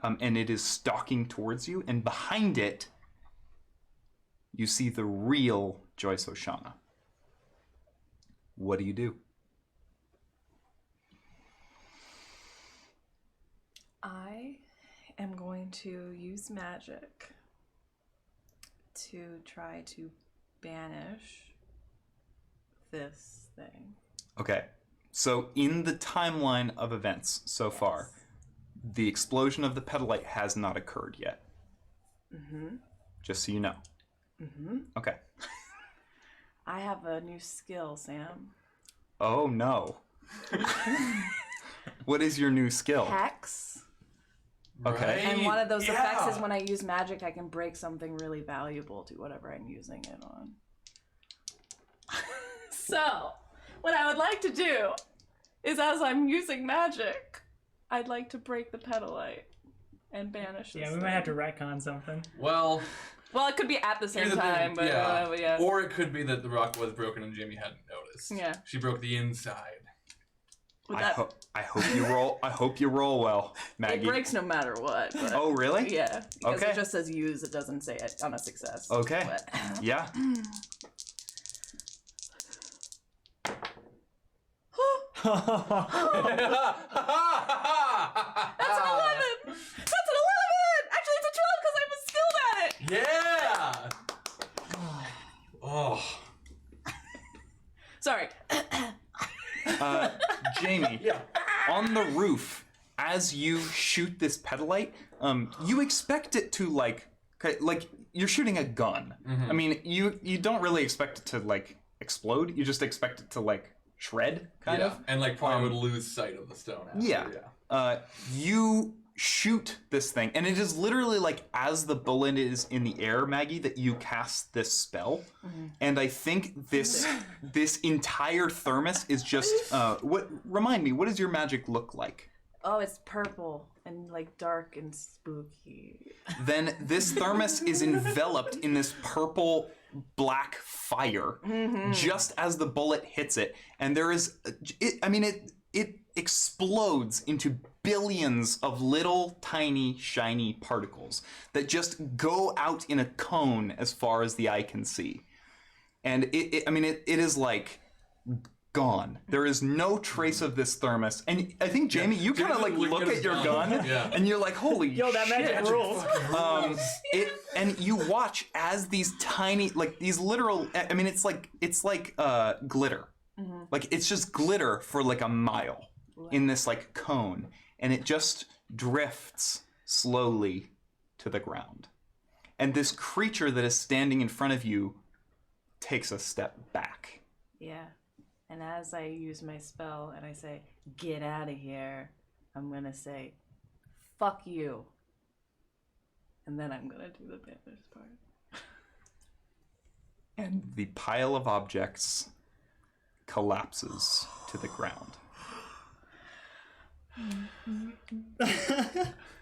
and it is stalking towards you. And behind it, you see the real Joyce Oshana. What do you do? I am going to use magic to try to banish this thing. Okay, so in the timeline of events so far, the explosion of the pedalite has not occurred yet. Mm-hmm. Just so you know. Mm-hmm. Okay. I have a new skill, Sam. Oh no. What is your new skill? Hex. Okay. Right? And one of those effects is when I use magic, I can break something really valuable to whatever I'm using it on. So, what I would like to do is, as I'm using magic, I'd like to break the pedalite and banish this Yeah, we thing. might have to retcon something. Well, it could be at the same here's the time, thing, but yeah. Or it could be that the rock was broken and Jamie hadn't noticed. Yeah. She broke the inside. I hope you roll well, Maggie. It breaks no matter what. But Oh, really? yeah, because Okay. it just says use. It doesn't say it on a success. Okay. But... Yeah. That's an 11! That's an 11! Actually, it's a 12 because I was skilled at it! Yeah! Oh. Sorry. Jamie, on the roof, as you shoot this pedalite, you expect it to like you're shooting a gun. Mm-hmm. I mean, you don't really expect it to like explode. You just expect it to like shred, kind of. And like probably would lose sight of the stone after. You shoot this thing, and it is literally like as the bullet is in the air, Maggie, that you cast this spell. Mm-hmm. And I think this entire thermos is just remind me, what does your magic look like? Oh, it's purple and like dark and spooky. Then this thermos is enveloped in this purple black fire just as the bullet hits it, and there is it explodes into billions of little tiny shiny particles that just go out in a cone as far as the eye can see. And it is like gone. There is no trace of this thermos. And I think, Jamie, you kind of like look at your gun and you're like, holy Yo, that shit. magic rules. And you watch as these tiny, like these literal, I mean, it's like glitter. Mm-hmm. Like it's just glitter for like a mile in this like cone. And it just drifts slowly to the ground. And this creature that is standing in front of you takes a step back. Yeah. And as I use my spell and I say, get out of here, I'm going to say, fuck you. And then I'm going to do the banish part. And the pile of objects collapses to the ground.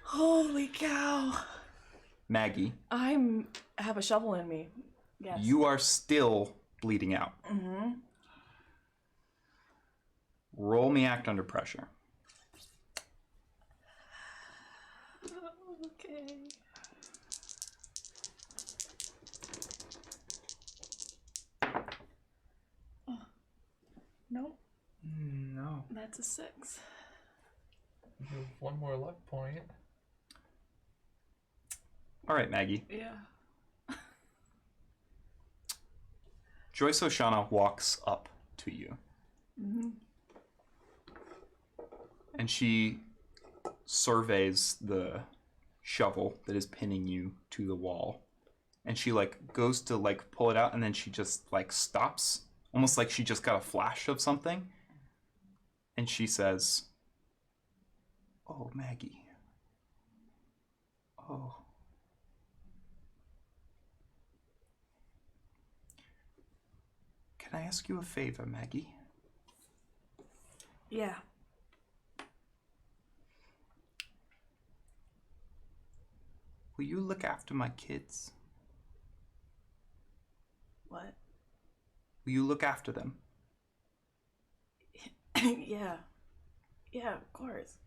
Holy cow. Maggie. I have a shovel in me. Yes. You are still bleeding out. Mm-hmm. Roll me act under pressure. Okay. Oh. Nope. No. That's a 6. You have one more luck point. All right, Maggie. Yeah. Joyce Oshana walks up to you. Mm-hmm. And she surveys the shovel that is pinning you to the wall. And she like goes to like pull it out, and then she just like stops, almost like she just got a flash of something. And she says, "Oh, Maggie. Oh. Can I ask you a favor, Maggie?" Yeah. Will you look after my kids? What? Will you look after them? Yeah. Yeah, of course.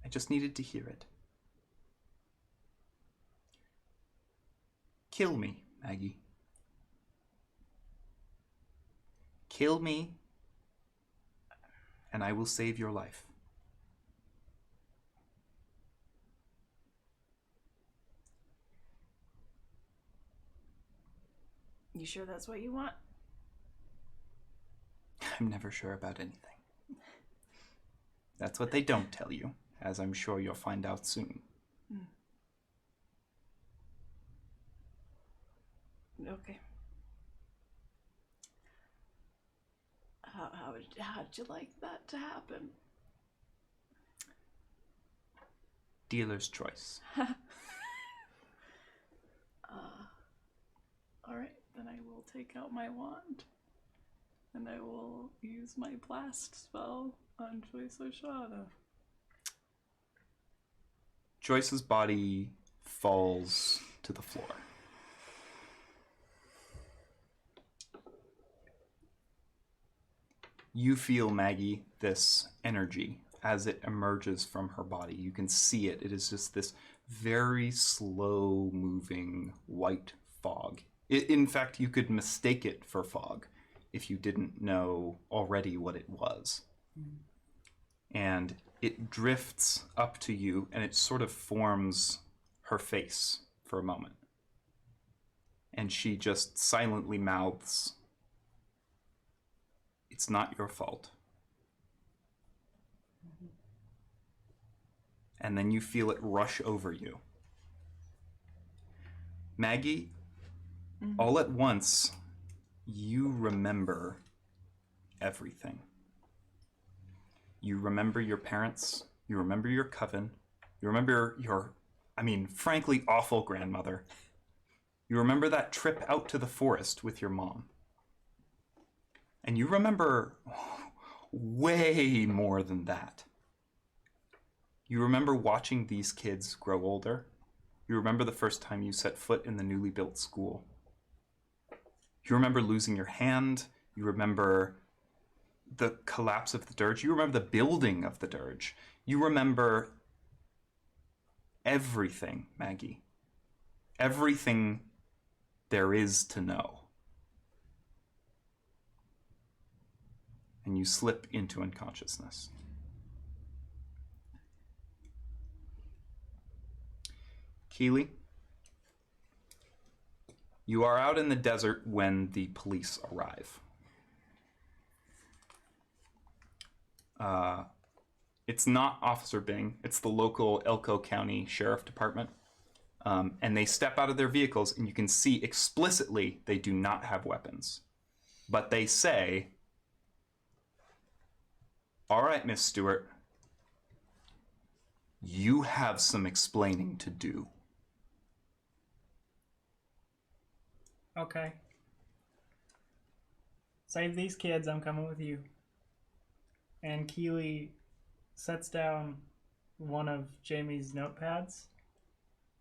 I just needed to hear it. Kill me, Maggie. Kill me, and I will save your life. You sure that's what you want? I'm never sure about anything. That's what they don't tell you, as I'm sure you'll find out soon. Okay. How'd you like that to happen? Dealer's choice. Alright, then I will take out my wand. And I will use my blast spell on Joyce Oshana. Joyce's body falls to the floor. You feel, Maggie, this energy as it emerges from her body. You can see it. It is just this very slow moving white fog. In fact, you could mistake it for fog if you didn't know already what it was. And it drifts up to you, and it sort of forms her face for a moment. And she just silently mouths, "It's not your fault." And then you feel it rush over you. Maggie, all at once, you remember everything. You remember your parents. You remember your coven. You remember your, frankly, awful grandmother. You remember that trip out to the forest with your mom. And you remember way more than that. You remember watching these kids grow older. You remember the first time you set foot in the newly built school. You remember losing your hand. You remember the collapse of the dirge. You remember the building of the dirge. You remember everything, Maggie. Everything there is to know. And you slip into unconsciousness. Keely, you are out in the desert when the police arrive. It's not Officer Bing, it's the local Elko County Sheriff Department. And they step out of their vehicles, and you can see explicitly they do not have weapons. But they say, "All right, Miss Stewart, you have some explaining to do." Okay. Save these kids, I'm coming with you. And Keely sets down one of Jamie's notepads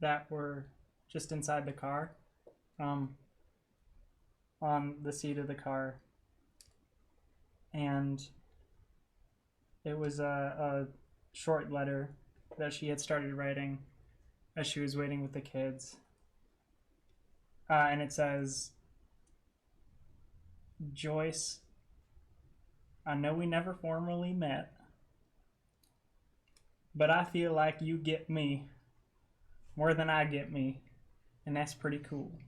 that were just inside the car, on the seat of the car. And it was a short letter that she had started writing as she was waiting with the kids. And it says, "Joyce, I know we never formally met, but I feel like you get me more than I get me, and that's pretty cool.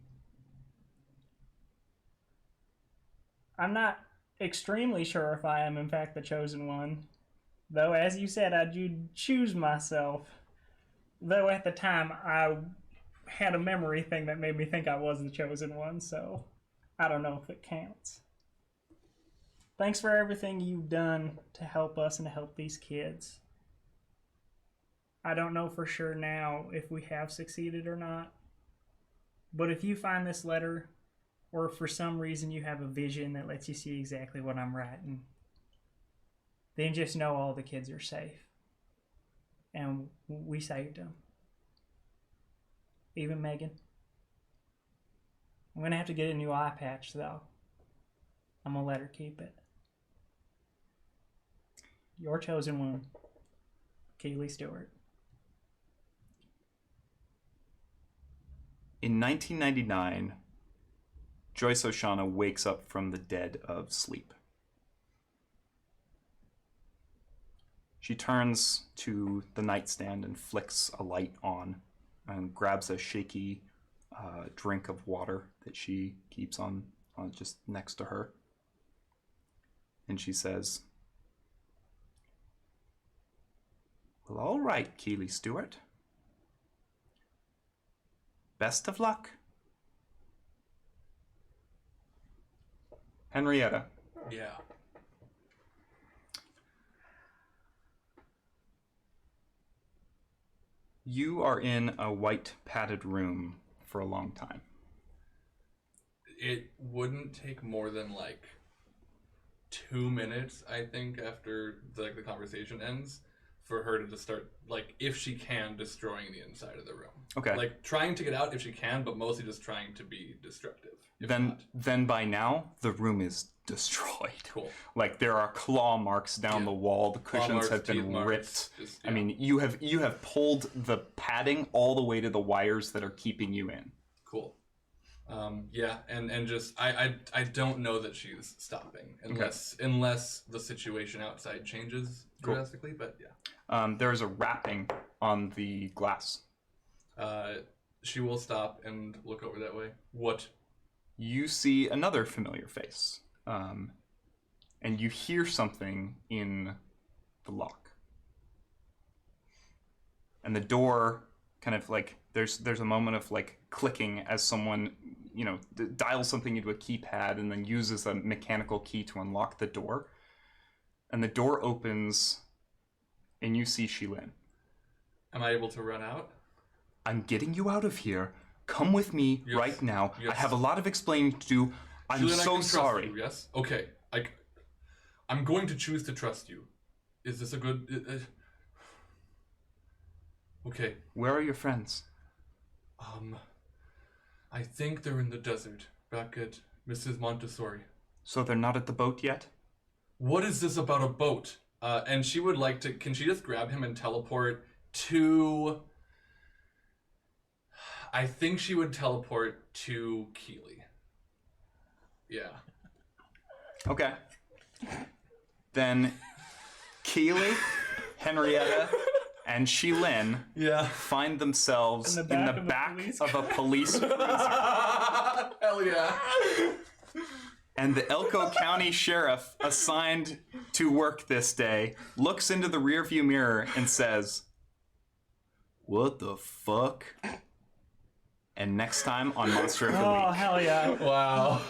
I'm not extremely sure if I am in fact the chosen one. Though, as you said, I do choose myself. Though at the time, I had a memory thing that made me think I was the chosen one, so I don't know if it counts. Thanks for everything you've done to help us and to help these kids. I don't know for sure now if we have succeeded or not. But if you find this letter, or for some reason you have a vision that lets you see exactly what I'm writing, then just know all the kids are safe. And we saved them. Even Megan. I'm going to have to get a new eye patch, though. I'm going to let her keep it. Your chosen one, Keely Stewart. In 1999, Joyce O'Shaughnessy wakes up from the dead of sleep. She turns to the nightstand and flicks a light on and grabs a shaky drink of water that she keeps on just next to her. And she says, "Well, all right, Keely Stewart. Best of luck." Henrietta. Yeah. You are in a white padded room for a long time. It wouldn't take more than 2 minutes, I think, after the conversation ends, for her to just start, if she can, destroying the inside of the room. Okay. Trying to get out if she can, but mostly just trying to be destructive. Then by now, the room is destroyed. Cool. There are claw marks down the wall. The cushions marks, have been teeth ripped. marks, I mean, you have pulled the padding all the way to the wires that are keeping you in. Cool. Yeah, and just I don't know that she's stopping unless the situation outside changes drastically. But yeah. There's a wrapping on the glass. She will stop and look over that way. What? You see another familiar face, and you hear something in the lock. And the door kind of there's a moment of clicking as someone dials something into a keypad and then uses a mechanical key to unlock the door. And the door opens, and you see Shilin. Am I able to run out? I'm getting you out of here. Come with me right now. Yes. I have a lot of explaining to do. I'm Shilin, so sorry. You, yes? Okay. I'm going to choose to trust you. Is this a good... Okay. Where are your friends? I think they're in the desert, back at Mrs. Montessori. So they're not at the boat yet? What is this about a boat? And she would like to... Can she just grab him and teleport to... I think she would teleport to Keely. Yeah. Okay. Then Keely, Henrietta, and Shilin find themselves in the back of a police cruiser. Hell yeah. And the Elko County Sheriff assigned to work this day looks into the rearview mirror and says, "What the fuck?" And next time on Monster of the Week. Oh, hell yeah. Wow.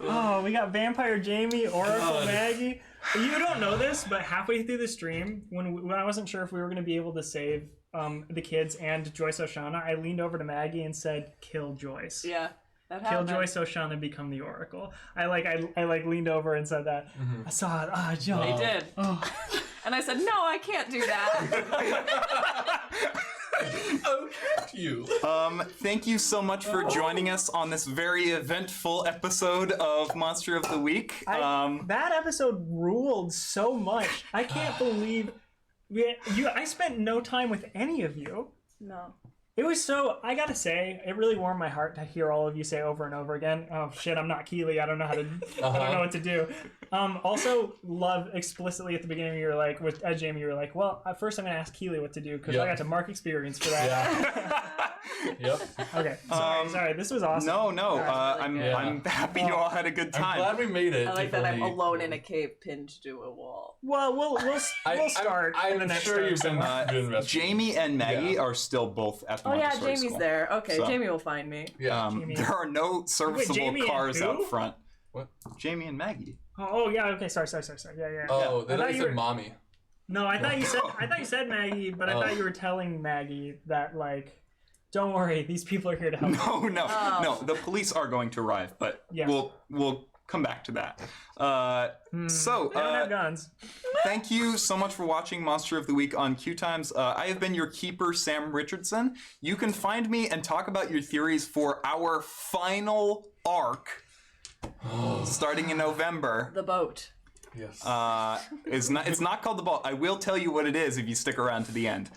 Oh, we got Vampire Jamie, Oracle Maggie. You don't know this, but halfway through the stream, when I wasn't sure if we were going to be able to save the kids and Joyce O'Shaughnessy, I leaned over to Maggie and said, "Kill Joyce." Yeah, that Kill happened. Joyce O'Shaughnessy, become the Oracle. I leaned over and said that. Mm-hmm. I saw it. Ah, Joe. They did. Oh. And I said, "No, I can't do that." Oh, can't you? Thank you so much for joining us on this very eventful episode of Monster of the Week. That episode ruled so much. I can't believe I spent no time with any of you. No. It was so, I gotta say, it really warmed my heart to hear all of you say over and over again, "Oh shit, I'm not Keely, I don't know how to, I don't know what to do." Also, love explicitly at the beginning, you were like, with Jamie, you were like, "Well, at first I'm gonna ask Keely what to do, because I got to mark experience for that." Yep. Okay. Sorry. This was awesome. No. Yeah. I'm happy you all had a good I'm time. glad we made it. I like that I'm Hopefully- alone in a cave pinned to a wall. Well, we'll start. in the I'm next sure you've been episode. good investors. Jamie and Maggie Yeah. are still both at the Oh yeah, Montessori Jamie's school. there. Okay, So- Jamie will find me. Yeah. Jamie. There are no serviceable Jamie and cars who? out front. What? Jamie and Maggie. Oh yeah. Okay. Sorry. Yeah. Oh, I they thought thought you you said were- mommy. No, I thought you said Maggie, but I Oh. thought you were telling Maggie that like, don't worry, these people are here to help. No. The police are going to arrive, but Yeah. we'll come back to that. So, They don't have guns. thank you so much for watching Monster of the Week on Q Times. I have been your keeper, Sam Richardson. You can find me and talk about your theories for our final arc, starting in November. The boat. Yes. It's not called The Ball. I will tell you what it is if you stick around to the end,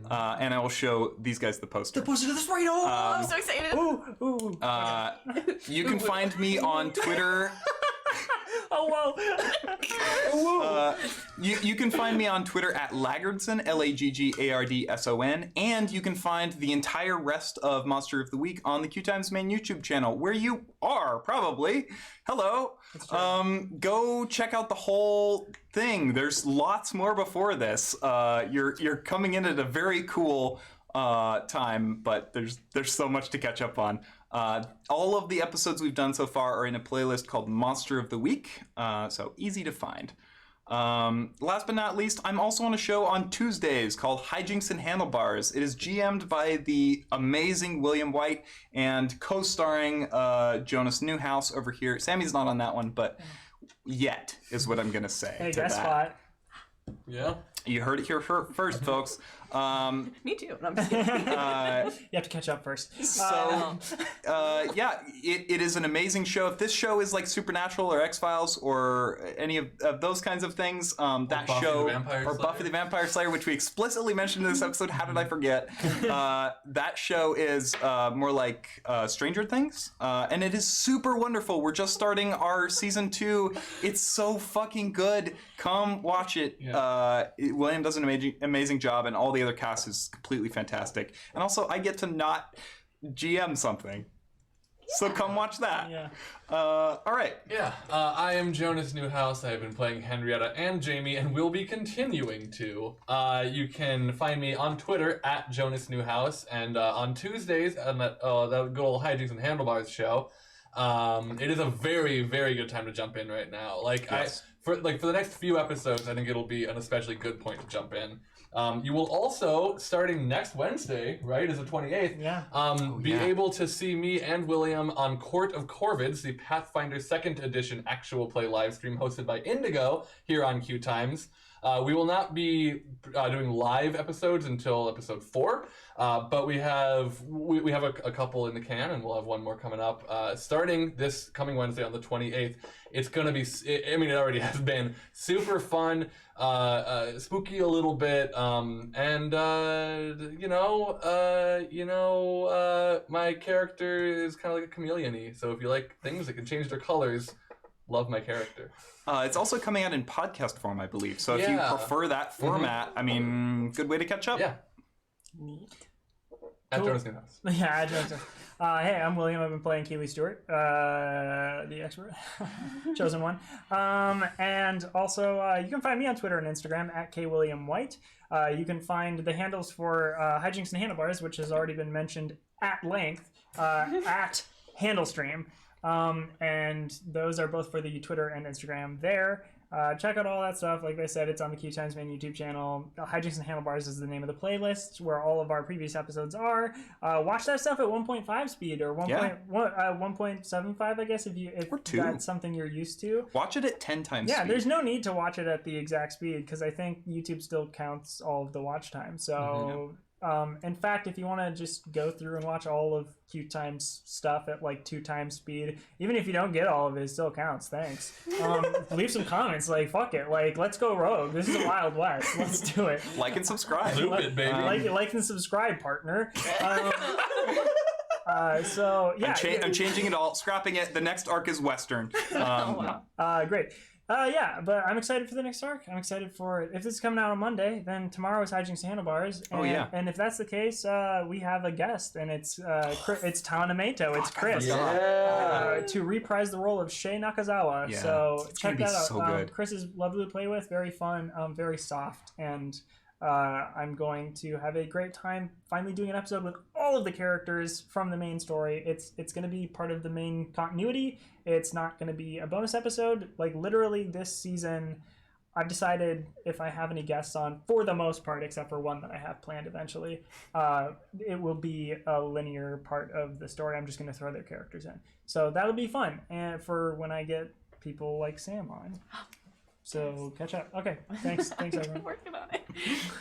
and I will show these guys the poster. Poster to the sprite. Oh, I'm so excited. ooh. You can find me on Twitter. Oh whoa. You can find me on Twitter at Laggardson, Laggardson, and you can find the entire rest of Monster of the Week on the Q Times main YouTube channel, where you are probably. Hello. Go check out the whole thing. There's lots more before this. You're coming in at a very cool time, but there's so much to catch up on. All of the episodes we've done so far are in a playlist called Monster of the Week, so easy to find. Last but not least, I'm also on a show on Tuesdays called Hijinks and Handlebars. It is GM'd by the amazing William White and co-starring Jonas Newhouse over here. Sammy's not on that one, but yet is what I'm going to say Hey, to guess that. what? Yeah. You heard it here first, folks. Me too. No, I'm just kidding. You have to catch up first. So, yeah, it is an amazing show. If this show is like Supernatural or X-Files or any of those kinds of things, that Buffy show, the Vampire or Slayer. Buffy the Vampire Slayer, which we explicitly mentioned in this episode, how did I forget? That show is more like Stranger Things, and it is super wonderful. We're just starting our season 2. It's so fucking good. Come watch it. Yeah. William does an amazing job, and all the other cast is completely fantastic. And also, I get to not GM something. So come watch that. Yeah. All right. Yeah, I am Jonas Newhouse. I have been playing Henrietta and Jamie, and will be continuing to. You can find me on Twitter at Jonas Newhouse, and on Tuesdays on that good old Hijinks and Handlebars show. It is a very, very good time to jump in right now. Yes. For the next few episodes, I think it'll be an especially good point to jump in. You will also, starting next Wednesday, right, is the 28th, Yeah. be able to see me and William on Court of Corvids, the Pathfinder 2nd Edition actual play live stream hosted by Indigo here on Q Times. We will not be doing live episodes until episode 4, but we have a couple in the can, and we'll have one more coming up starting this coming Wednesday on the 28th. It's gonna be, it already has been super fun, spooky a little bit, and my character is kind of like a chameleon-y. So if you like things that can change their colors, love my character. It's also coming out in podcast form, I believe. So if you Yeah. prefer that format, I mean, good way to catch up. Yeah. Neat. At Cool. Jonas Newhouse. Yeah, I don't know. Hey, I'm William. I've been playing Keely Stewart, the expert, chosen one. And also, you can find me on Twitter and Instagram at kwilliamwhite. You can find the handles for Hijinks and Handlebars, which has already been mentioned at length, at Handlestream. And those are both for the Twitter and Instagram there. Check out all that stuff. Like I said, it's on the Q Times main YouTube channel. Hijinks and Handlebars is the name of the playlist where all of our previous episodes are. Watch that stuff at 1.5 speed or 1.75, I guess, if Or 2. that's something you're used to. Watch it at 10 times Yeah, speed. there's no need to watch it at the exact speed because I think YouTube still counts all of the watch time. So, in fact, if you want to just go through and watch all of Q Times stuff at like 2 times speed, even if you don't get all of it, it still counts. Thanks. Leave some comments. Like, fuck it. Like, let's go rogue. This is a Wild West. Let's do it. Like and subscribe. Loop it, baby. Like and subscribe, partner. So yeah, I'm changing it all, scrapping it. The next arc is Western. great. Yeah, but I'm excited for the next arc. I'm excited for if this is coming out on Monday, then tomorrow is Hijinks Handlebars. And, Oh, yeah. And if that's the case, we have a guest, and it's Tanamato. It's Chris. To reprise the role of Shay Nakazawa. Yeah, So it's check gonna be that out. so good. Chris is lovely to play with, very fun, very soft, and I'm going to have a great time finally doing an episode with all of the characters from the main story. It's going to be part of the main continuity. It's not going to be a bonus episode. Like literally this season, I've decided if I have any guests on, for the most part, except for one that I have planned eventually, it will be a linear part of the story. I'm just going to throw their characters in. So that'll be fun, and for when I get people like Sam on. So catch up. Okay, thanks everyone. I'm working on it.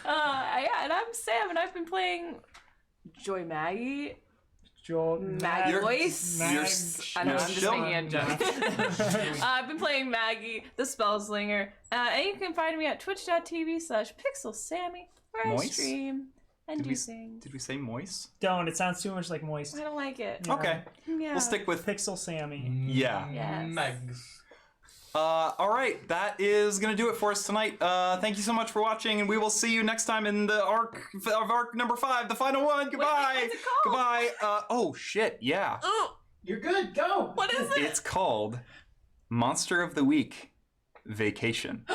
Yeah, and I'm Sam, and I've been playing Joy Maggie. Joel, Maggie voice. I know, I'm just making a joke. I've been playing Maggie, the Spellslinger, and you can find me at twitch.tv/PixelSammy, where I stream and do things. Did we say moist? Don't. It sounds too much like moist. I don't like it. Okay. Yeah. We'll stick with Pixel Sammy. yeah. Yes. Megs. All right, that is gonna do it for us tonight. Thank you so much for watching, and we will see you next time in the arc number 5, the final one. Goodbye. What's it called? Goodbye. Oh shit, yeah. Oh, You're good. Go. what is it? It's called Monster of the Week Vacation.